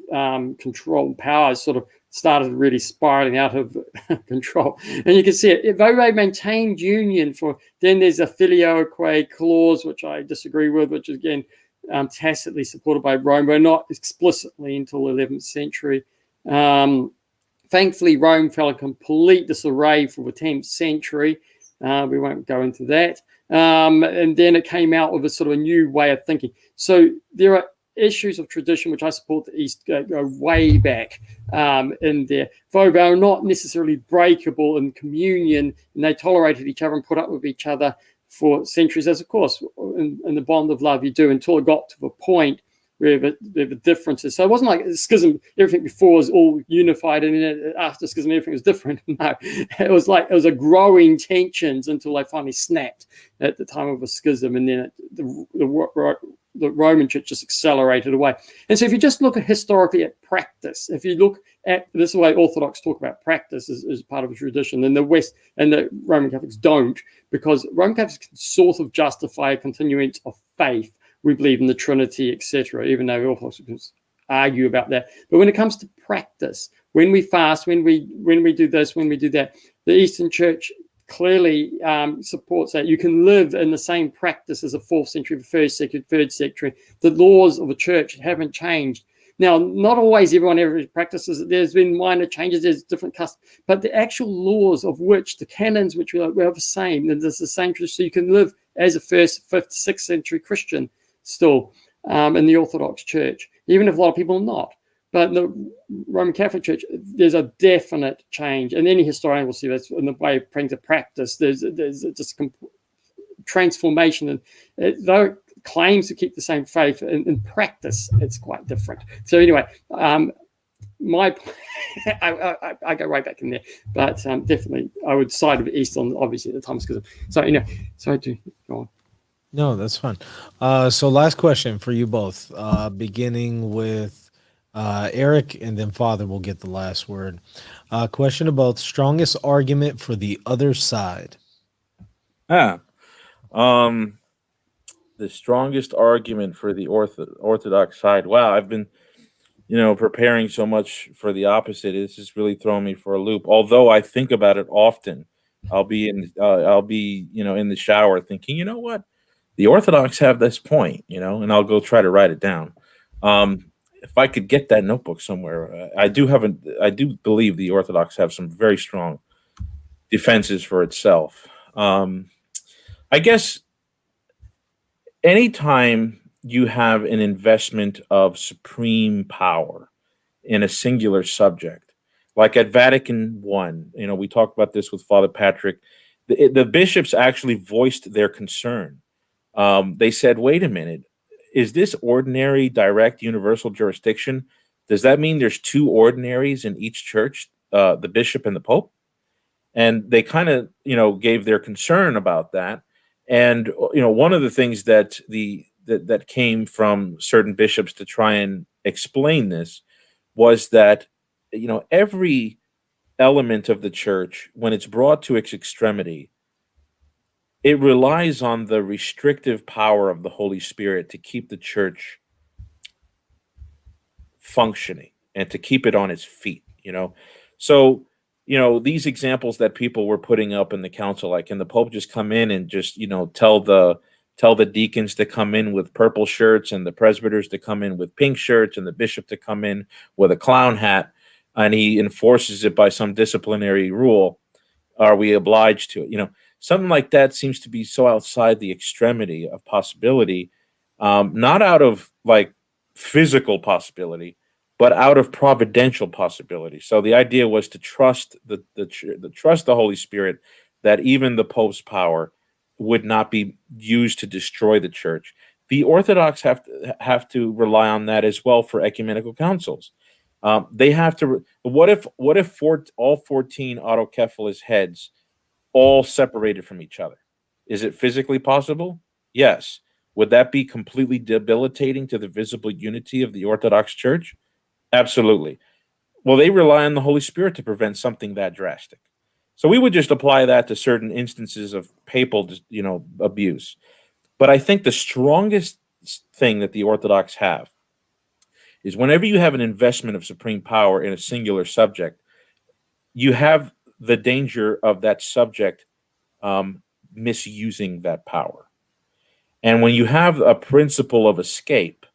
control powers sort of started really spiraling out of control. And you can see it, though they maintained union then there's a filioque clause, which I disagree with, which is again, tacitly supported by Rome, but not explicitly until the 11th century. Thankfully, Rome fell in complete disarray for the 10th century. We won't go into that. And then it came out with a sort of a new way of thinking. So there are issues of tradition which I support the East go way back in there, though they are not necessarily breakable in communion, and they tolerated each other and put up with each other for centuries, as of course in the bond of love you do, until it got to the point where the differences. So it wasn't like schism, everything before was all unified, and then after schism everything was different. No, it was a growing tensions until they finally snapped at the time of a schism, and then the Roman Church just accelerated away. And so if you just look historically at practice, if you look at this is the way Orthodox talk about practice as part of a tradition, and the West and the Roman Catholics don't, because Roman Catholics can sort of justify a continuance of faith. We believe in the Trinity, etc., even though Orthodox argue about that. But when it comes to practice, when we fast, when we do this, when we do that, the Eastern Church clearly supports that. You can live in the same practice as the 4th century, the 1st century, 3rd century. The laws of the church haven't changed. Now, not always everyone ever practices it. There's been minor changes, there's different customs, but the actual laws of which, the canons which we are the same, and there's the same tradition. So you can live as a 1st, 5th, 6th century Christian still in the Orthodox Church, even if a lot of people are not. But in the Roman Catholic Church, there's a definite change. And any historian will see this in the way of bringing to practice. There's just transformation. And though it claims to keep the same faith, in practice, it's quite different. So anyway, I go right back in there. But definitely, I would side with East on, obviously, at the time. So, so I do go on. No, that's fine. So last question for you both, beginning with Eric, and then Father will get the last word. Question about strongest argument for the other side. The strongest argument for the Orthodox side. Wow, I've been, preparing so much for the opposite. It's just really throwing me for a loop. Although I think about it often, I'll be in the shower thinking, you know what, the Orthodox have this point, and I'll go try to write it down. If I could get that notebook somewhere, I do believe the Orthodox have some very strong defenses for itself. I guess anytime you have an investment of supreme power in a singular subject, like at Vatican I, we talked about this with Father Patrick, the bishops actually voiced their concern. They said, wait a minute, is this ordinary, direct, universal jurisdiction? Does that mean there's two ordinaries in each church, the bishop and the pope? And they kind of, gave their concern about that. And, one of the things that that came from certain bishops to try and explain this was that, every element of the church, when it's brought to its extremity, it relies on the restrictive power of the Holy Spirit to keep the church functioning and to keep it on its feet, So, these examples that people were putting up in the council, like, can the Pope just come in and just, tell the deacons to come in with purple shirts and the presbyters to come in with pink shirts and the bishop to come in with a clown hat, and he enforces it by some disciplinary rule? Are we obliged to it? Something like that seems to be so outside the extremity of possibility, not out of like physical possibility, but out of providential possibility. So the idea was to trust trust the Holy Spirit, that even the Pope's power would not be used to destroy the church. The Orthodox have to rely on that as well for ecumenical councils. They have to. What if all 14 autocephalous heads all separated from each other? Is it physically possible? Yes. Would that be completely debilitating to the visible unity of the Orthodox Church? Absolutely. Well, they rely on the Holy Spirit to prevent something that drastic. So we would just apply that to certain instances of papal, abuse. But I think the strongest thing that the Orthodox have is whenever you have an investment of supreme power in a singular subject, you have the danger of that subject misusing that power. And when you have a principle of escape,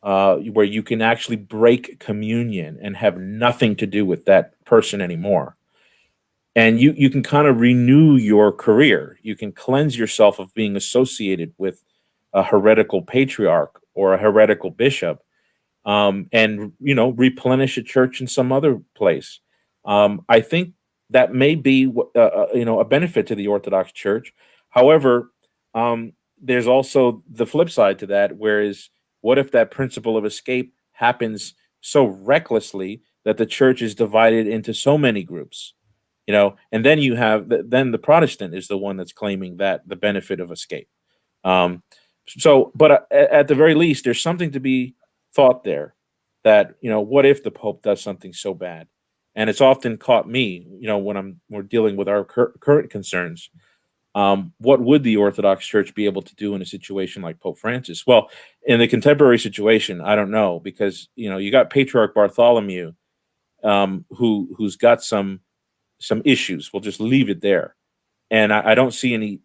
where you can actually break communion and have nothing to do with that person anymore, and you can kind of renew your career, you can cleanse yourself of being associated with a heretical patriarch or a heretical bishop, and replenish a church in some other place. I think that may be a benefit to the Orthodox Church. However, there's also the flip side to that, whereas what if that principle of escape happens so recklessly that the church is divided into so many groups, and then you have then the Protestant is the one that's claiming that the benefit of escape. But at the very least, there's something to be thought there, that what if the Pope does something so bad? And it's often caught me, when we're dealing with our current concerns. What would the Orthodox Church be able to do in a situation like Pope Francis? Well, in the contemporary situation, I don't know, because you got Patriarch Bartholomew, who's got some issues. We'll just leave it there. and I don't see any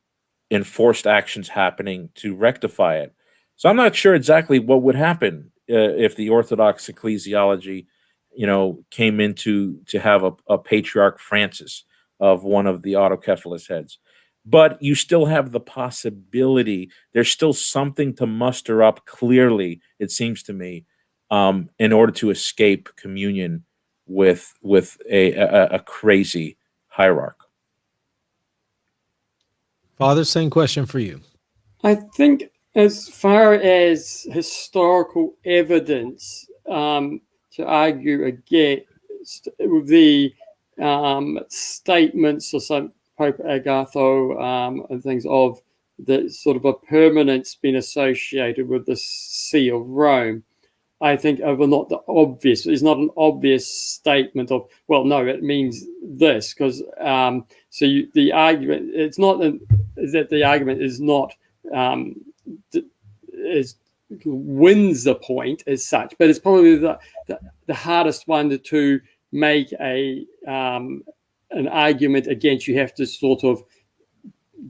enforced actions happening to rectify it. So I'm not sure exactly what would happen if the Orthodox ecclesiology, came into to have a Patriarch Francis of one of the autocephalous heads. But you still have the possibility. There's still something to muster up clearly, it seems to me, in order to escape communion with a crazy hierarch. Father, same question for you. I think as far as historical evidence to argue against the statements of some Pope Agatho and things of the sort of a permanence being associated with the See of Rome, I think not the obvious. It's not an obvious statement of, well, no, it means this, because the argument, it's not that the argument is not wins the point as such, but it's probably the hardest one to make an argument against. You have to sort of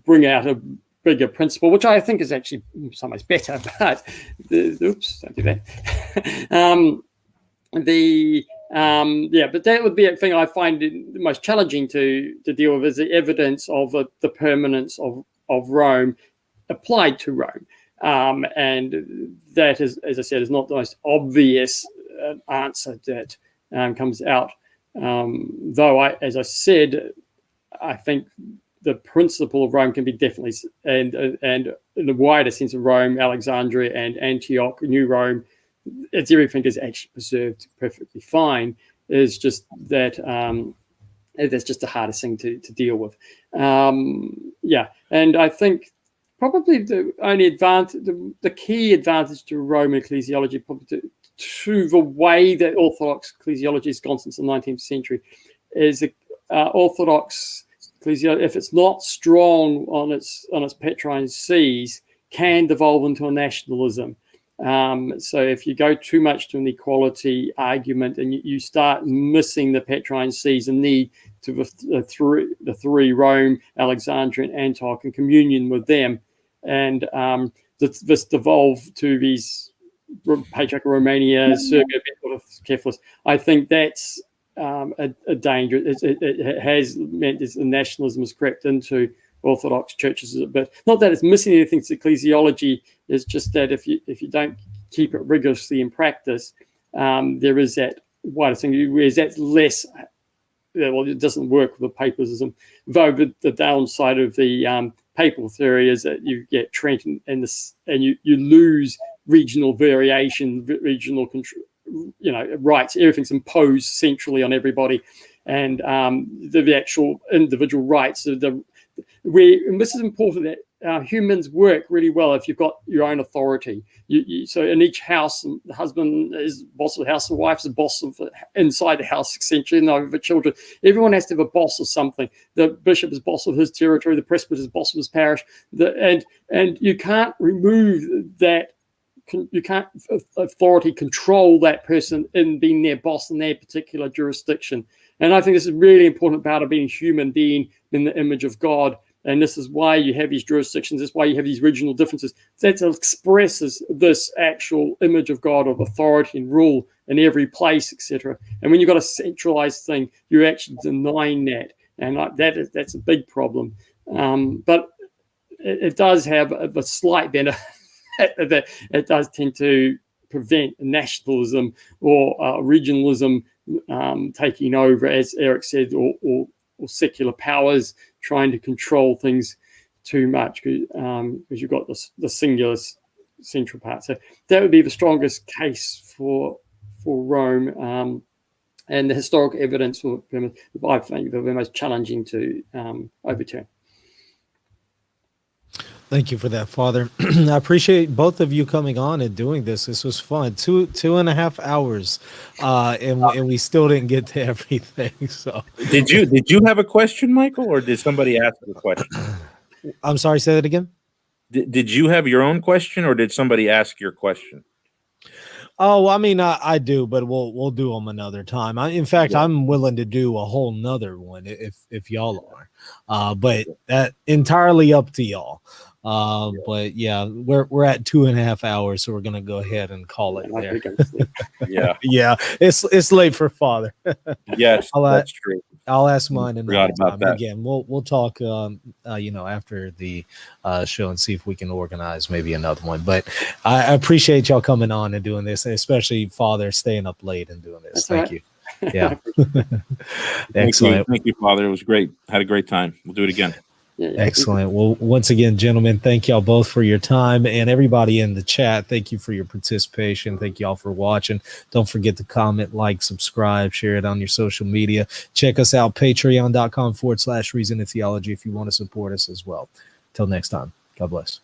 bring out a bigger principle, which I think is actually so much better. But oops, don't do that. But that would be a thing I find the most challenging to deal with, is the evidence of the permanence of Rome applied to Rome. And that is, as I said, is not the most obvious answer that comes out. Though, as I said, I think the principle of Rome can be definitely, and in the wider sense of Rome, Alexandria and Antioch, New Rome, everything is actually preserved perfectly fine. It's just that that's just the hardest thing to deal with. And I think probably the only advantage, the key advantage to Roman ecclesiology, probably to the way that Orthodox ecclesiology has gone since the 19th century, is Orthodox ecclesiology, if it's not strong on its Petrine sees, can devolve into a nationalism. So if you go too much to an equality argument and you start missing the Petrine sees and need to the three, Rome, Alexandria, and Antioch, and communion with them, and this devolved to these Patriarch of Romania, Serbia, Cephalus, I think that's a danger. It has meant that the nationalism has crept into Orthodox churches a bit. Not that it's missing anything to ecclesiology, it's just that if you don't keep it rigorously in practice, there is that wider thing, whereas that's less, well, it doesn't work with papacism. Though the downside of the papal theory is that you get Trent and you lose regional variation, regional control, rights. Everything's imposed centrally on everybody, and the actual individual rights of and this is important, that humans work really well if you've got your own authority. So in each house, the husband is boss of the house, the wife's the boss of inside the house, essentially, and over the children. Everyone has to have a boss of something. The bishop is boss of his territory, the presbyter is boss of his parish, and you can't remove that. You can't authority control that person in being their boss in their particular jurisdiction. And I think this is really important part of being human being in the image of God. And this is why you have these jurisdictions. This is why you have these regional differences. That expresses this actual image of God, of authority and rule in every place, etc. And when you've got a centralized thing, you're actually denying that. And that's a big problem. But it does have a slight benefit. That it does tend to prevent nationalism or regionalism taking over, as Erick said, or secular powers trying to control things too much, because you've got the singular central part. So that would be the strongest case for Rome, and the historical evidence for I think the most challenging to overturn. Thank you for that, Father. I appreciate both of you coming on and doing this. This was fun. 2.5 hours, and we still didn't get to everything. So, did you have a question, Michael, or did somebody ask a question? I'm sorry. Say that again. Did you have your own question, or did somebody ask your question? Oh, I mean, I do, but we'll do them another time. In fact, I'm willing to do a whole nother one if y'all are. But that entirely up to y'all. But yeah, we're at 2.5 hours, so we're gonna go ahead and call it there. Yeah, yeah, it's late for Father. Yes, that's true. I'll ask mine another about time. that. Again, we'll talk, after the show and see if we can organize maybe another one. But I appreciate y'all coming on and doing this, especially Father staying up late and doing this. Thank you. Yeah. Excellent. Thank you, Father. It was great. Had a great time. We'll do it again. Excellent. Well, once again, gentlemen, thank y'all both for your time, and everybody in the chat, thank you for your participation. Thank y'all for watching. Don't forget to comment, like, subscribe, share it on your social media. Check us out, patreon.com/Reason and Theology if you want to support us as well. Till next time, God bless.